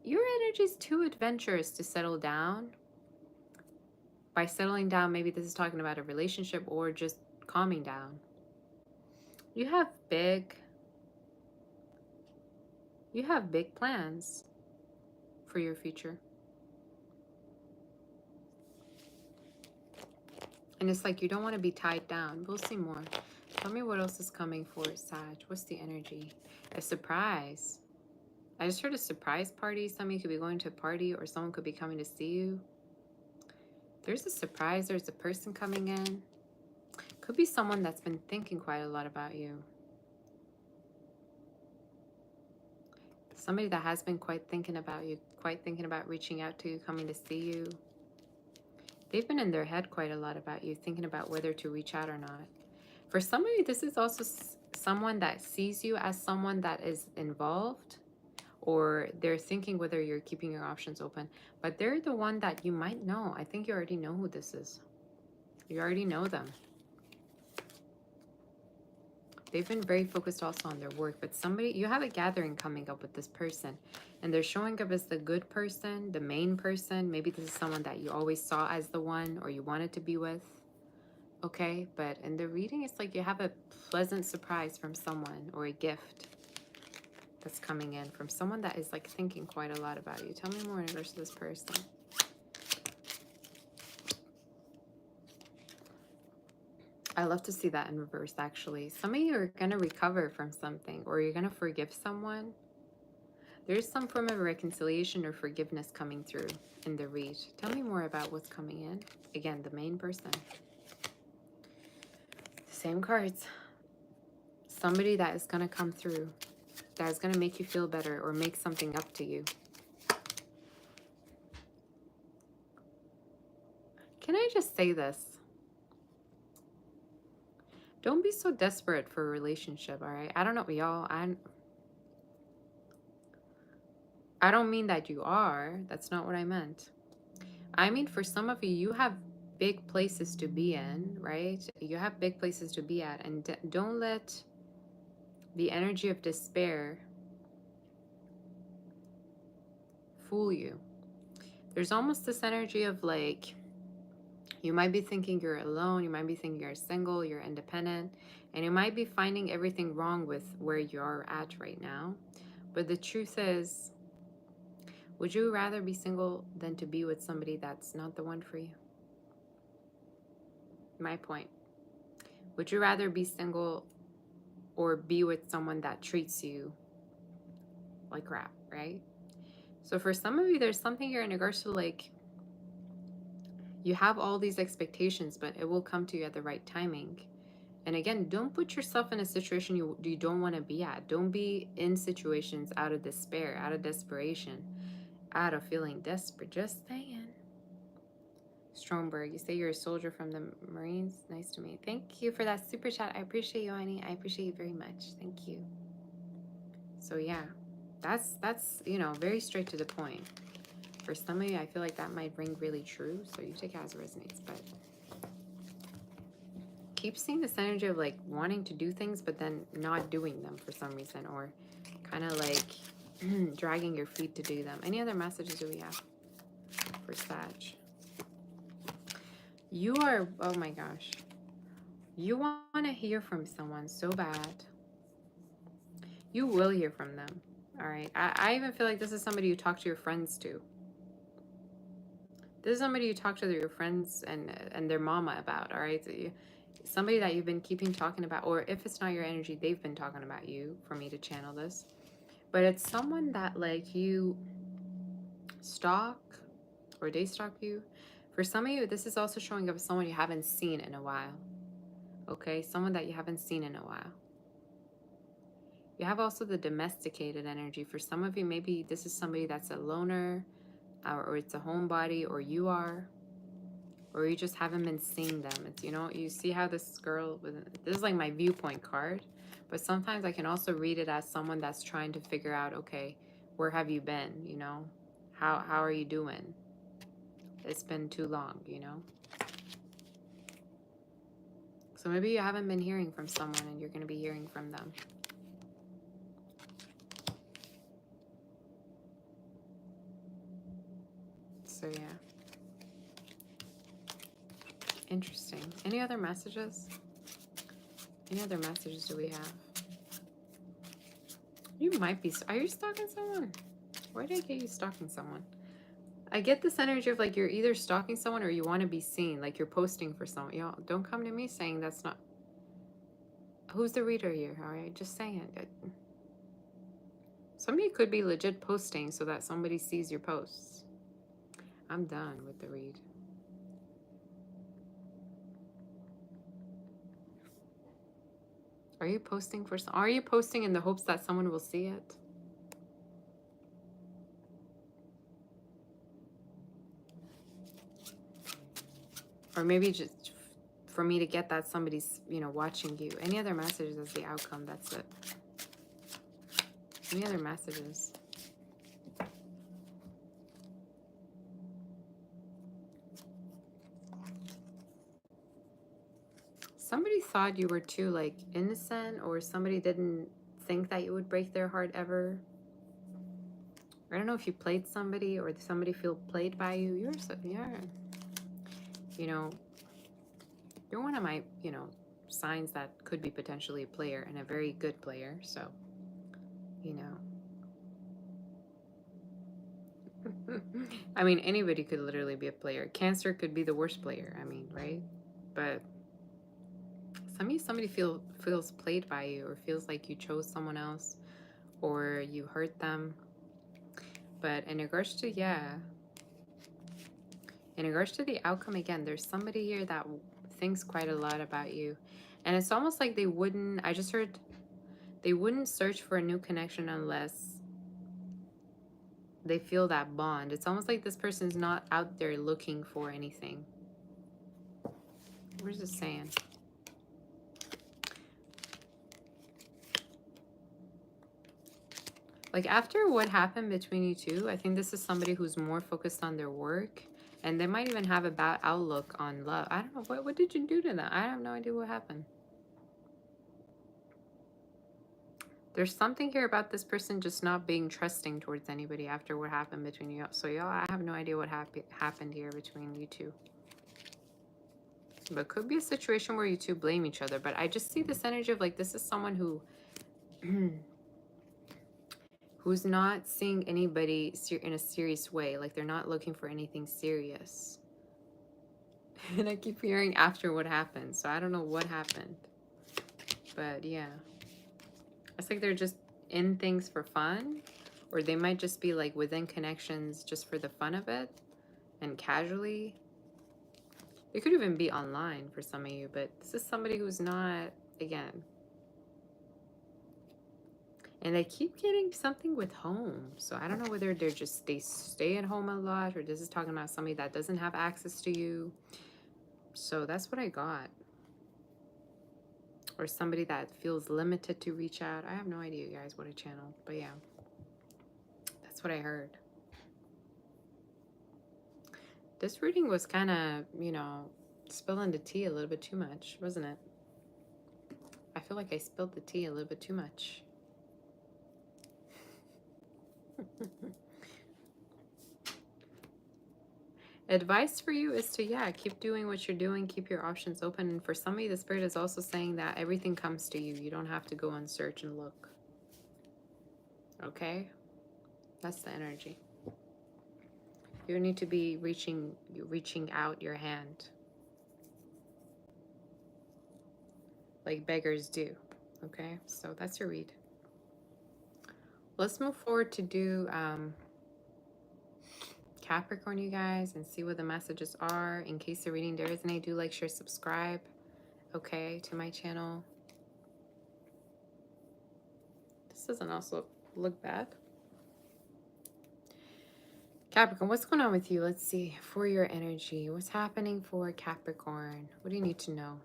Your energy is too adventurous to settle down. By settling down, maybe this is talking about a relationship or just calming down. You have big plans for your future. And it's like you don't want to be tied down. We'll see more. Tell me what else is coming for Sag. What's the energy? A surprise. I just heard a surprise party. Some of you could be going to a party or someone could be coming to see you. There's a surprise. There's a person coming in. Could be someone that's been thinking quite a lot about you. Somebody that has been quite thinking about you, quite thinking about reaching out to you, coming to see you. They've been in their head quite a lot about you, thinking about whether to reach out or not. For some of you, this is also someone that sees you as someone that is involved, or they're thinking whether you're keeping your options open, but they're the one that you might know. I think you already know who this is. You already know them. They've been very focused also on their work, but somebody, you have a gathering coming up with this person, and they're showing up as the good person, the main person. Maybe this is someone that you always saw as the one, or you wanted to be with. Okay, but in the reading, it's like you have a pleasant surprise from someone, or a gift that's coming in from someone that is like thinking quite a lot about you. Tell me more in regards to this person. I love to see that in reverse, actually. Some of you are going to recover from something, or you're going to forgive someone. There's some form of reconciliation or forgiveness coming through in the read. Tell me more about what's coming in. Again, the main person. Same cards. Somebody that is going to come through, that is going to make you feel better or make something up to you. Can I just say this? Don't be so desperate for a relationship, all right? I don't know, y'all. I don't mean that you are. That's not what I meant. I mean, for some of you, you have big places to be in, right? You have big places to be at, and don't let the energy of despair fool you. There's almost this energy of like, you might be thinking you're alone, you might be thinking you're single, you're independent, and you might be finding everything wrong with where you're at right now. But the truth is, would you rather be single than to be with somebody that's not the one for you? My point. Would you rather be single or be with someone that treats you like crap, right? So for some of you, there's something here in regards to like, you have all these expectations, but it will come to you at the right timing. And again, don't put yourself in a situation you don't want to be at. Don't be in situations out of despair, out of desperation, out of feeling desperate. Just saying. Stromberg, you say you're a soldier from the Marines. Nice to meet. Thank you for that super chat. I appreciate you, honey. I appreciate you very much. Thank you. So yeah, that's you know, very straight to the point. For some of you, I feel like that might ring really true. So you take it as it resonates, but keep seeing this energy of like wanting to do things, but then not doing them for some reason, or kind of like dragging your feet to do them. Any other messages do we have for Sag? You are, oh my gosh. You want to hear from someone so bad. You will hear from them. All right. I even feel like this is somebody you talk to your friends to. This is somebody you talk to your friends and their mama about. All right. So somebody that you've been keeping talking about, or if it's not your energy, they've been talking about you for me to channel this. But it's someone that like you stalk, or they stalk you. For some of you, this is also showing up as someone you haven't seen in a while. Okay, someone that you haven't seen in a while. You have also the domesticated energy. For some of you, maybe this is somebody that's a loner, or it's a homebody, or you are, or you just haven't been seeing them. It's, you know, you see how this girl, this is like my viewpoint card, but sometimes I can also read it as someone that's trying to figure out, okay, where have you been, you know? How are you doing? It's been too long, you know? So maybe you haven't been hearing from someone and you're going to be hearing from them. So yeah. Interesting. Any other messages? Any other messages do we have? You might be, are you stalking someone? Why did I get you stalking someone? I get this energy of like you're either stalking someone or you want to be seen, like you're posting for someone. Y'all, don't come to me saying that's not. Who's the reader here? All right, just saying. Somebody could be legit posting so that somebody sees your posts. I'm done with the read. Are you posting for? Are you posting in the hopes that someone will see it? Or maybe just for me to get that somebody's, you know, watching you. Any other messages as the outcome? That's it. Any other messages? Somebody thought you were too, like, innocent, or somebody didn't think that you would break their heart ever. I don't know if you played somebody or somebody feel played by you. You know, you're one of my, you know, signs that could be potentially a player, and a very good player. So, you know. I mean, anybody could literally be a player. Cancer could be the worst player. I mean, right? But somebody feels played by you, or feels like you chose someone else, or you hurt them. But in regards to, in regards to the outcome, again, there's somebody here that thinks quite a lot about you. And it's almost like they wouldn't, I just heard, they wouldn't search for a new connection unless they feel that bond. It's almost like this person's not out there looking for anything. What is it saying? Like, after what happened between you two, I think this is somebody who's more focused on their work. And they might even have a bad outlook on love. I don't know. What did you do to them? I have no idea what happened. There's something here about this person just not being trusting towards anybody after what happened between you. So, y'all, I have no idea what happened here between you two. But it could be a situation where you two blame each other. But I just see this energy of, like, this is someone who who's not seeing anybody in a serious way. Like, they're not looking for anything serious. And I keep hearing after what happened. So I don't know what happened. But yeah. It's like they're just in things for fun. Or they might just be like within connections just for the fun of it. And casually. It could even be online for some of you. But this is somebody who's not, again. And I keep getting something with home. So I don't know whether they're just, they stay at home a lot. Or this is talking about somebody that doesn't have access to you. So that's what I got. Or somebody that feels limited to reach out. I have no idea, guys, what I channeled. But yeah, that's what I heard. This reading was kind of, you know, spilling the tea a little bit too much, wasn't it? I feel like I spilled the tea a little bit too much. Advice for you is to, yeah, keep doing what you're doing. Keep your options open. And for somebody, the Spirit is also saying that everything comes to you. You don't have to go and search and look. Okay? That's the energy. You need to be reaching out your hand. Like beggars do. Okay? So that's your read. Let's move forward to do Capricorn, you guys, and see what the messages are. In case the reading there isn't, do like, share, subscribe, okay, to my channel. This doesn't also look bad. Capricorn, what's going on with you? Let's see. For your energy, what's happening for Capricorn? What do you need to know?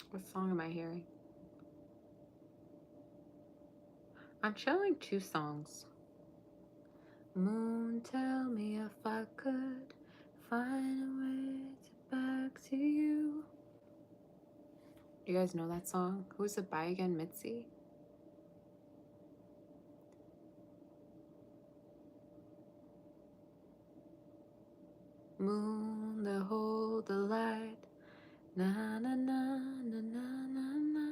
What song am I hearing? I'm showing two songs. Moon, tell me if I could find a way to back to you. You guys know that song? Who's it by again? Mitzi? Moon that hold the light. Na na na na na na na.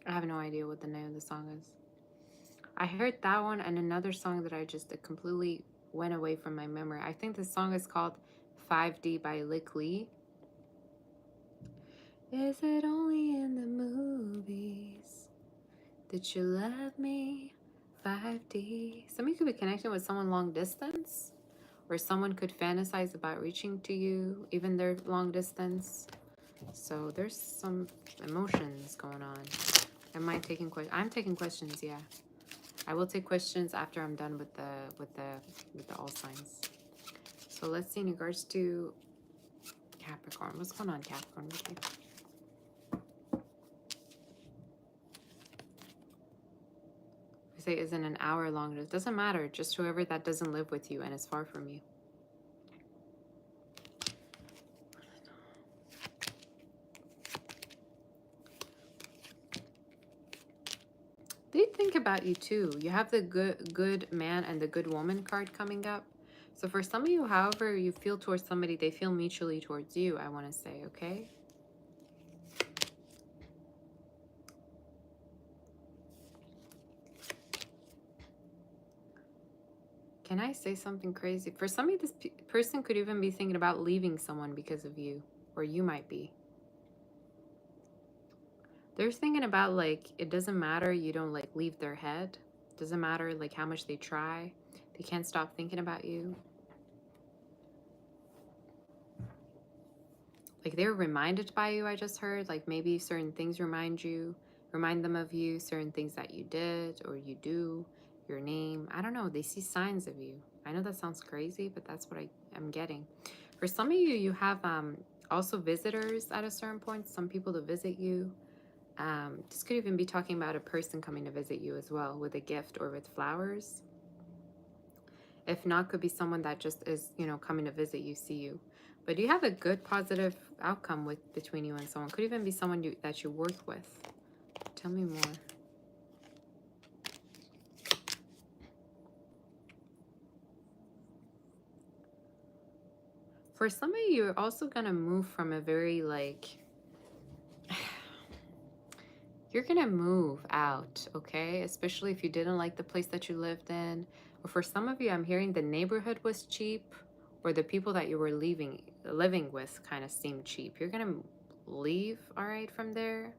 I have no idea what the name of the song is. I heard that one and another song that I just completely went away from my memory. I think the song is called 5D by Lick Lee. Is it only in the movies that you love me? 5D. Somebody could be connecting with someone long distance, or someone could fantasize about reaching to you, even their long distance. So there's some emotions going on. Am I taking questions? I'm taking questions, yeah. I will take questions after I'm done with the all signs. So let's see in regards to Capricorn. What's going on, Capricorn, with you? We say isn't an hour long. It doesn't matter. Just whoever that doesn't live with you and is far from you. They think about you too. You have the good man and the good woman card coming up. So for some of you, however you feel towards somebody, they feel mutually towards you, I want to say, okay? Can I say something crazy? For some of you, this person could even be thinking about leaving someone because of you, or you might be. They're thinking about, like, it doesn't matter, you don't, like, leave their head. Doesn't matter, like, how much they try. They can't stop thinking about you. Like, they're reminded by you, I just heard. Like, maybe certain things remind them of you, certain things that you did or you do, your name. I don't know. They see signs of you. I know that sounds crazy, but that's what I'm getting. For some of you, you have also visitors at a certain point, some people to visit you. This could even be talking about a person coming to visit you as well with a gift or with flowers. If not, could be someone that just is, you know, coming to visit you, see you. But you have a good positive outcome between you and someone. Could even be someone that you work with. Tell me more. For some of you, you're also going to move from a very, like, you're going to move out, okay? Especially if you didn't like the place that you lived in. Or for some of you, I'm hearing the neighborhood was cheap, or the people that you were living with kind of seemed cheap. You're going to leave, all right, from there.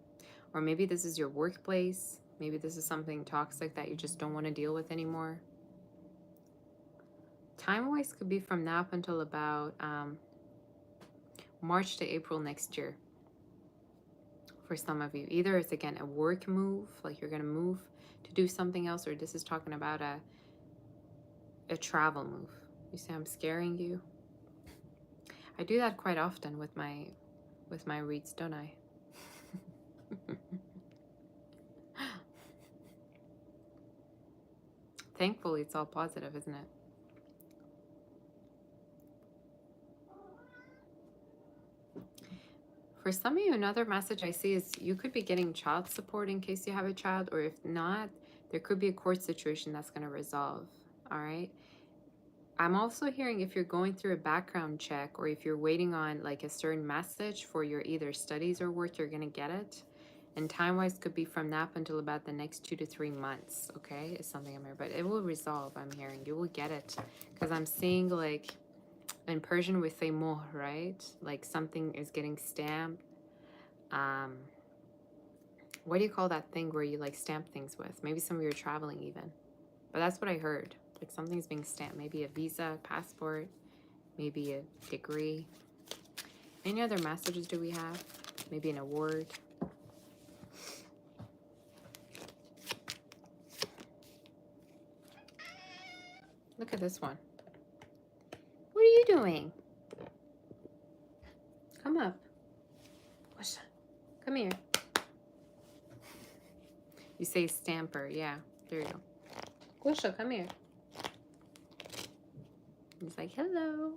Or maybe this is your workplace. Maybe this is something toxic that you just don't want to deal with anymore. Time-wise could be from now up until about March to April next year. For some of you, either it's again a work move, like you're going to move to do something else, or this is talking about a travel move. You say I'm scaring you. I do that quite often with my reads, don't I? Thankfully, it's all positive, isn't it? For some of you, another message I see is you could be getting child support in case you have a child, or if not, there could be a court situation that's going to resolve, all right? I'm also hearing if you're going through a background check, or if you're waiting on like a certain message for your either studies or work, you're going to get it. And time-wise could be from now until about the next 2 to 3 months, okay? Is something I'm hearing, but it will resolve, I'm hearing. You will get it. Because I'm seeing, like, in Persian we say moh, right? Like something is getting stamped. What do you call that thing where you like stamp things with? Maybe some of you are traveling even. But that's what I heard. Like something's being stamped. Maybe a visa, passport, maybe a degree. Any other messages do we have? Maybe an award. Look at this one. What are you doing? Come up. Come here. You say stamper. Yeah, there you go. Gusha, come here. He's like, hello.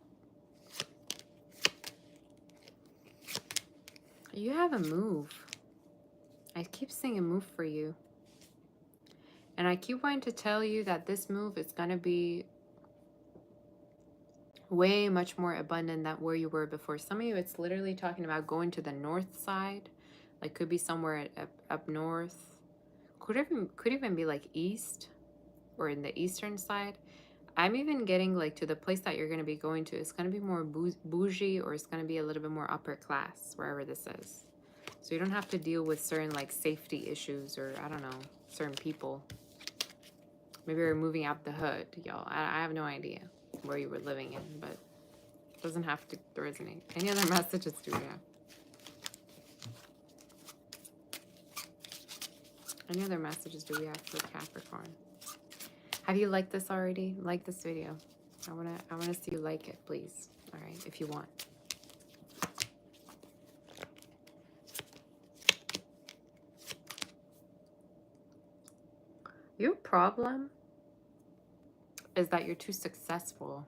You have a move. I keep seeing a move for you. And I keep wanting to tell you that this move is going to be way much more abundant than where you were before. Some of you, it's literally talking about going to the north side. Like could be somewhere up north. Could even be like east. or in the eastern side. I'm even getting like to the place that you're going to be going to. It's going to be more bougie, or it's going to be a little bit more upper class, wherever this is. So you don't have to deal with certain like safety issues, or I don't know, certain people. Maybe you're moving out the hood, y'all. I have no idea where you were living in, but it doesn't have to resonate. Any other messages do we have? Any other messages do we have for Capricorn? Have you liked this already? Like this video? I wanna see you like it, please. All right, if you want. Your problem is that you're too successful.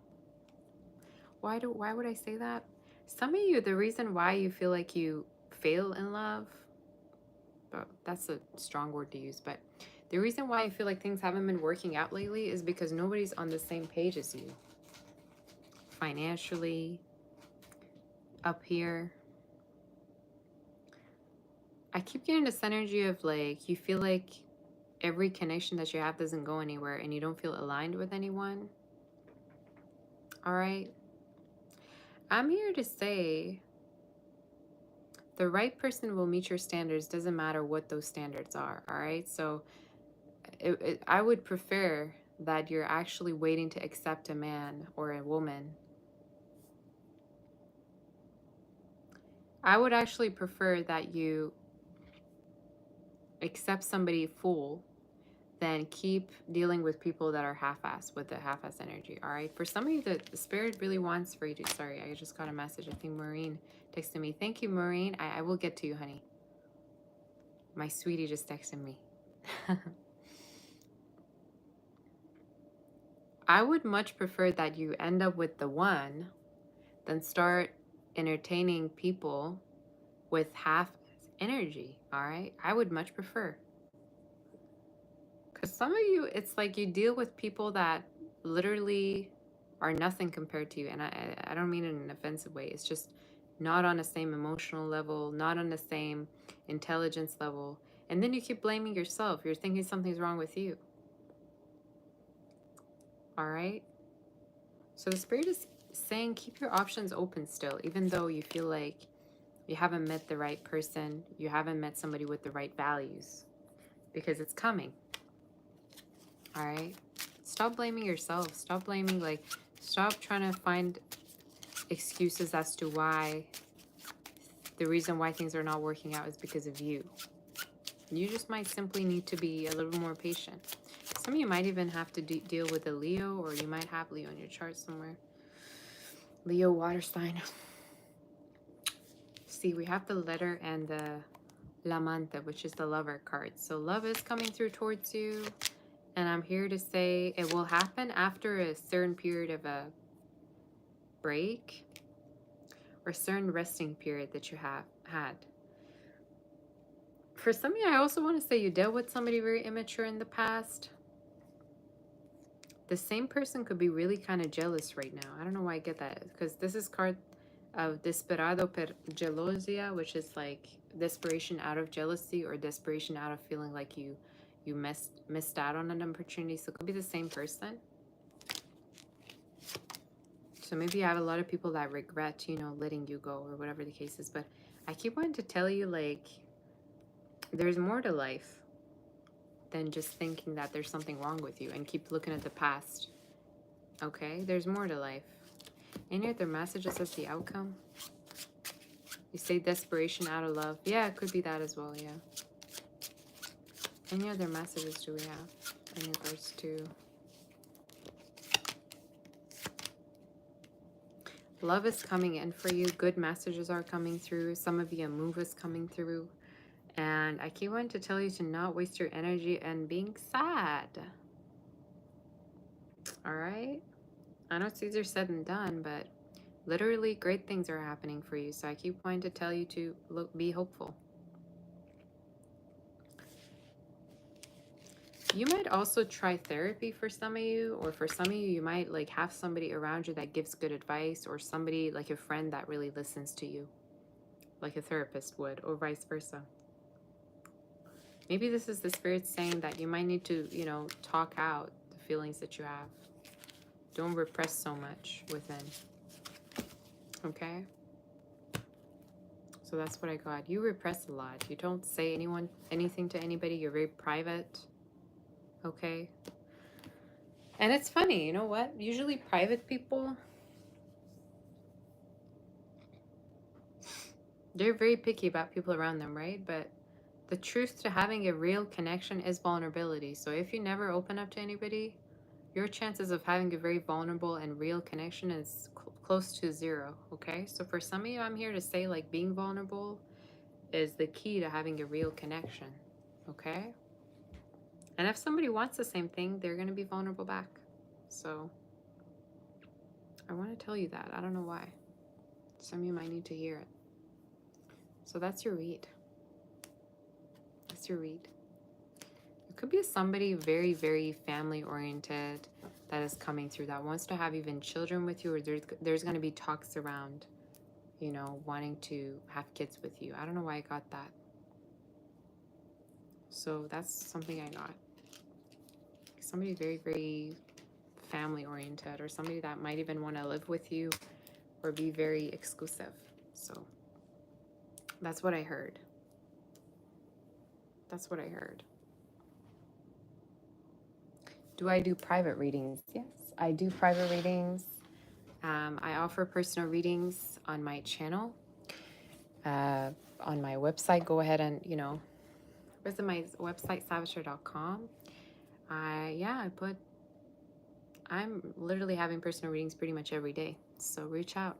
Why would I say that? Some of you, the reason why you feel like you fail in love, but that's a strong word to use, but the reason why you feel like things haven't been working out lately is because nobody's on the same page as you. Financially, up here. I keep getting this energy of like, you feel like every connection that you have doesn't go anywhere and you don't feel aligned with anyone. All right. I'm here to say the right person will meet your standards, doesn't matter what those standards are. All right. So I would prefer that you're actually waiting to accept a man or a woman. I would actually prefer that you accept somebody full than keep dealing with people that are half-assed with the half-ass energy. All right. For some of you, the spirit really wants for you to. Sorry, I just got a message. I think Maureen texted me. Thank you, Maureen. I will get to you, honey. My sweetie just texted me. I would much prefer that you end up with the one than start entertaining people with half energy. All right. I would much prefer. Because some of you, it's like you deal with people that literally are nothing compared to you. And I don't mean it in an offensive way. It's just not on the same emotional level, not on the same intelligence level. And then you keep blaming yourself. You're thinking something's wrong with you. All right? So the spirit is saying keep your options open still, even though you feel like you haven't met the right person. You haven't met somebody with the right values. Because it's coming. All right? Stop blaming yourself. Stop blaming, like, stop trying to find excuses as to why the reason why things are not working out is because of you. You just might simply need to be a little more patient. Some of you might even have to deal with a Leo, or you might have Leo in your chart somewhere. Leo water sign. See, we have the letter and the L'Amante, which is the lover card. So love is coming through towards you. And I'm here to say it will happen after a certain period of a break or certain resting period that you have had. For some of you, I also want to say you dealt with somebody very immature in the past. The same person could be really kind of jealous right now. I don't know why I get that, because this is card of desperado per gelosia, which is like desperation out of jealousy or desperation out of feeling like you missed out on an opportunity. So it could be the same person. So maybe you have a lot of people that regret, you know, letting you go or whatever the case is. But I keep wanting to tell you, like, there's more to life than just thinking that there's something wrong with you and keep looking at the past. Okay? There's more to life. Any other messages as the outcome? You say desperation out of love. Yeah, it could be that as well, yeah. Any other messages do we have in regards to love is coming in for you? Good messages are coming through. Some of you, a move is coming through. And I keep wanting to tell you to not waste your energy and being sad. All right? I know it's easier said than done, but literally great things are happening for you. So I keep wanting to tell you to be hopeful. You might also try therapy for some of you, or for some of you, you might like have somebody around you that gives good advice, or somebody like a friend that really listens to you, like a therapist would, or vice versa. Maybe this is the spirit saying that you might need to, you know, talk out the feelings that you have. Don't repress so much within. Okay? So that's what I got. You repress a lot. You don't say anything to anybody. You're very private. Okay? And it's funny, you know what? Usually private people, they're very picky about people around them, right? But the truth to having a real connection is vulnerability. So if you never open up to anybody, your chances of having a very vulnerable and real connection is close to zero, okay? So for some of you, I'm here to say, like, being vulnerable is the key to having a real connection, okay? And if somebody wants the same thing, they're going to be vulnerable back. So I want to tell you that. I don't know why. Some of you might need to hear it. So that's your read. That's your read. It could be somebody very, very family oriented that is coming through, that wants to have even children with you, or there's going to be talks around, you know, wanting to have kids with you. I don't know why I got that. So that's something I got. Somebody very, very family oriented, or somebody that might even want to live with you or be very exclusive. So that's what I heard. That's what I heard. Do I do private readings? Yes, I do private readings. I offer personal readings on my channel, on my website. Go ahead and, you know, visit my website, savager.com. I'm literally having personal readings pretty much every day. So reach out.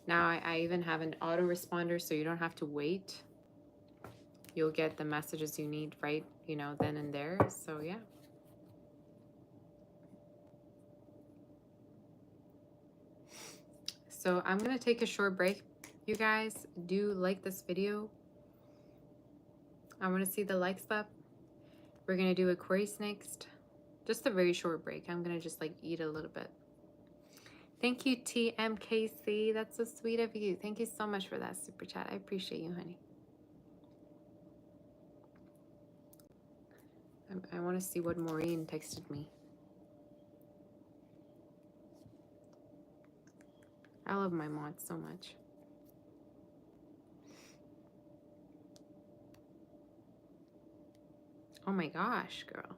Now I even have an autoresponder, so you don't have to wait. You'll get the messages you need right, you know, then and there. So yeah. So I'm going to take a short break. You guys do like this video. I want to see the likes up. We're going to do Aquarius next. Just a very short break. I'm going to just like eat a little bit. Thank you, TMKC. That's so sweet of you. Thank you so much for that super chat. I appreciate you, honey. I want to see what Maureen texted me. I love my mods so much. Oh my gosh, girl.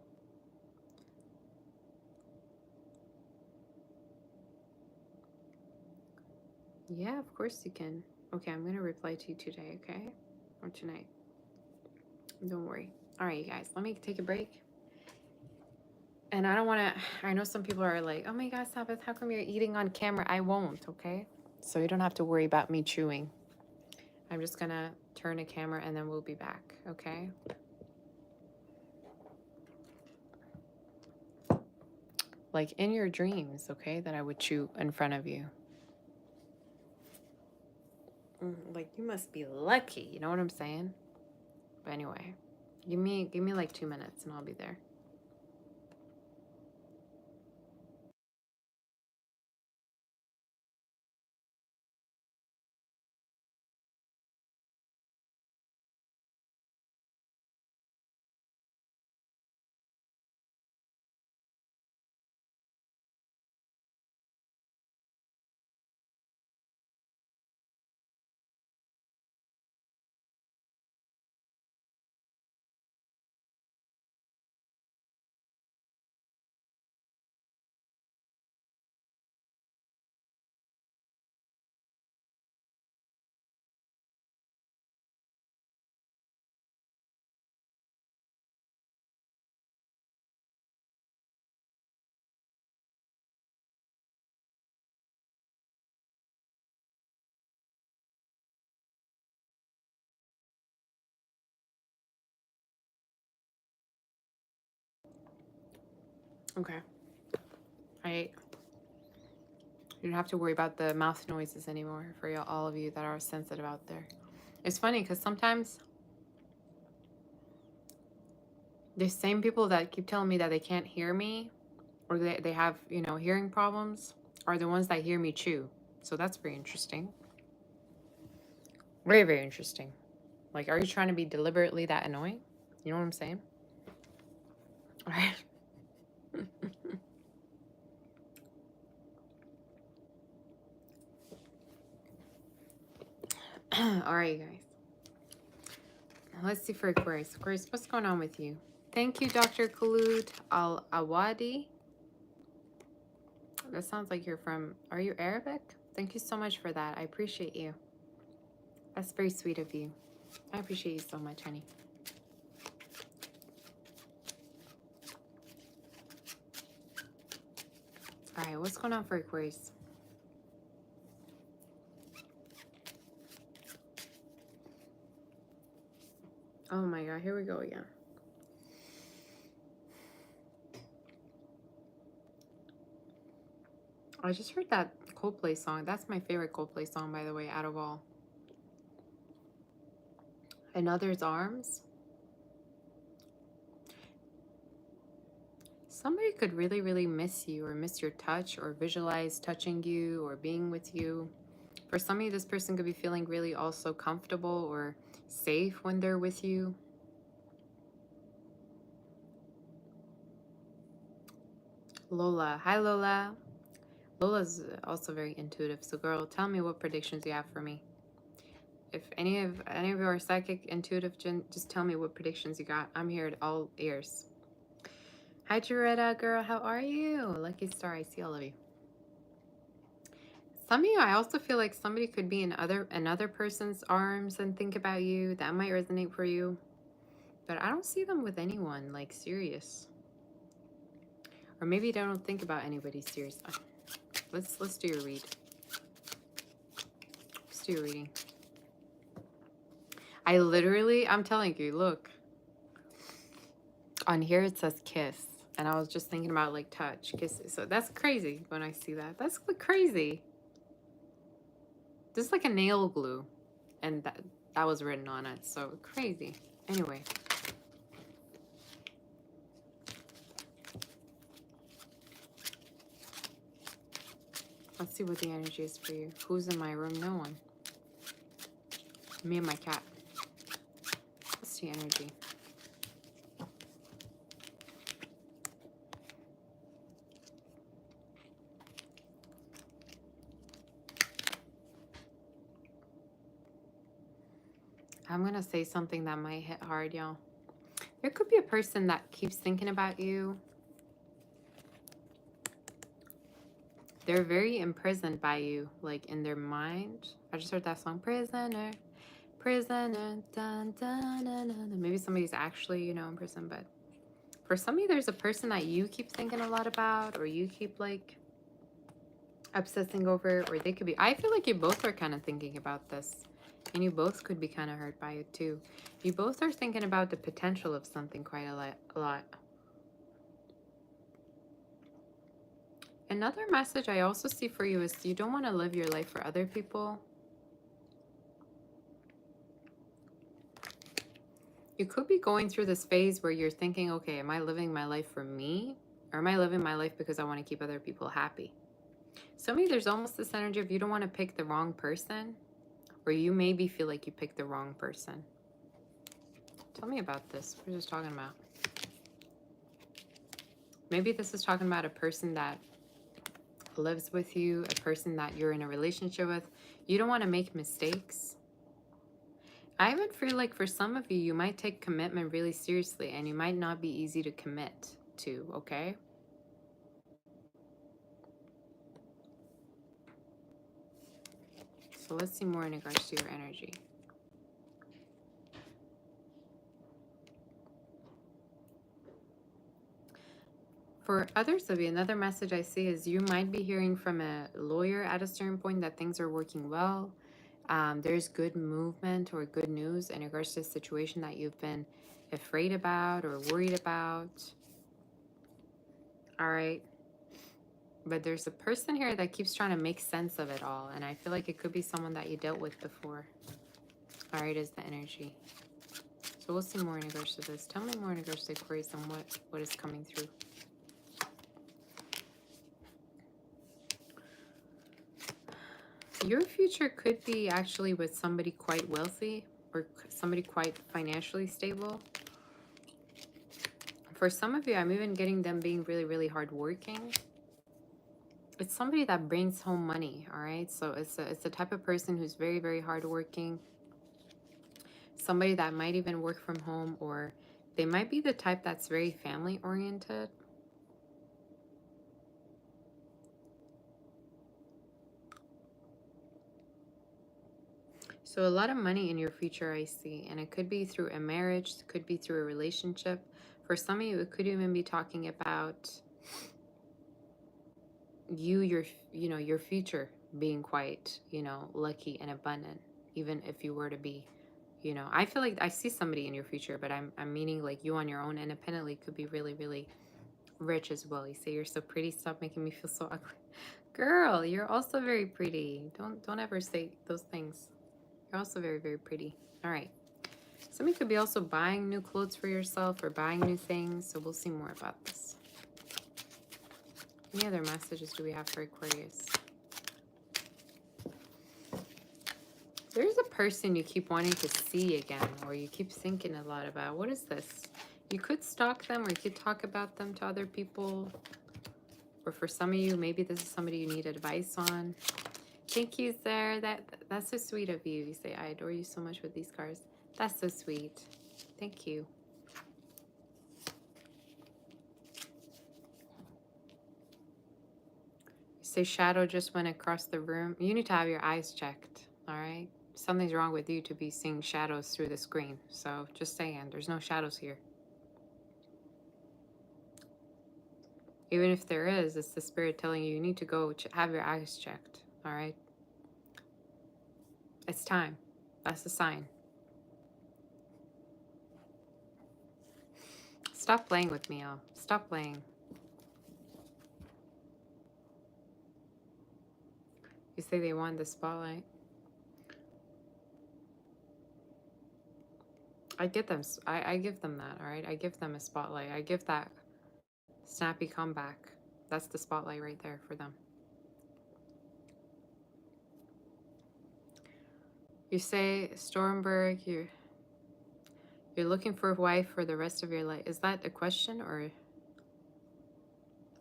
Yeah, of course you can. Okay, I'm going to reply to you today, okay? Or tonight. Don't worry. All right, you guys, let me take a break. And I don't want to, I know some people are like, oh my God, Sabbath, how come you're eating on camera? I won't, okay? So you don't have to worry about me chewing. I'm just going to turn the camera and then we'll be back, okay? Like in your dreams, okay, that I would chew in front of you. Like, you must be lucky, you know what I'm saying? But anyway, give me like 2 minutes and I'll be there. Okay. You don't have to worry about the mouth noises anymore for all of you that are sensitive out there. It's funny because sometimes the same people that keep telling me that they can't hear me or they have, you know, hearing problems are the ones that hear me chew. So that's very interesting. Very, very interesting. Like, are you trying to be deliberately that annoying? You know what I'm saying? All right. All right, guys. Let's see for Aquarius. Aquarius, what's going on with you? Thank you, Dr. Khulud Al-Awadi. That sounds like you're from... Are you Arabic? Thank you so much for that. I appreciate you. That's very sweet of you. I appreciate you so much, honey. All right, what's going on for Aquarius? Oh my God, here we go again. I just heard that Coldplay song. That's my favorite Coldplay song, by the way, out of all. In Others' Arms. Somebody could really, really miss you or miss your touch or visualize touching you or being with you. For some of you, this person could be feeling really also comfortable or safe when they're with you. Lola. Hi, Lola. Lola's also very intuitive. So, girl, tell me what predictions you have for me. If any of you are psychic, intuitive, just tell me what predictions you got. I'm here at all ears. Hi, Jaretta, girl. How are you? Lucky star. I see all of you. Some of you, I also feel like somebody could be in another person's arms and think about you. That might resonate for you. But I don't see them with anyone, like, serious. Or maybe they don't think about anybody serious. Let's do your read. Let's do your reading. I'm telling you, look. On here it says kiss. And I was just thinking about, like, touch, kisses. So that's crazy when I see that. That's crazy. Just like a nail glue. And that was written on it. So crazy. Anyway. Let's see what the energy is for you. Who's in my room? No one. Me and my cat. What's the energy? I'm going to say something that might hit hard, y'all. There could be a person that keeps thinking about you. They're very imprisoned by you, like in their mind. I just heard that song, Prisoner, Prisoner, dun, dun, dun, dun. Maybe somebody's actually, in prison, but for some of you, there's a person that you keep thinking a lot about, or you keep, like, obsessing over, or they could be... I feel like you both are kind of thinking about this, and you both could be kind of hurt by it, too. You both are thinking about the potential of something quite a lot. Another message I also see for you is you don't want to live your life for other people. You could be going through this phase where you're thinking, okay, am I living my life for me? Or am I living my life because I want to keep other people happy? Some of you, there's almost this energy of you don't want to pick the wrong person. Or you maybe feel like you picked the wrong person. Tell me about this. What are you just talking about? Maybe this is talking about a person that lives with you, a person that you're in a relationship with. You don't want to make mistakes. I even feel like for some of you, you might take commitment really seriously and you might not be easy to commit to, okay? So let's see more in regards to your energy. For others of you, another message I see is you might be hearing from a lawyer at a certain point that things are working well. There's good movement or good news in regards to a situation that you've been afraid about or worried about. All right. But there's a person here that keeps trying to make sense of it all. And I feel like it could be someone that you dealt with before. All right, is the energy. So we'll see more in regards to this. Tell me more in regards to Aquarius and what is coming through. Your future could be actually with somebody quite wealthy or somebody quite financially stable. for some of you, I'm even getting them being really, really hardworking. It's somebody that brings home money, all right? So it's the type of person who's very, very hardworking. Somebody that might even work from home, or they might be the type that's very family oriented. So a lot of money in your future I see, and it could be through a marriage, it could be through a relationship. For some of you, it could even be talking about your future being quite, lucky and abundant, even if you were to be, I feel like I see somebody in your future, but I'm meaning like you on your own independently could be really, really rich as well. You say you're so pretty, stop making me feel so ugly. Girl, you're also very pretty. Don't ever say those things. You're also very, very pretty. All right. Somebody could be also buying new clothes for yourself or buying new things. So we'll see more about this. Any other messages do we have for Aquarius? There's a person you keep wanting to see again, or you keep thinking a lot about. What is this? You could stalk them, or you could talk about them to other people. Or for some of you, maybe this is somebody you need advice on. Thank you, sir. That's so sweet of you. You say, I adore you so much with these cards. That's so sweet. Thank you. You say shadow just went across the room. You need to have your eyes checked, all right? Something's wrong with you to be seeing shadows through the screen. So just saying, there's no shadows here. Even if there is, it's the spirit telling you need to go have your eyes checked, all right? It's time. That's the sign. Stop playing with me, Al. Stop playing. You say they want the spotlight. I give them that, all right? I give them a spotlight. I give that snappy comeback. That's the spotlight right there for them. You say, Stormberg, you're looking for a wife for the rest of your life. Is that a question, or?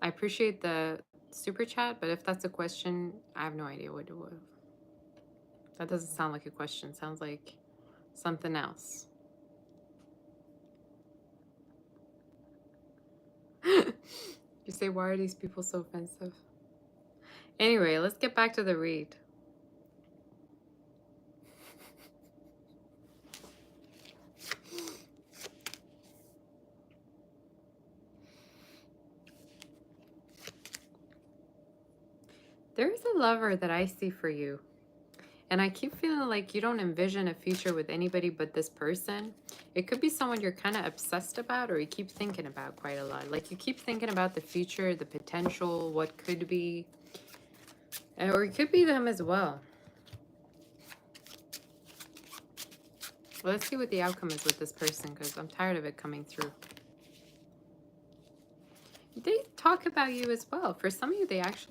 I appreciate the super chat, but if that's a question, I have no idea what. That doesn't sound like a question. It sounds like something else. You say, why are these people so offensive? Anyway, let's get back to the read. There's a lover that I see for you. And I keep feeling like you don't envision a future with anybody but this person. It could be someone you're kind of obsessed about, or you keep thinking about quite a lot. Like you keep thinking about the future, the potential, what could be. Or it could be them as well. Well, let's see what the outcome is with this person, because I'm tired of it coming through. They talk about you as well. For some of you,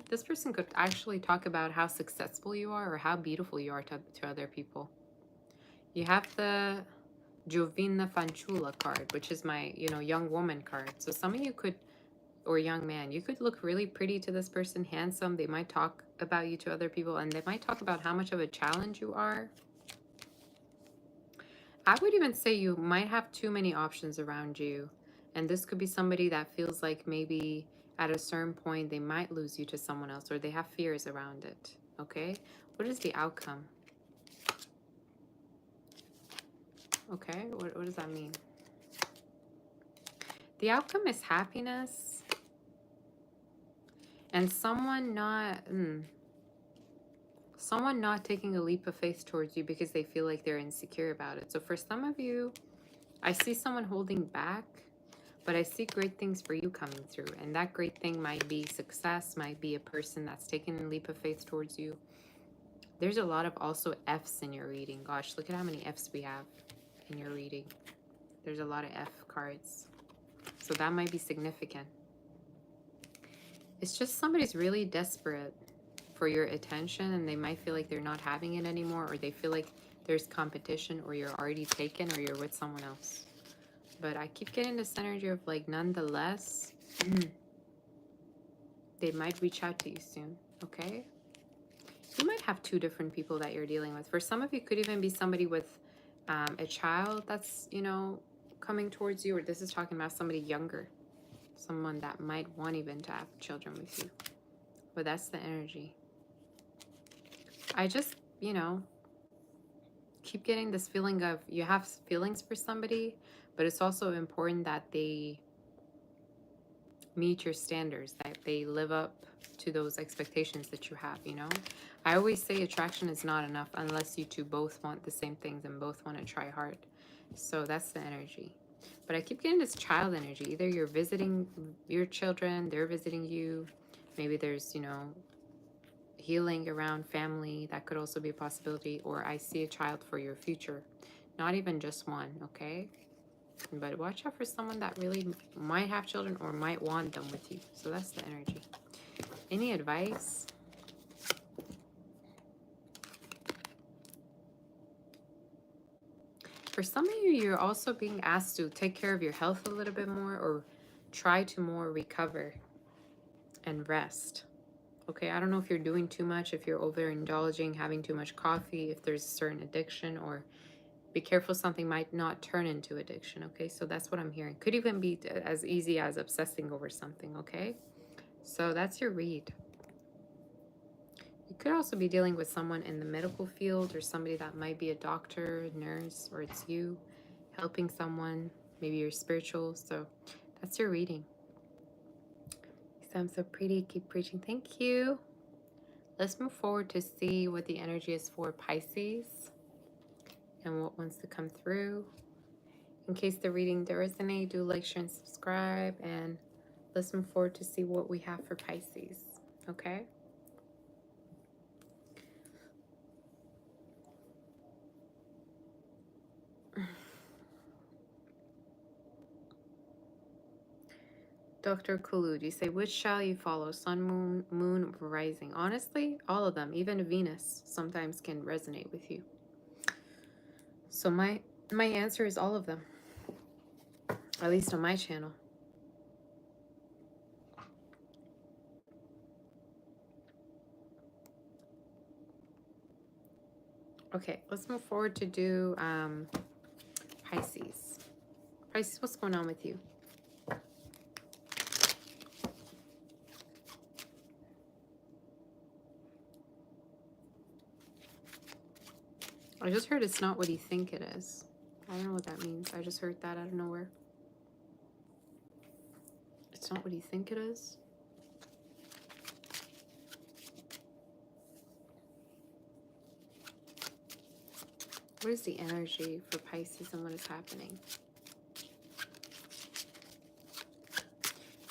this person could actually talk about how successful you are or how beautiful you are to other people. You have the Giovina Fanciulla card, which is my, young woman card. So some of you could, or young man, you could look really pretty to this person, handsome. They might talk about you to other people, and they might talk about how much of a challenge you are. I would even say you might have too many options around you. And this could be somebody that feels like maybe at a certain point they might lose you to someone else, or they have fears around it. Okay? What is the outcome? Okay? What does that mean? The outcome is happiness and someone not taking a leap of faith towards you because they feel like they're insecure about it. So for some of you, I see someone holding back, but I see great things for you coming through. And that great thing might be success, might be a person that's taking a leap of faith towards you. There's a lot of also F's in your reading. Gosh, look at how many F's we have in your reading. There's a lot of F cards. So that might be significant. It's just somebody's really desperate for your attention, and they might feel like they're not having it anymore, or they feel like there's competition, or you're already taken, or you're with someone else. But I keep getting this energy of like, nonetheless, they might reach out to you soon, okay? You might have two different people that you're dealing with. For some of you, could even be somebody with a child that's, you know, coming towards you, or this is talking about somebody younger, someone that might want even to have children with you. But that's the energy. I just, you know, keep getting this feeling of you have feelings for somebody, but it's also important that they meet your standards, that they live up to those expectations that you have, you know? I always say attraction is not enough unless you two both want the same things and both want to try hard. So that's the energy. But I keep getting this child energy. Either you're visiting your children, they're visiting you. Maybe there's, you know, healing around family. That could also be a possibility. Or I see a child for your future. Not even just one, okay? But watch out for someone that really might have children or might want them with you. So that's the energy. Any advice? For some of you, you're also being asked to take care of your health a little bit more, or try to more recover and rest. Okay, I don't know if you're doing too much, if you're overindulging, having too much coffee, if there's a certain addiction, or be careful something might not turn into addiction. Okay, so that's what I'm hearing. Could even be as easy as obsessing over something. Okay, so that's your read. You could also be dealing with someone in the medical field, or somebody that might be a doctor, nurse, or it's you helping someone. Maybe you're spiritual. So that's your reading. You sound so pretty. Keep preaching. Thank you. Let's move forward to see what the energy is for Pisces and what wants to come through. In case the reading does resonate, do like, share, and subscribe. And let's move forward to see what we have for Pisces. Okay? Dr. Kulud, you say, which shall you follow? Sun, moon, or rising? Honestly, all of them. Even Venus sometimes can resonate with you. So my answer is all of them. At least on my channel. Okay, let's move forward to do Pisces. Pisces, what's going on with you? I just heard it's not what you think it is. I don't know what that means. I just heard that out of nowhere. It's not what you think it is. What is the energy for Pisces and what is happening?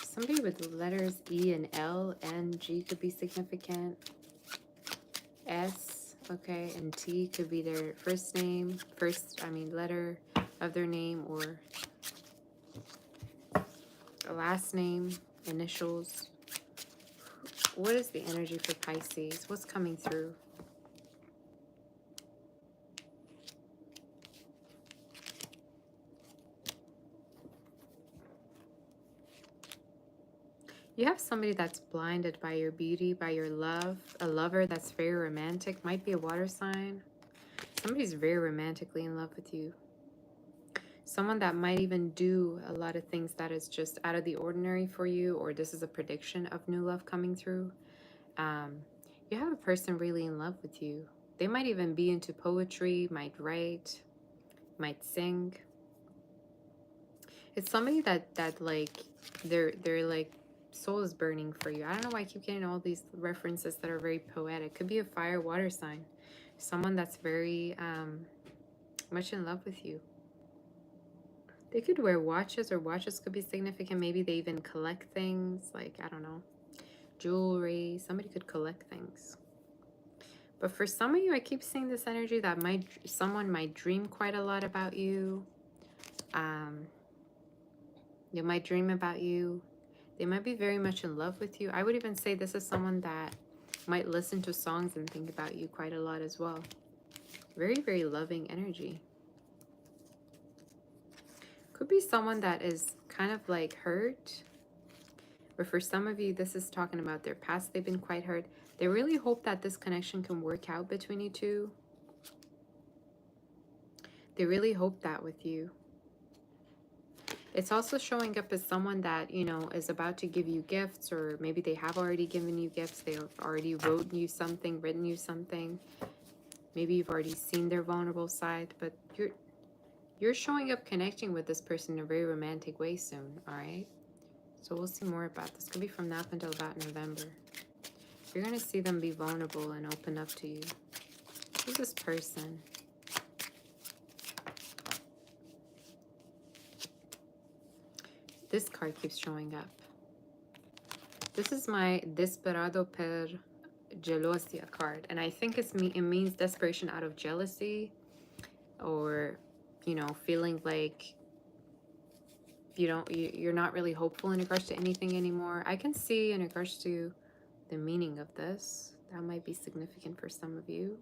Somebody with the letters E and L and G could be significant. S, okay, and T could be their first name, letter of their name, or a last name, initials. What is the energy for Pisces? What's coming through? You have somebody that's blinded by your beauty, by your love. A lover that's very romantic. Might be a water sign. Somebody's very romantically in love with you. Someone that might even do a lot of things that is just out of the ordinary for you, or this is a prediction of new love coming through. You have a person really in love with you. They might even be into poetry, might write, might sing. It's somebody that like they're like soul is burning for you. I don't know why I keep getting all these references that are very poetic. Could be a fire water sign. Someone that's very much in love with you. They could wear watches, or watches could be significant. Maybe they even collect things, like, I don't know, jewelry. Somebody could collect things. But for some of you, I keep seeing this energy that someone might dream quite a lot about you. They might dream about you. They might be very much in love with you. I would even say this is someone that might listen to songs and think about you quite a lot as well. Very, very loving energy. Could be someone that is kind of like hurt. Or for some of you, this is talking about their past. They've been quite hurt. They really hope that this connection can work out between you two. They really hope that with you. It's also showing up as someone that, you know, is about to give you gifts, or maybe they have already given you gifts. They have already written you something. Maybe you've already seen their vulnerable side, but you're showing up connecting with this person in a very romantic way soon, all right? So we'll see more about this. Could be from now until about November. You're going to see them be vulnerable and open up to you. Who's this person? This card keeps showing up. This is my Desperado per Gelosia card. And I think it means desperation out of jealousy, or, you know, feeling like you're not really hopeful in regards to anything anymore. I can see in regards to the meaning of this, that might be significant for some of you.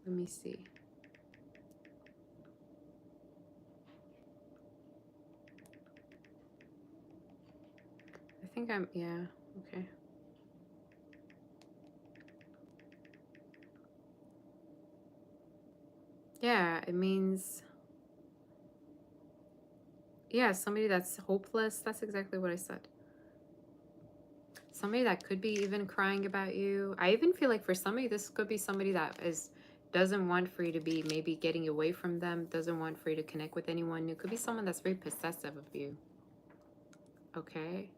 Let me see. I think yeah, okay. Yeah, it means, yeah, somebody that's hopeless. That's exactly what I said. Somebody that could be even crying about you. I even feel like for somebody, this could be somebody that doesn't want for you to be maybe getting away from them, doesn't want for you to connect with anyone new. Could be someone that's very possessive of you. Okay.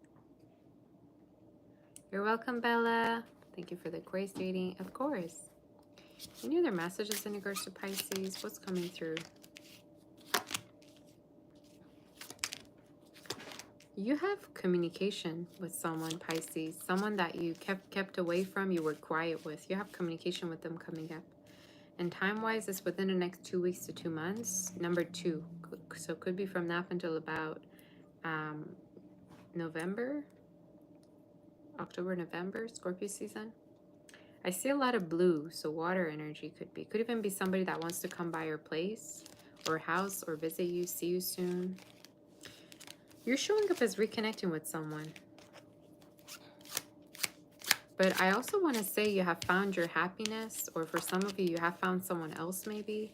You're welcome, Bella. Thank you for the Aquarius reading. Of course. Any other messages in regards to Pisces? What's coming through? You have communication with someone, Pisces. Someone that you kept away from, you were quiet with. You have communication with them coming up. And time-wise, it's within the next 2 weeks to 2 months. Number 2. So it could be from now until about November. October, November, Scorpio season. I see a lot of blue, so water energy could be. Could even be somebody that wants to come by your place or house or visit you, see you soon. You're showing up as reconnecting with someone. But I also want to say you have found your happiness, or for some of you, you have found someone else maybe.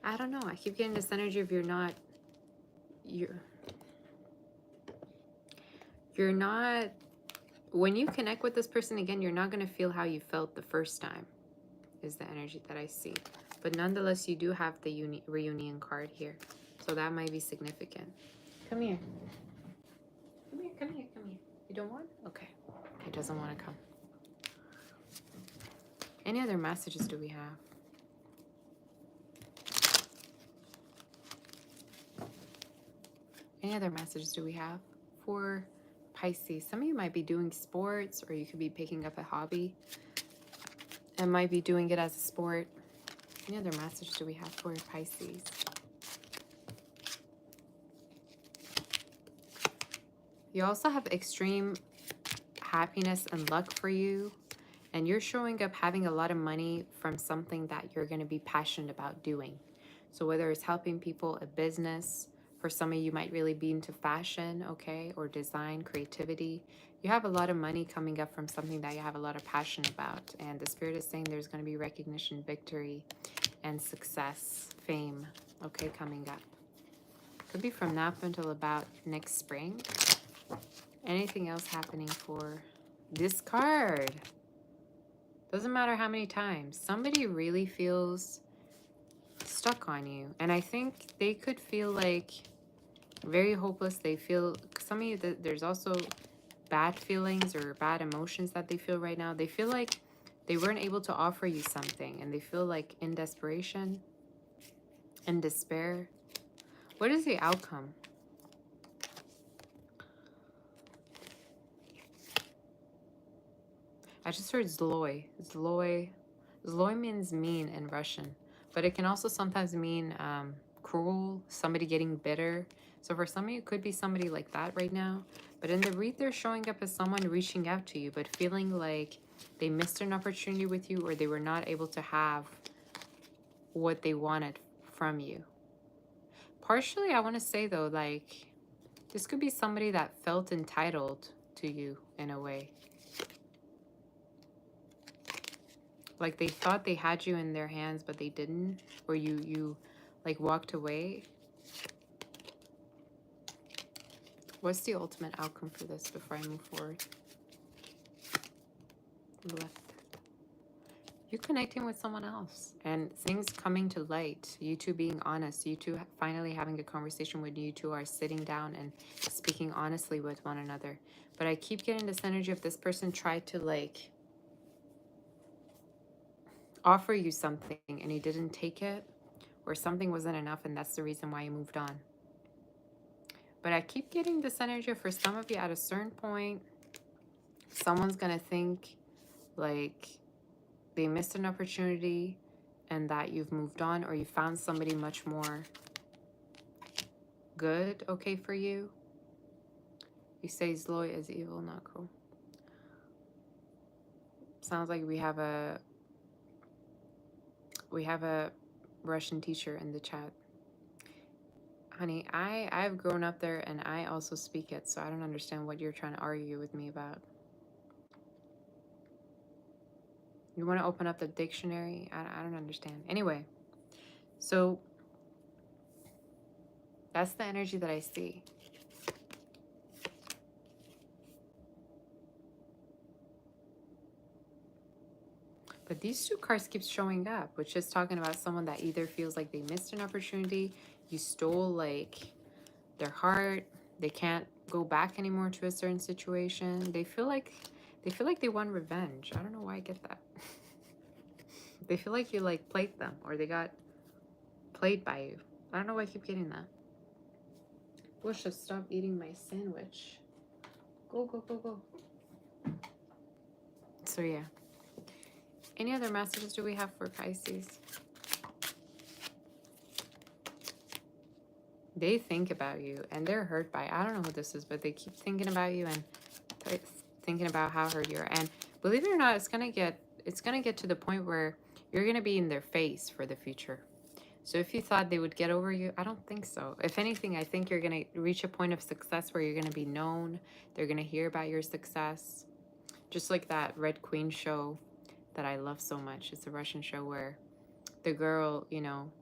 I don't know. I keep getting this energy of you're not, when you connect with this person again, you're not going to feel how you felt the first time, is the energy that I see. But nonetheless, you do have the reunion card here. So that might be significant. Come here. Come here, come here, come here. You don't want? Okay. He doesn't want to come. Any other messages do we have? Any other messages do we have for Pisces? Some of you might be doing sports, or you could be picking up a hobby and might be doing it as a sport. Any other message do we have for Pisces? You also have extreme happiness and luck for you. And you're showing up having a lot of money from something that you're going to be passionate about doing. So whether it's helping people, a business, for some of you might really be into fashion, okay, or design, creativity. You have a lot of money coming up from something that you have a lot of passion about. And the Spirit is saying there's going to be recognition, victory, and success, fame, okay, coming up. Could be from now up until about next spring. Anything else happening for this card? Doesn't matter how many times. Somebody really feels stuck on you. And I think they could feel like very hopeless. They feel, some of you, there's also bad feelings or bad emotions that they feel right now. They feel like they weren't able to offer you something. And they feel like in desperation, in despair. What is the outcome? I just heard zloy. Zloy. Zloy means mean in Russian, but it can also sometimes mean cruel, somebody getting bitter. So for some of you, it could be somebody like that right now. But in the read, they're showing up as someone reaching out to you, but feeling like they missed an opportunity with you, or they were not able to have what they wanted from you. Partially, I want to say though, like, this could be somebody that felt entitled to you in a way. Like they thought they had you in their hands, but they didn't. Or you like walked away. What's the ultimate outcome for this before I move forward? Left. You connecting with someone else and things coming to light. You two being honest. You two finally having a conversation when you two are sitting down and speaking honestly with one another. But I keep getting this energy of this person tried to like offer you something and he didn't take it, or something wasn't enough and that's the reason why you moved on. But I keep getting this energy for some of you at a certain point, someone's gonna think like they missed an opportunity and that you've moved on, or you found somebody much more good, okay, for you. You say Zloy is evil, not cruel. Sounds like we have a Russian teacher in the chat. Honey, I've grown up there and I also speak it, so I don't understand what you're trying to argue with me about. You want to open up the dictionary? I don't understand. Anyway, so that's the energy that I see. But these two cards keep showing up, which is talking about someone that either feels like they missed an opportunity, you stole like their heart, they can't go back anymore to a certain situation. They feel like they want revenge. I don't know why I get that. They feel like you like played them, or they got played by you. I don't know why I keep getting that. Wish to stop eating my sandwich. Go, go, go, go. So yeah. Any other messages do we have for Pisces? They think about you and they're hurt by it. I don't know who this is, but they keep thinking about you and thinking about how hurt you are. And believe it or not, it's gonna get to the point where you're gonna be in their face for the future. So if you thought they would get over you, I don't think so. If anything, I think you're gonna reach a point of success where you're gonna be known. They're gonna hear about your success. Just like that Red Queen show that I love so much. It's a Russian show where the girl, you know,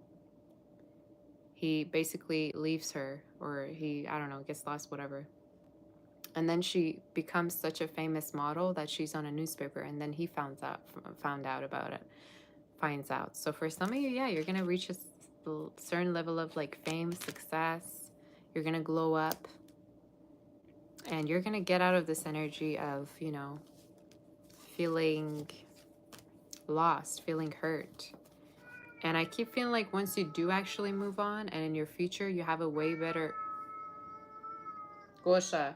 he basically leaves her, or he, I don't know, gets lost, whatever. And then she becomes such a famous model that she's on a newspaper, and then he found out about it, finds out. So for some of you, yeah, you're gonna reach a certain level of like fame, success. You're gonna glow up, and you're gonna get out of this energy of, you know, feeling lost, feeling hurt. And I keep feeling like once you do actually move on, and in your future you have a way better Gosha,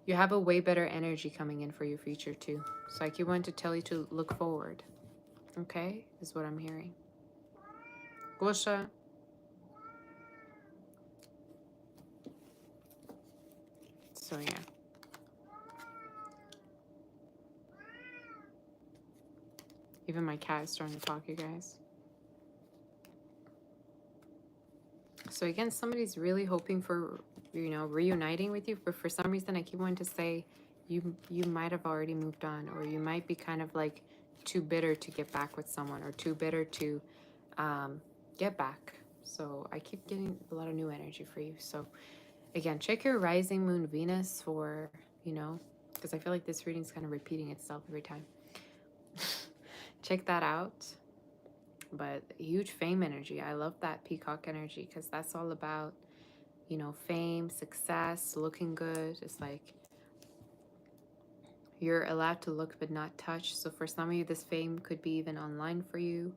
you have a way better energy coming in for your future too. So I keep wanting to tell you to look forward. Okay, is what I'm hearing. Gosha. So yeah. Even my cat is starting to talk, you guys. So again, somebody's really hoping for, you know, reuniting with you, but for some reason I keep wanting to say you might have already moved on, or you might be kind of like too bitter to get back with someone, or too bitter to get back. So I keep getting a lot of new energy for you. So again, check your rising moon Venus for, you know, because I feel like this reading is kind of repeating itself every time. Check that out. But huge fame energy. I love that peacock energy, because that's all about, you know, fame, success, looking good. It's like you're allowed to look but not touch. So for some of you, this fame could be even online for you.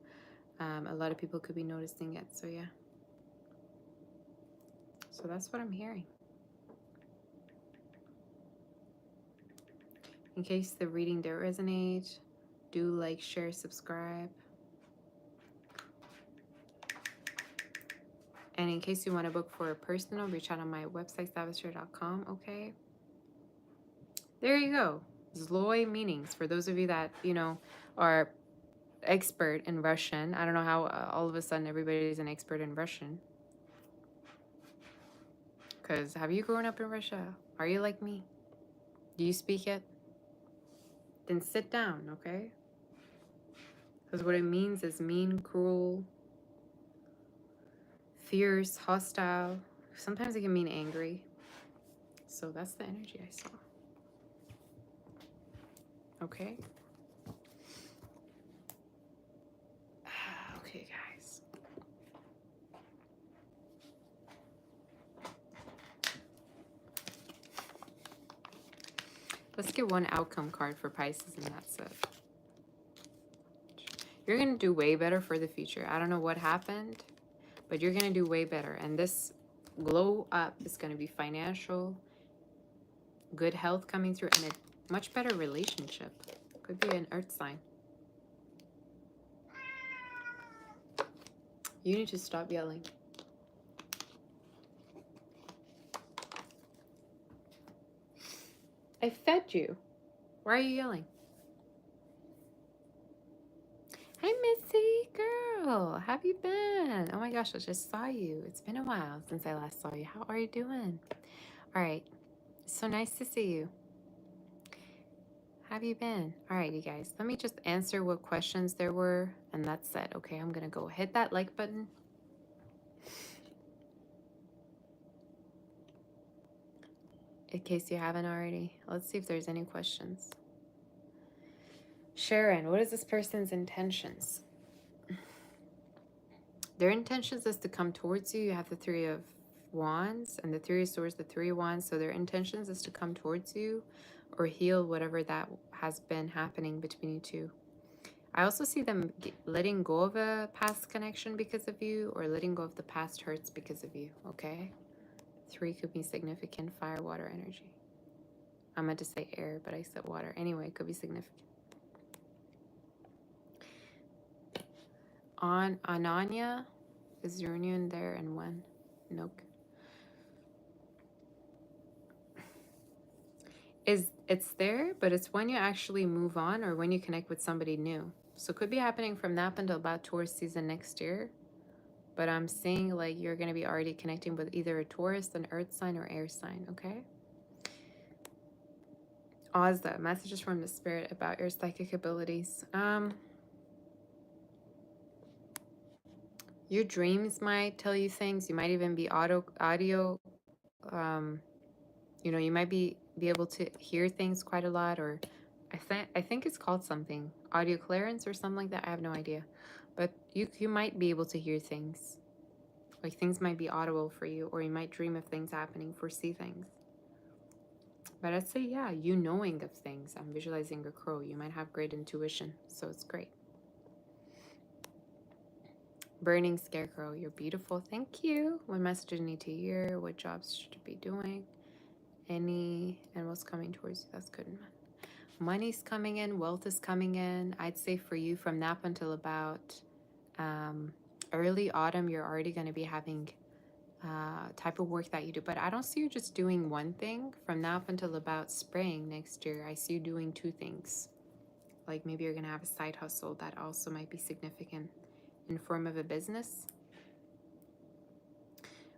A lot of people could be noticing it. So yeah. So that's what I'm hearing. In case the reading did resonate, do like, share, subscribe. And in case you want to book for a personal, reach out on my website, savastra.com, okay? There you go. Zloy meanings. For those of you that, you know, are expert in Russian. I don't know how all of a sudden everybody's an expert in Russian. Because have you grown up in Russia? Are you like me? Do you speak it? Then sit down, okay? Because what it means is mean, cruel, fierce, hostile. Sometimes it can mean angry. So that's the energy I saw. Okay? Okay, guys. Let's get one outcome card for Pisces and that's it. You're going to do way better for the future. I don't know what happened, but you're going to do way better. And this glow up is going to be financial, good health coming through, and a much better relationship. Could be an earth sign. You need to stop yelling. I fed you. Why are you yelling? Hey, Missy, girl. How have you been? Oh my gosh, I just saw you. It's been a while since I last saw you. How are you doing? All right. So nice to see you. How have you been? All right, you guys. Let me just answer what questions there were, and that's it. Okay, I'm going to go hit that like button. In case you haven't already. Let's see if there's any questions. Sharon, what is this person's intentions? Their intentions is to come towards you. You have the Three of Wands and the Three of Swords, the Three of Wands. So their intentions is to come towards you or heal whatever that has been happening between you two. I also see them letting go of a past connection because of you, or letting go of the past hurts because of you, okay? 3 could be significant fire, water energy. I meant to say air, but I said water. Anyway, it could be significant. On Ananya, is union there and when? Nope. It's there, but it's when you actually move on or when you connect with somebody new. So it could be happening from now up until about Taurus season next year. But I'm seeing like you're going to be already connecting with either a Taurus, an earth sign, or air sign, okay? Ozza, messages from the spirit about your psychic abilities. Your dreams might tell you things. You might even be audio. You know, you might be able to hear things quite a lot, or I think it's called something, audio clearance or something like that. I have no idea, but you might be able to hear things. Like things might be audible for you, or you might dream of things happening, foresee things. But I'd say, yeah, you knowing of things. I'm visualizing a crow. You might have great intuition, so it's great. Burning Scarecrow, you're beautiful. Thank you. What messages need to hear? What jobs should you be doing? Any, and what's coming towards you? That's good. Money's coming in. Wealth is coming in. I'd say for you from now up until about early autumn, you're already going to be having type of work that you do. But I don't see you just doing one thing. From now up until about spring next year, I see you doing 2 things. Like maybe you're going to have a side hustle that also might be significant in form of a business.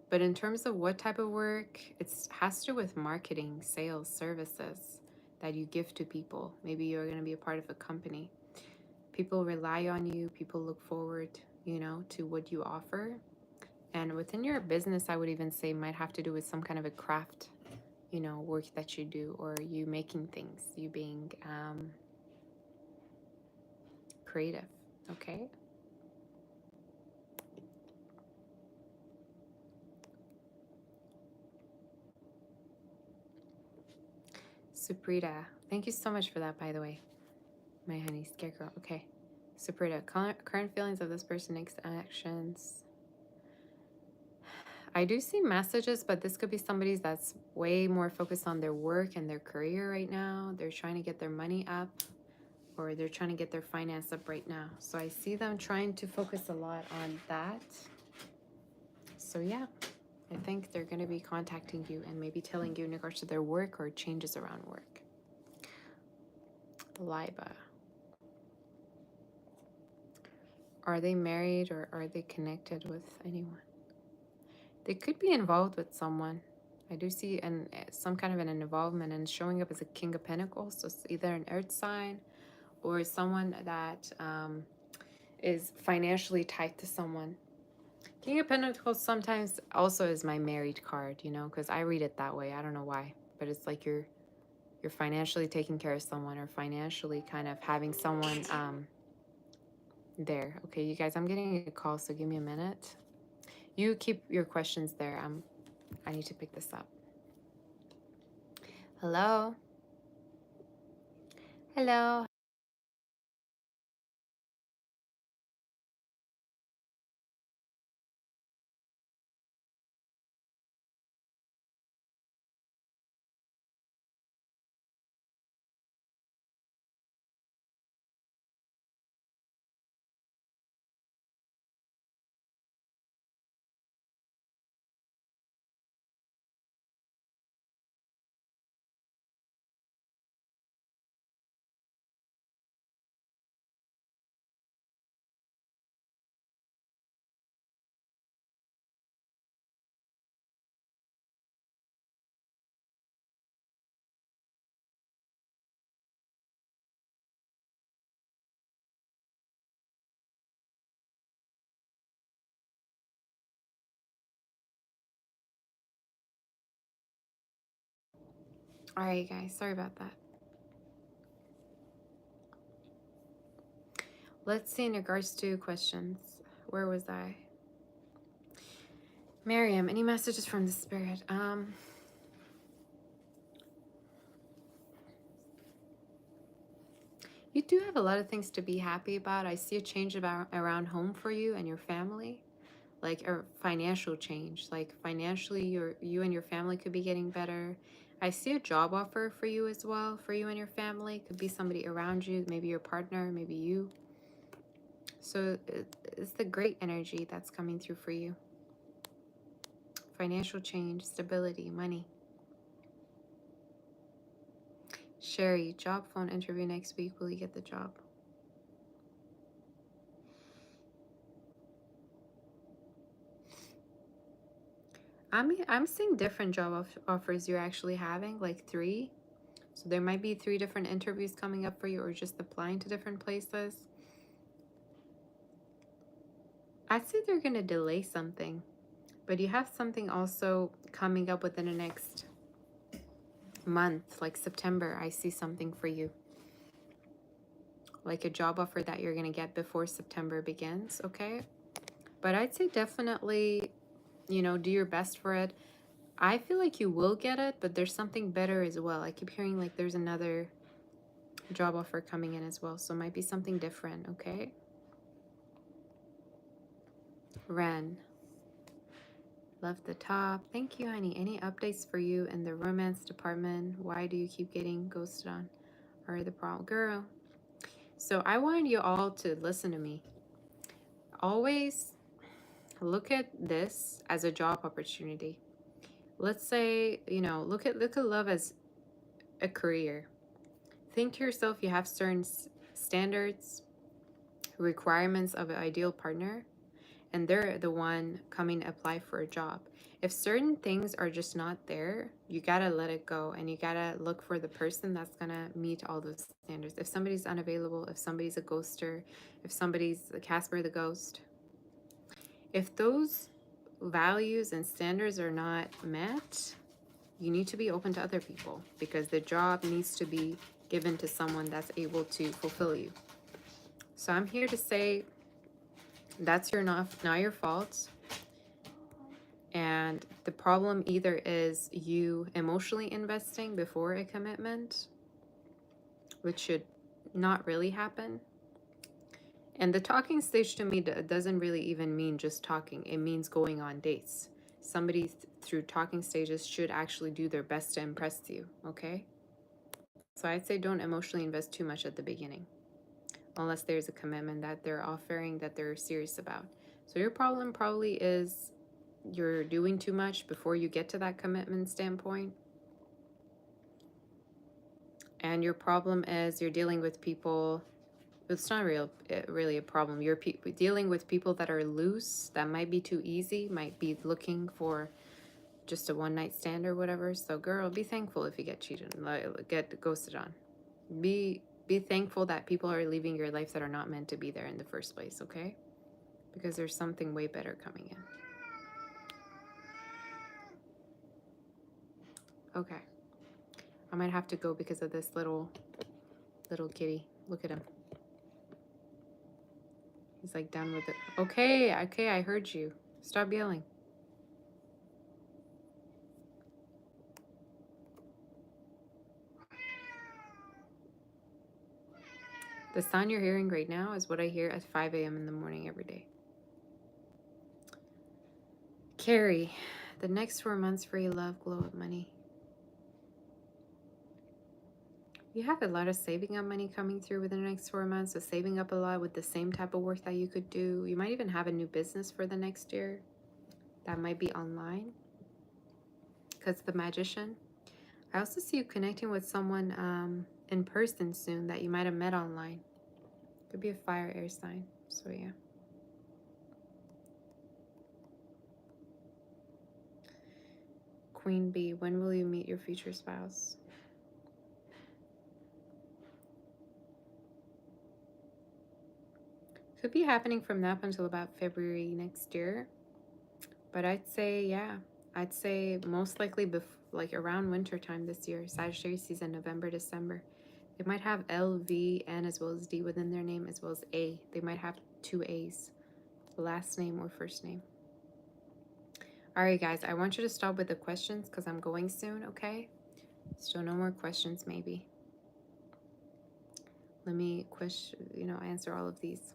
But in terms of what type of work, it has to do with marketing, sales, services that you give to people. Maybe you're going to be a part of a company. People rely on you. People look forward, you know, to what you offer. And within your business, I would even say might have to do with some kind of a craft, you know, work that you do, or you making things, you being creative, okay? Suprita, thank you so much for that, by the way. My honey, Scarecrow, okay. Suprita, current feelings of this person, next actions. I do see messages, but this could be somebody that's way more focused on their work and their career right now. They're trying to get their money up, or they're trying to get their finance up right now. So I see them trying to focus a lot on that. So yeah, I think they're going to be contacting you and maybe telling you in regards to their work or changes around work. Libra. Are they married or are they connected with anyone? They could be involved with someone. I do see some kind of an involvement and showing up as a King of Pentacles. So it's either an earth sign or someone that is financially tied to someone. King of Pentacles sometimes also is my married card, you know, because I read it that way. I don't know why, but it's like you're financially taking care of someone or financially kind of having someone there. Okay, you guys, I'm getting a call, so give me a minute. You keep your questions there. I need to pick this up. Hello? Hello? All right, guys, sorry about that. Let's see in regards to questions. Where was I? Miriam, any messages from the spirit? You do have a lot of things to be happy about. I see a change around home for you and your family, like a financial change. Like financially, you and your family could be getting better. I see a job offer for you as well, for you and your family. Could be somebody around you, maybe your partner, maybe you. So it's the great energy that's coming through for you. Financial change, stability, money. Sherry, job phone interview next week. Will you get the job? I'm seeing different job offers you're actually having, like 3. So there might be 3 different interviews coming up for you, or just applying to different places. I'd say they're going to delay something, but you have something also coming up within the next month, like September. I see something for you, like a job offer that you're going to get before September begins, okay? But I'd say definitely, you know, do your best for it. I feel like you will get it, but there's something better as well. I keep hearing like there's another job offer coming in as well, so it might be something different, okay? Ren, love the top. Thank you, honey. Any updates for you in the romance department? Why do you keep getting ghosted on? Or the problem? Girl. So I want you all to listen to me. Always look at this as a job opportunity. Let's say, you know, look at love as a career. Think to yourself, you have certain standards, requirements of an ideal partner, and they're the one coming to apply for a job. If certain things are just not there, you gotta let it go, and you gotta look for the person that's gonna meet all those standards. If somebody's unavailable, if somebody's a ghoster, if somebody's a Casper the Ghost, if those values and standards are not met, you need to be open to other people, because the job needs to be given to someone that's able to fulfill you. So I'm here to say that's not your fault. And the problem either is you emotionally investing before a commitment, which should not really happen. And the talking stage to me doesn't really even mean just talking. It means going on dates. Somebody through talking stages should actually do their best to impress you, okay? So I'd say don't emotionally invest too much at the beginning, unless there's a commitment that they're offering that they're serious about. So your problem probably is you're doing too much before you get to that commitment standpoint. And your problem is you're dealing with people. It's not really a problem. You're dealing with people that are loose, that might be too easy, might be looking for just a one-night stand or whatever. So girl, be thankful if you get cheated, like, get ghosted on. Be thankful that people are leaving your life that are not meant to be there in the first place, okay? Because there's something way better coming in. Okay. I might have to go because of this little kitty. Look at him. He's like done with it. Okay, I heard you. Stop yelling. The sound you're hearing right now is what I hear at 5 a.m. in the morning every day. Carrie, the next 4 months for your love, glow of money. You have a lot of saving up money coming through within the next 4 months. So saving up a lot with the same type of work that you could do. You might even have a new business for the next year. That might be online. Because the Magician. I also see you connecting with someone in person soon that you might have met online. Could be a fire air sign. So yeah. Queen Bee, when will you meet your future spouse? Could be happening from now up until about February next year. But I'd say, yeah. I'd say most likely like around winter time this year. Sagittarius season, November, December. They might have L, V, N as well as D within their name as well as A. They might have 2 A's. Last name or first name. Alright guys, I want you to stop with the questions because I'm going soon, okay? So no more questions maybe. Let me answer all of these.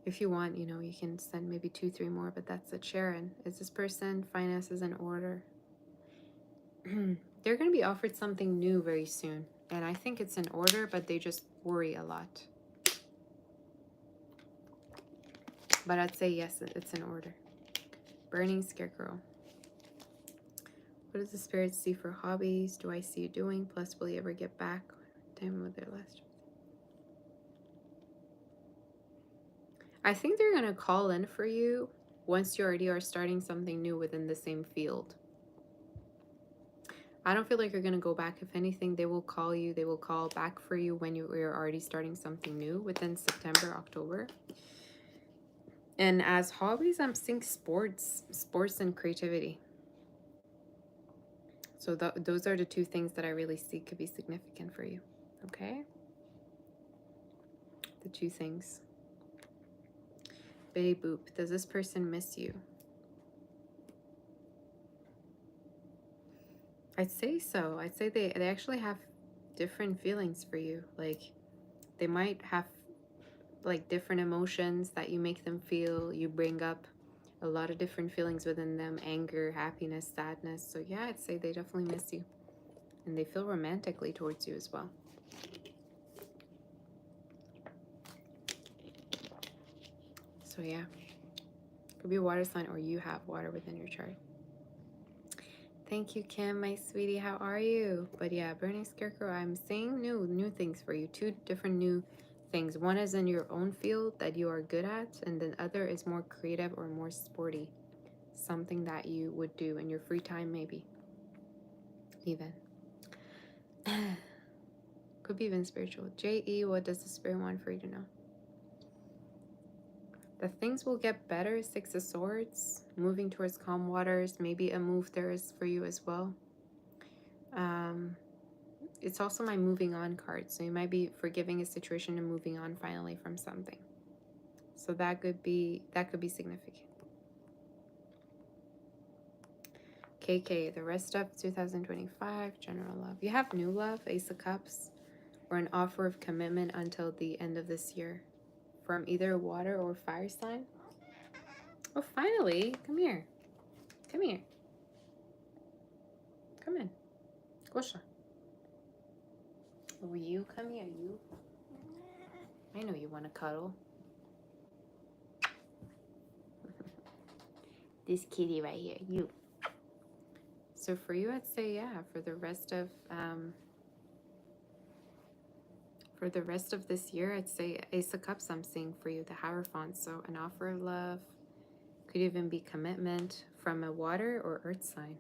If you want, you can send maybe 2, 3 more, but that's it. Sharon, is this person finances in order? They're going to be offered something new very soon. And I think it's in order, but they just worry a lot. But I'd say yes, it's in order. Burning Scarecrow. What does the spirit see for hobbies? Do I see you doing? Plus, will you ever get back? Damn, with their last. I think they're going to call in for you once you already are starting something new within the same field. I don't feel like you're going to go back. If anything, they will call you. They will call back for you when you're already starting something new within September, October. And as hobbies, I'm seeing sports and creativity. So those are the 2 things that I really see could be significant for you. Okay? The 2 things. Betty Boop, does this person miss you? I'd say so. I'd say they actually have different feelings for you. Like, they might have like different emotions that you make them feel. You bring up a lot of different feelings within them. Anger, happiness, sadness. So yeah, I'd say they definitely miss you. And they feel romantically towards you as well. So yeah. Could be a water sign or you have water within your chart. Thank you, Kim, my sweetie. How are you? But yeah, Burning Scarecrow, I'm seeing new things for you. 2 different new things. One is in your own field that you are good at, and the other is more creative or more sporty. Something that you would do in your free time, maybe. Even. Could be even spiritual. J.E., what does the spirit want for you to know? The things will get better. 6 of Swords. Moving towards calm waters. Maybe a move there is for you as well. It's also my moving on card. So you might be forgiving a situation and moving on finally from something. So that could be significant. KK, the rest of 2025, general love. You have new love, Ace of Cups, or an offer of commitment until the end of this year from either water or fire sign. Oh, finally. Come here. Come here. Come in. Gosha. Oh, you come here, you. I know you want to cuddle. This kitty right here, you. So for you, I'd say, yeah, for the rest of this year, I'd say Ace of Cups I'm seeing for you, the Hierophant. So an offer of love. Could even be commitment from a water or earth sign.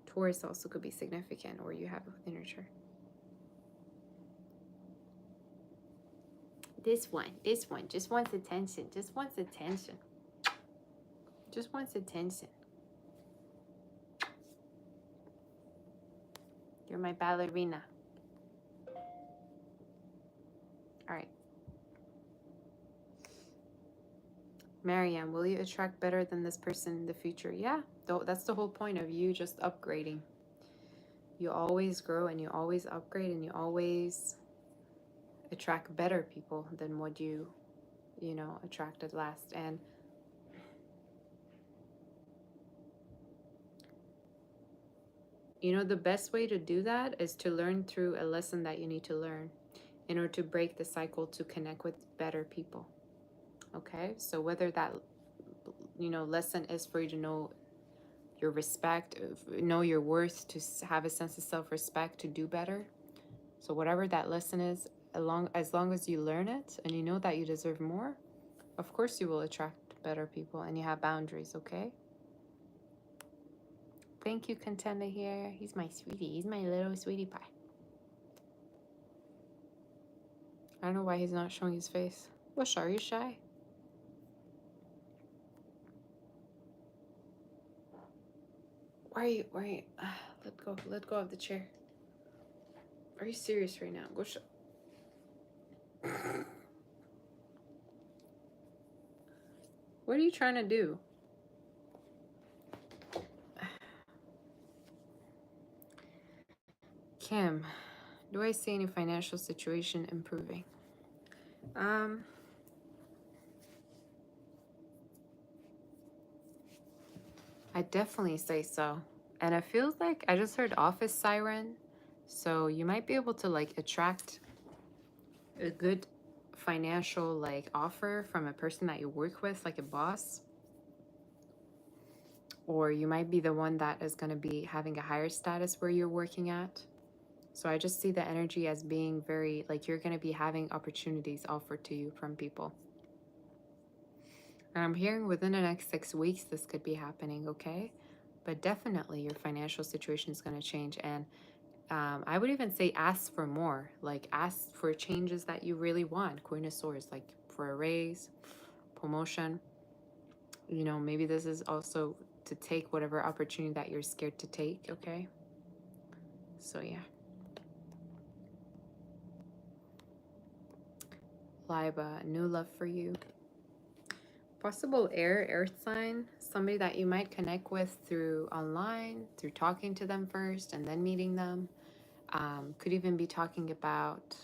Taurus also could be significant, or you have it within your chart. This one just wants attention, just wants attention. Just wants attention. You're my ballerina. All right. Marianne, will you attract better than this person in the future? Yeah, that's the whole point of you just upgrading. You always grow and you always upgrade and you always attract better people than what you know, attracted last. And you know, the best way to do that is to learn through a lesson that you need to learn in order to break the cycle to connect with better people. Okay, so whether that, you know, lesson is for you to know your respect, know your worth, to have a sense of self-respect, to do better. So whatever that lesson is, as long as you learn it and you know that you deserve more, of course you will attract better people and you have boundaries, okay? Thank you, Contender here. He's my sweetie. He's my little sweetie pie. I don't know why he's not showing his face. What's, are you shy? Why are you, let go of the chair. Are you serious right now? Go show. What are you trying to do? Kim, do I see any financial situation improving? I definitely say so. And it feels like I just heard office siren. So you might be able to like attract a good financial like offer from a person that you work with, like a boss. Or you might be the one that is going to be having a higher status where you're working at. So I just see the energy as being very, like, you're going to be having opportunities offered to you from people. And I'm hearing within the next 6 weeks, this could be happening, okay? But definitely your financial situation is going to change. And I would even say ask for more. Like, ask for changes that you really want. Queen of Swords, like for a raise, promotion. You know, maybe this is also to take whatever opportunity that you're scared to take, okay? So, yeah. Liba, new love for you. Possible earth sign, somebody that you might connect with through online, through talking to them first and then meeting them. Could even be talking about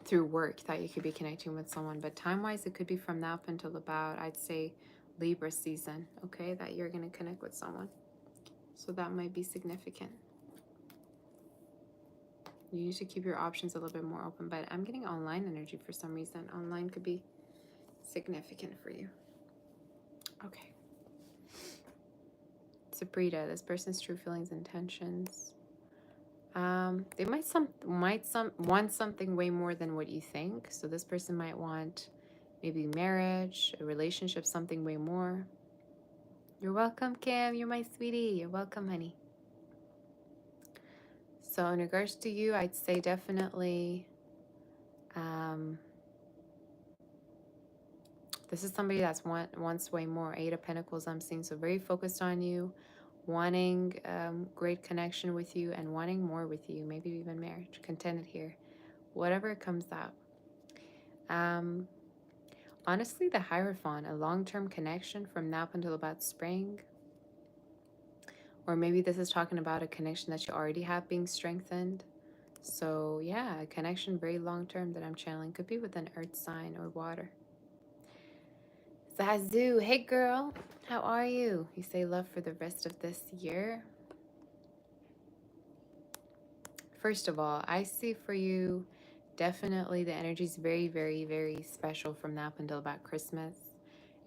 through work that you could be connecting with someone. But time-wise, it could be from now up until about, I'd say, Libra season, okay, that you're going to connect with someone. So that might be significant. You need to keep your options a little bit more open, but I'm getting online energy for some reason. Online could be significant for you. Okay. Sabrina, this person's true feelings and intentions. They might want something way more than what you think. So this person might want maybe marriage, a relationship, something way more. You're welcome, Kim. You're my sweetie. You're welcome, honey. So in regards to you, I'd say definitely this is somebody that's wants way more. 8 of Pentacles I'm seeing. So very focused on you, wanting great connection with you and wanting more with you. Maybe even marriage. Contented here. Whatever comes out. Honestly, the Hierophant, a long-term connection from now up until about spring. Or maybe this is talking about a connection that you already have being strengthened. So yeah, a connection very long-term that I'm channeling. Could be with an earth sign or water. Zazu, hey girl, how are you? You say love for the rest of this year. First of all, I see for you, definitely the energy is very, very, very special from now up until about Christmas.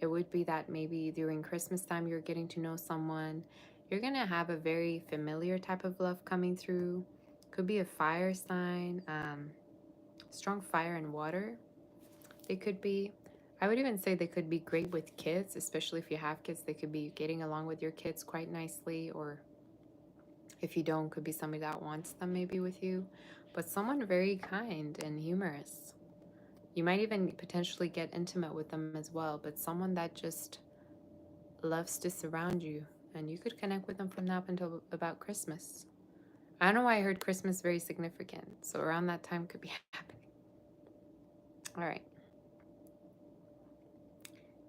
It would be that maybe during Christmas time you're getting to know someone. You're going to have a very familiar type of love coming through. Could be a fire sign, strong fire and water. They could be, I would even say they could be great with kids, especially if you have kids. They could be getting along with your kids quite nicely, or if you don't, could be somebody that wants them maybe with you, but someone very kind and humorous. You might even potentially get intimate with them as well, but someone that just loves to surround you, and you could connect with them from now up until about Christmas. I don't know why I heard Christmas very significant, so around that time could be happening. All right.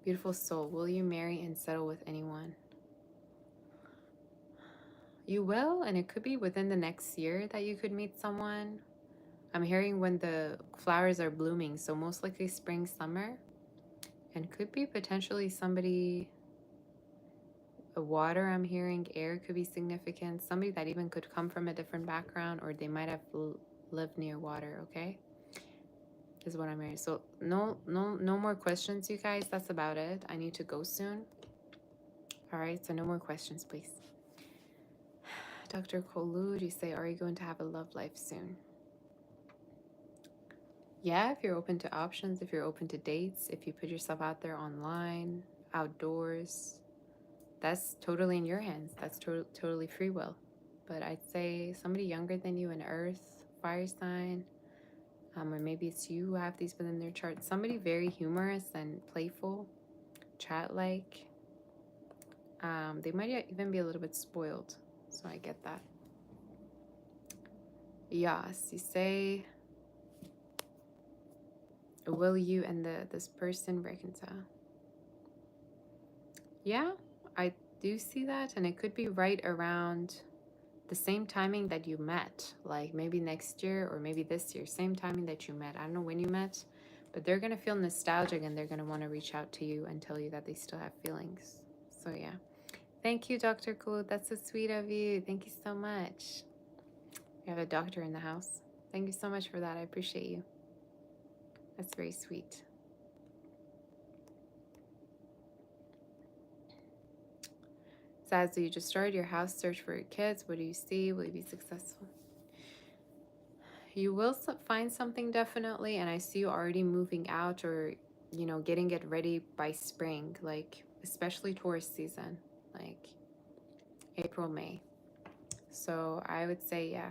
Beautiful soul, will you marry and settle with anyone? You will, and it could be within the next year that you could meet someone. I'm hearing when the flowers are blooming, so most likely spring, summer, and could be potentially somebody, a water, I'm hearing air could be significant, somebody that even could come from a different background, or they might have lived near water, okay? Is what I'm hearing. So no more questions, you guys. That's about it. I need to go soon. All right, so no more questions, please. Dr. Kolud, you say, are you going to have a love life soon? Yeah, if you're open to options, if you're open to dates, if you put yourself out there online, outdoors, that's totally in your hands. That's totally free will. But I'd say somebody younger than you, an earth, fire sign, or maybe it's you who have these within their chart. Somebody very humorous and playful, chat-like. They might even be a little bit spoiled. So I get that. Yes, you say, will you and this person reconcile? Yeah, I do see that, and it could be right around the same timing that you met, like maybe next year or maybe this year, same timing that you met. I don't know when you met, but they're going to feel nostalgic and they're going to want to reach out to you and tell you that they still have feelings. So yeah. Thank you, Dr. Cool. That's so sweet of you. Thank you so much. We have a doctor in the house. Thank you so much for that. I appreciate you. That's very sweet. Sad, so you just started your house search for your kids. What do you see? Will you be successful? You will find something definitely, and I see you already moving out or, getting it ready by spring, like especially Taurus season, like April, May. So I would say, yeah,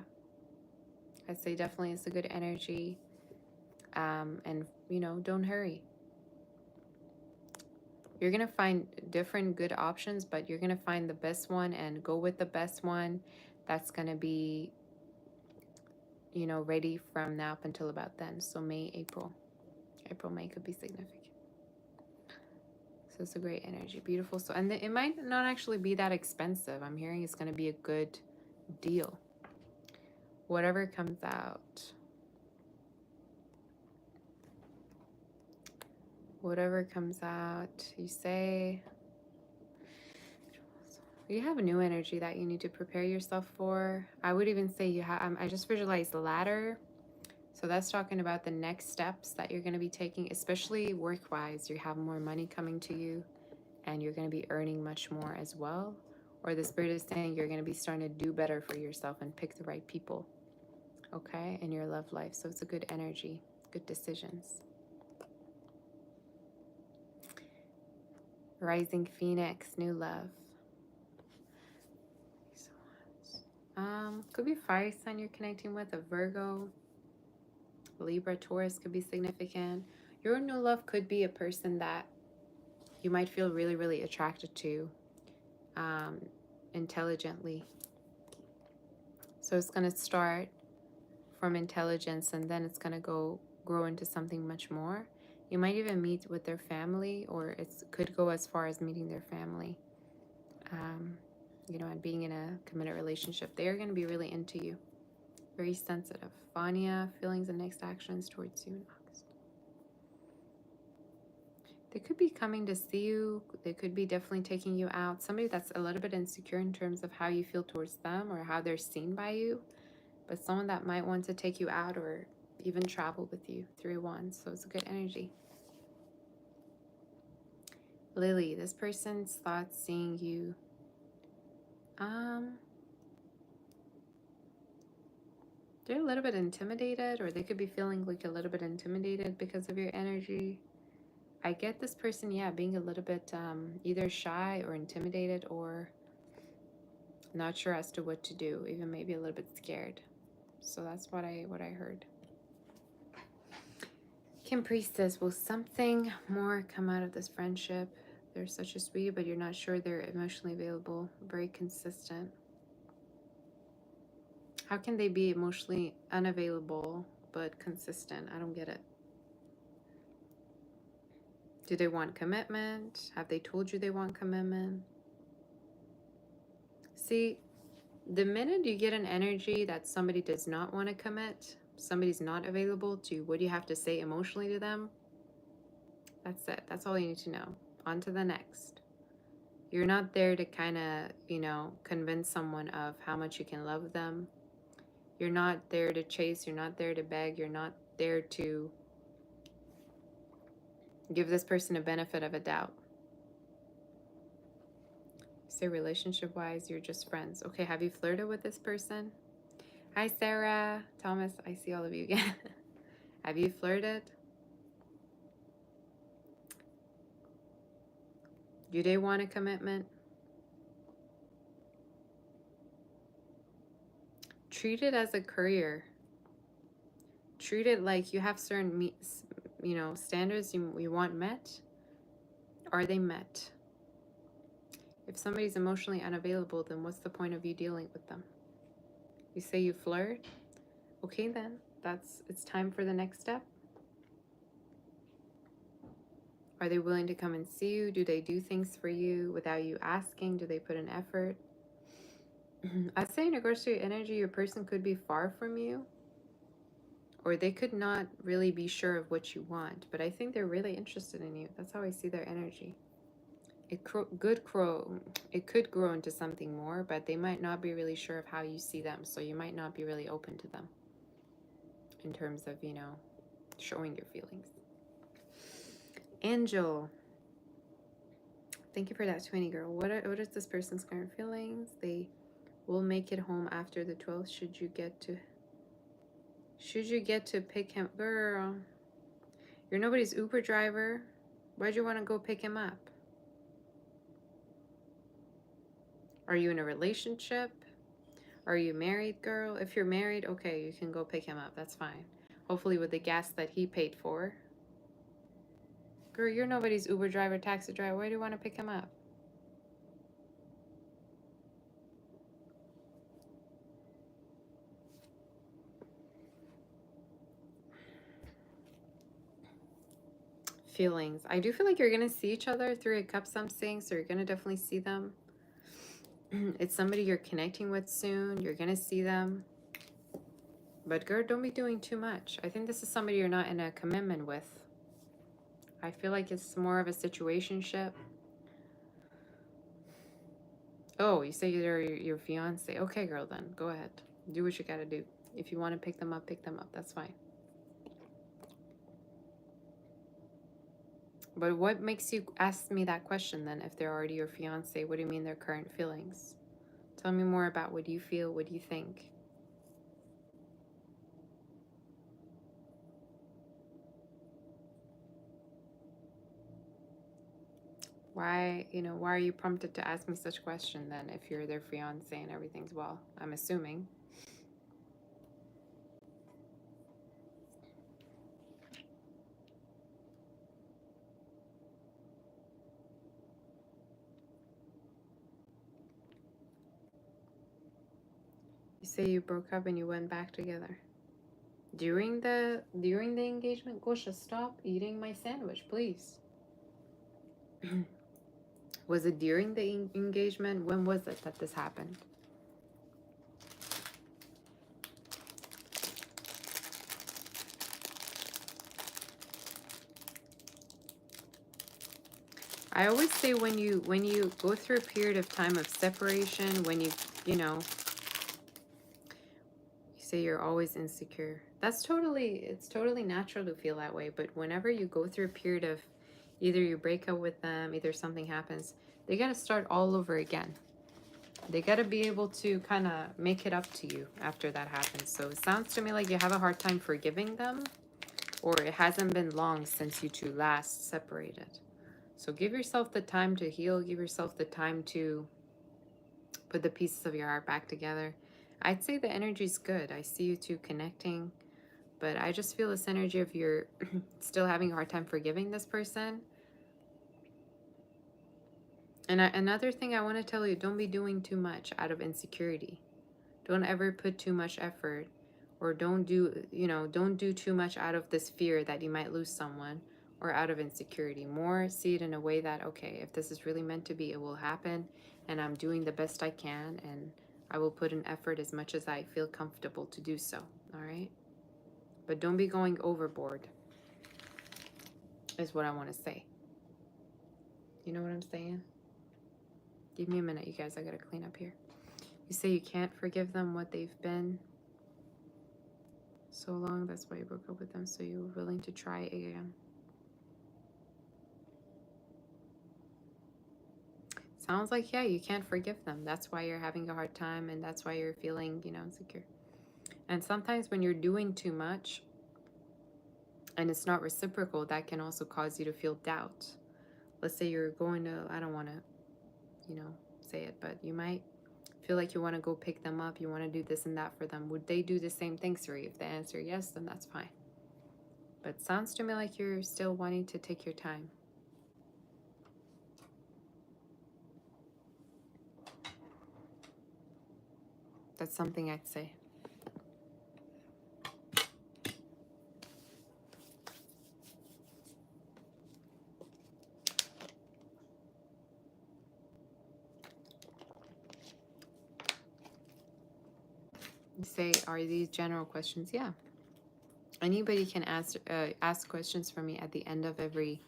I'd say definitely it's a good energy. And, don't hurry. You're going to find different good options, but you're going to find the best one and go with the best one. That's going to be, ready from now up until about then. So May, April, May could be significant. So it's a great energy, beautiful. So, and it might not actually be that expensive. I'm hearing it's going to be a good deal. Whatever comes out. Whatever comes out, you say. You have a new energy that you need to prepare yourself for. I would even say you have, I just visualized the ladder. So that's talking about the next steps that you're going to be taking, especially work-wise. You have more money coming to you and you're going to be earning much more as well. Or the spirit is saying you're going to be starting to do better for yourself and pick the right people, okay, in your love life. So it's a good energy, good decisions. Rising Phoenix, new love. Could be fire sign you're connecting with, a Virgo, Libra, Taurus could be significant. Your new love could be a person that you might feel really, really attracted to, intelligently. So it's going to start from intelligence and then it's going to grow into something much more. You might even meet with their family, or it could go as far as meeting their family. And being in a committed relationship. They are going to be really into you. Very sensitive. Fania, feelings and next actions towards you in August. They could be coming to see you. They could be definitely taking you out. Somebody that's a little bit insecure in terms of how you feel towards them or how they're seen by you. But someone that might want to take you out or even travel with you. 3 wands. So it's a good energy. Lily, this person's thoughts seeing you. They're a little bit intimidated, or they could be feeling like a little bit intimidated because of your energy. I get this person, yeah, being a little bit either shy or intimidated, or not sure as to what to do, even maybe a little bit scared. So that's what I heard. Kim Priestess, will something more come out of this friendship? They're such a sweet, but you're not sure they're emotionally available. Very consistent. How can they be emotionally unavailable but consistent? I don't get it. Do they want commitment? Have they told you they want commitment? See, the minute you get an energy that somebody does not want to commit, somebody's not available to what you have to say emotionally to them, that's it. That's all you need to know. On to the next. You're not there to kind of, convince someone of how much you can love them. You're not there to chase. You're not there to beg. You're not there to give this person a benefit of a doubt. Say relationship-wise, you're just friends. Okay, have you flirted with this person? Hi, Sarah. Thomas, I see all of you again. Have you flirted? Do they want a commitment? Treat it as a career. Treat it like you have certain, standards you want met. Are they met? If somebody's emotionally unavailable, then what's the point of you dealing with them? You say you flirt? Okay, then it's time for the next step. Are they willing to come and see you? Do they do things for you without you asking? Do they put an effort? I say in regards to your energy, your person could be far from you, or they could not really be sure of what you want, but I think they're really interested in you. That's how I see their energy. It could grow into something more, but they might not be really sure of how you see them, so you might not be really open to them in terms of, showing your feelings. Angel, thank you for that 20, girl. What is this person's current feelings? They will make it home after the 12th. Should you get to pick him? Girl, you're nobody's Uber driver. Why'd you want to go pick him up? Are you in a relationship? Are you married, girl? If you're married, okay, you can go pick him up. That's fine. Hopefully with the gas that he paid for. Girl, you're nobody's Uber driver, taxi driver. Why do you want to pick him up? Feelings. I do feel like you're going to see each other. 3 of Cups, I'm saying, so you're going to definitely see them. It's somebody you're connecting with soon. You're going to see them. But girl, don't be doing too much. I think this is somebody you're not in a commitment with. I feel like it's more of a situationship. Oh, you say they're your fiance. Okay, girl, then. Go ahead. Do what you got to do. If you want to pick them up, pick them up. That's fine. But what makes you ask me that question then if they're already your fiance? What do you mean their current feelings? Tell me more about what you feel, what you think. Why are you prompted to ask me such question then if you're their fiance and everything's well? I'm assuming. You say you broke up and you went back together. During the engagement? Gosha, stop eating my sandwich, please. Was it during the engagement? When was it that this happened? I always say when you go through a period of time of separation, when you say you're always insecure. It's totally natural to feel that way. But whenever you go through a period of either you break up with them, either something happens, they got to start all over again. They got to be able to kind of make it up to you after that happens. So it sounds to me like you have a hard time forgiving them, or it hasn't been long since you two last separated. So give yourself the time to heal. Give yourself the time to put the pieces of your heart back together. I'd say the energy's good. I see you two connecting, but I just feel this energy of you're still having a hard time forgiving this person. And another thing I want to tell you, don't be doing too much out of insecurity. Don't ever put too much effort, or don't do too much out of this fear that you might lose someone, or out of insecurity. More see it in a way that, okay, if this is really meant to be, it will happen, and I'm doing the best I can, and I will put in effort as much as I feel comfortable to do so. All right? But don't be going overboard, is what I want to say. You know what I'm saying? Give me a minute, you guys. I gotta clean up here. You say you can't forgive them what they've been so long. That's why you broke up with them. So you were willing to try again. Sounds like, yeah, you can't forgive them. That's why you're having a hard time, and that's why you're feeling, insecure. And sometimes when you're doing too much and it's not reciprocal, that can also cause you to feel doubt. Let's say you're going to, I don't want to, say it, but you might feel like you want to go pick them up. You want to do this and that for them. Would they do the same things for you? If the answer yes, then that's fine. But sounds to me like you're still wanting to take your time. That's something I'd say. You say, are these general questions? Yeah. Anybody can ask questions for me at the end of every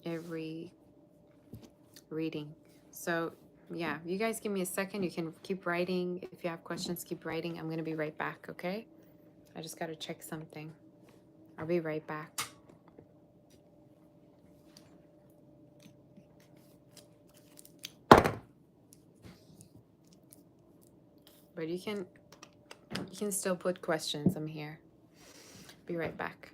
every reading. So yeah, you guys give me a second. You can keep writing. If you have questions, keep writing. I'm gonna be right back, okay? I just gotta check something. I'll be right back. But you can still put questions. I'm here. Be right back.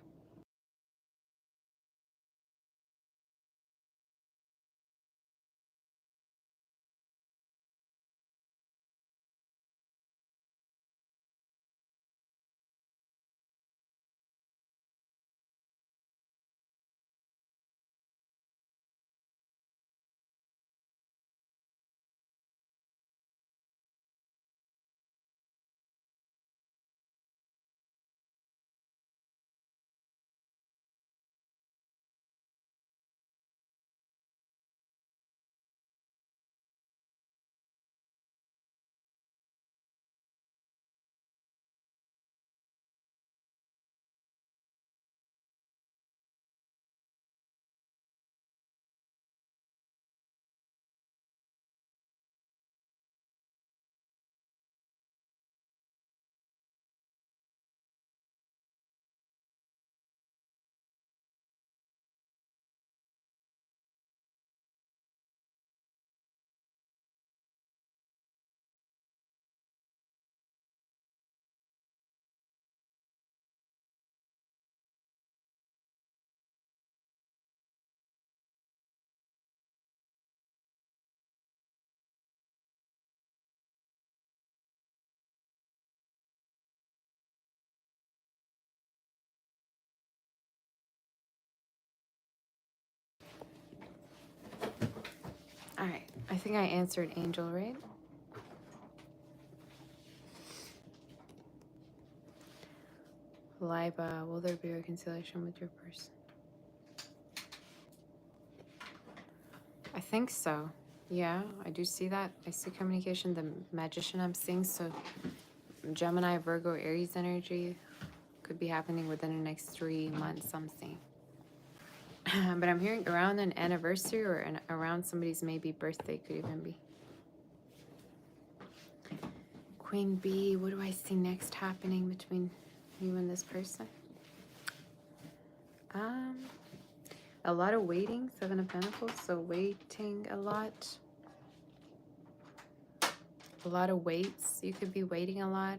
All right. I think I answered Angel, right? Libra, will there be reconciliation with your person? I think so. Yeah, I do see that. I see communication, the magician I'm seeing. So Gemini, Virgo, Aries energy could be happening within the next 3 months, I'm seeing. But I'm hearing around an anniversary, or around somebody's maybe birthday, could even be. Queen Bee, what do I see next happening between you and this person? A lot of waiting, Seven of Pentacles, so waiting a lot. A lot of waits. You could be waiting a lot.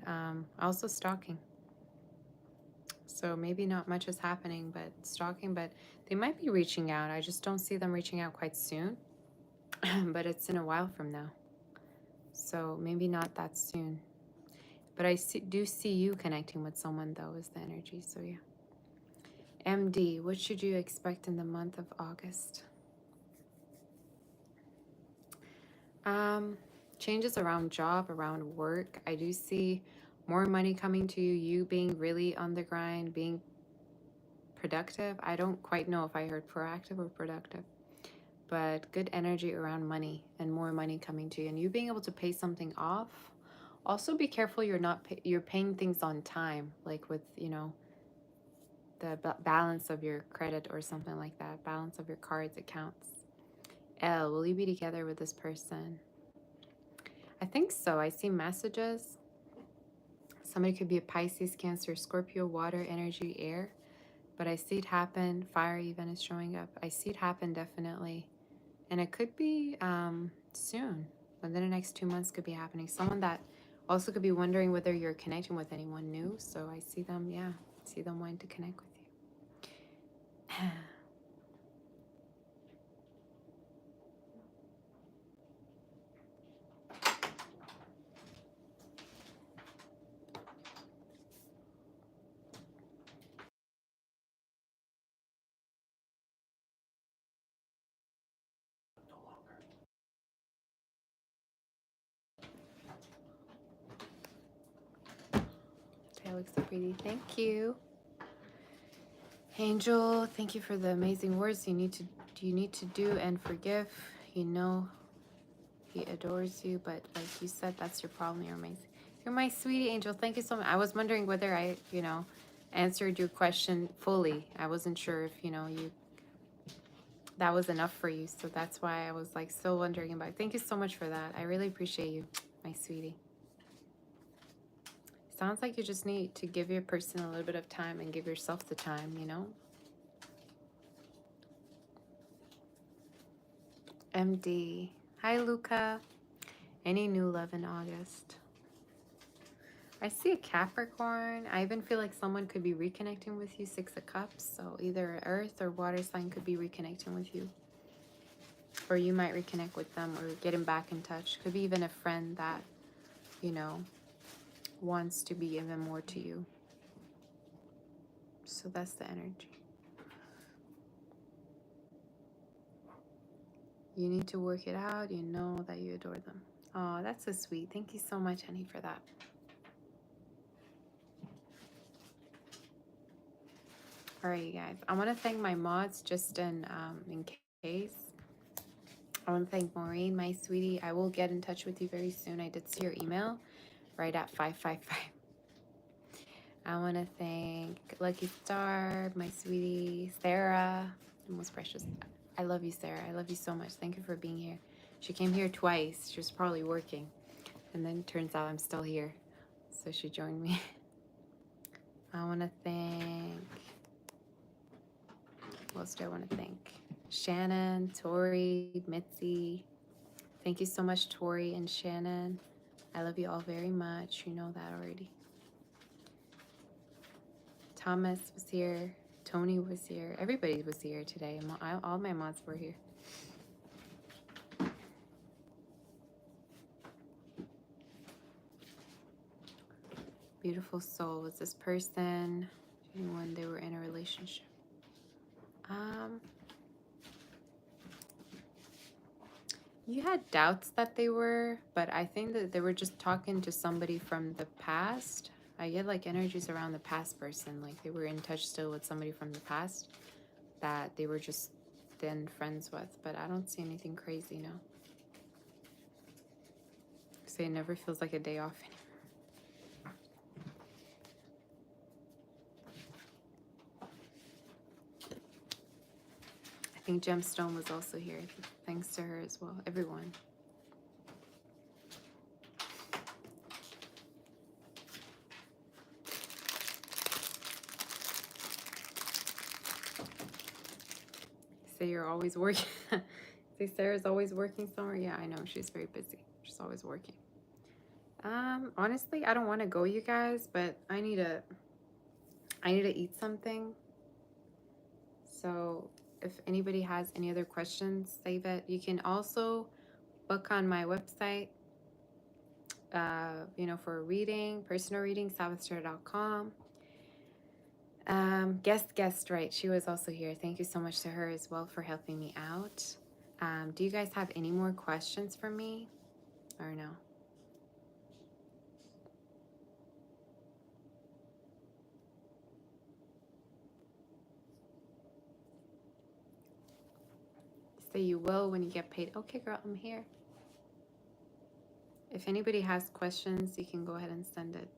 Also stalking. So maybe not much is happening, but stalking, but they might be reaching out. I just don't see them reaching out quite soon, but it's in a while from now. So maybe not that soon. But do see you connecting with someone, though, is the energy. So yeah. MD, what should you expect in the month of August? Changes around job, around work. I do see more money coming to you, you being really on the grind, being productive. I don't quite know if I heard proactive or productive, but good energy around money and more money coming to you and you being able to pay something off. Also be careful you're not you're paying things on time, like with, you know, the balance of your credit or something like that, balance of your cards accounts. L, will you be together with this person? I think so. I see messages. Somebody could be a Pisces, Cancer, Scorpio, water, energy, air. But I see it happen. Fire even is showing up. I see it happen definitely. And it could be soon. Within the next 2 months could be happening. Someone that also could be wondering whether you're connecting with anyone new. So I see them, yeah. I see them wanting to connect with you. That looks so pretty. Thank you. Angel, thank you for the amazing words. You need to do and forgive. You know he adores you, but like you said, that's your problem. You're amazing. You're my sweetie angel. Thank you so much. I was wondering whether I, you know, answered your question fully. I wasn't sure if, you know, that was enough for you. So that's why I was like still wondering about it. Thank you so much for that. I really appreciate you, my sweetie. Sounds like you just need to give your person a little bit of time and give yourself the time, you know? MD. Hi, Luca. Any new love in August? I see a Capricorn. I even feel like someone could be reconnecting with you. 6 of Cups. So either Earth or water sign could be reconnecting with you. Or you might reconnect with them or getting back in touch. Could be even a friend that, you know, wants to be even more to you. So that's the energy. You need to work it out. You know that you adore them. Oh, that's so sweet. Thank you so much, honey, for that. All right, you guys. I want to thank my mods just in case. I want to thank Maureen, my sweetie. I will get in touch with you very soon. I did see your email right at 555. I want to thank Lucky Star, my sweetie, Sarah, the most precious. I love you, Sarah. I love you so much. Thank you for being here. She came here twice. She was probably working. And then it turns out I'm still here. So she joined me. I want to thank... What else do I want to thank? Shannon, Tori, Mitzi. Thank you so much, Tori and Shannon. I love you all very much. You know that already. Thomas was here. Tony was here. Everybody was here today. All my mods were here. Beautiful soul. Was this person when they were in a relationship? You had doubts that they were, but I think that they were just talking to somebody from the past. I get like energies around the past person, like they were in touch still with somebody from the past that they were just then friends with, but I don't see anything crazy, no. So it never feels like a day off anymore. I think Gemstone was also here. Thanks to her as well. Everyone. Say you're always working. Say Sarah's always working somewhere. Yeah, I know. She's very busy. She's always working. Honestly, I don't want to go, you guys, but I need to eat something. So if anybody has any other questions, save it. You can also book on my website, for a reading, personal reading, salvatore.com. Guest, right? She was also here. Thank you so much to her as well for helping me out. Do you guys have any more questions for me or no? So you will when you get paid. Okay, girl, I'm here. If anybody has questions, you can go ahead and send it.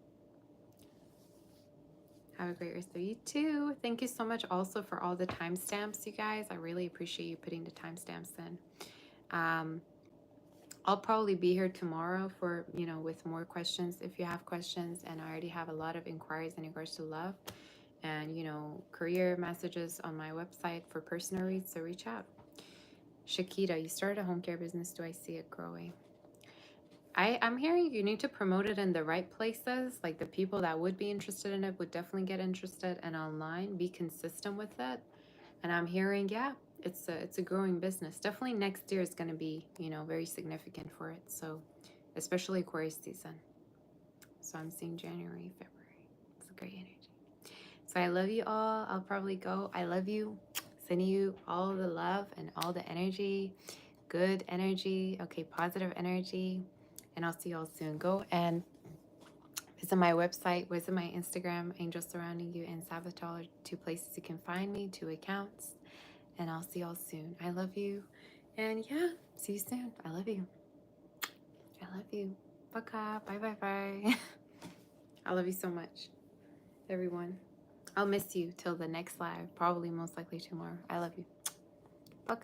Have a great rest of you too. Thank you so much also for all the timestamps, you guys. I really appreciate you putting the timestamps in. I'll probably be here tomorrow for, with more questions if you have questions. And I already have a lot of inquiries in regards to love and, career messages on my website for personal reads. So reach out. Shakita, you started a home care business. Do I see it growing? I'm hearing you need to promote it in the right places. Like the people that would be interested in it would definitely get interested, and online, be consistent with it. And I'm hearing, yeah, it's a growing business. Definitely next year is going to be, very significant for it. So, especially Aquarius season. So I'm seeing January, February. It's a great energy. So I love you all. I'll probably go. I love you. Sending you all the love and all the energy, good energy. Okay, positive energy. And I'll see you all soon. Go and visit my website, visit my Instagram, Angels Surrounding You, and Salvatore. 2 places you can find me, 2 accounts. And I'll see y'all soon. I love you. And yeah, see you soon. I love you. I love you. Bye bye bye. I love you so much, everyone. I'll miss you till the next live, probably most likely tomorrow. I love you. Bye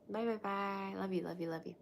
bye bye bye. Love you, love you, love you.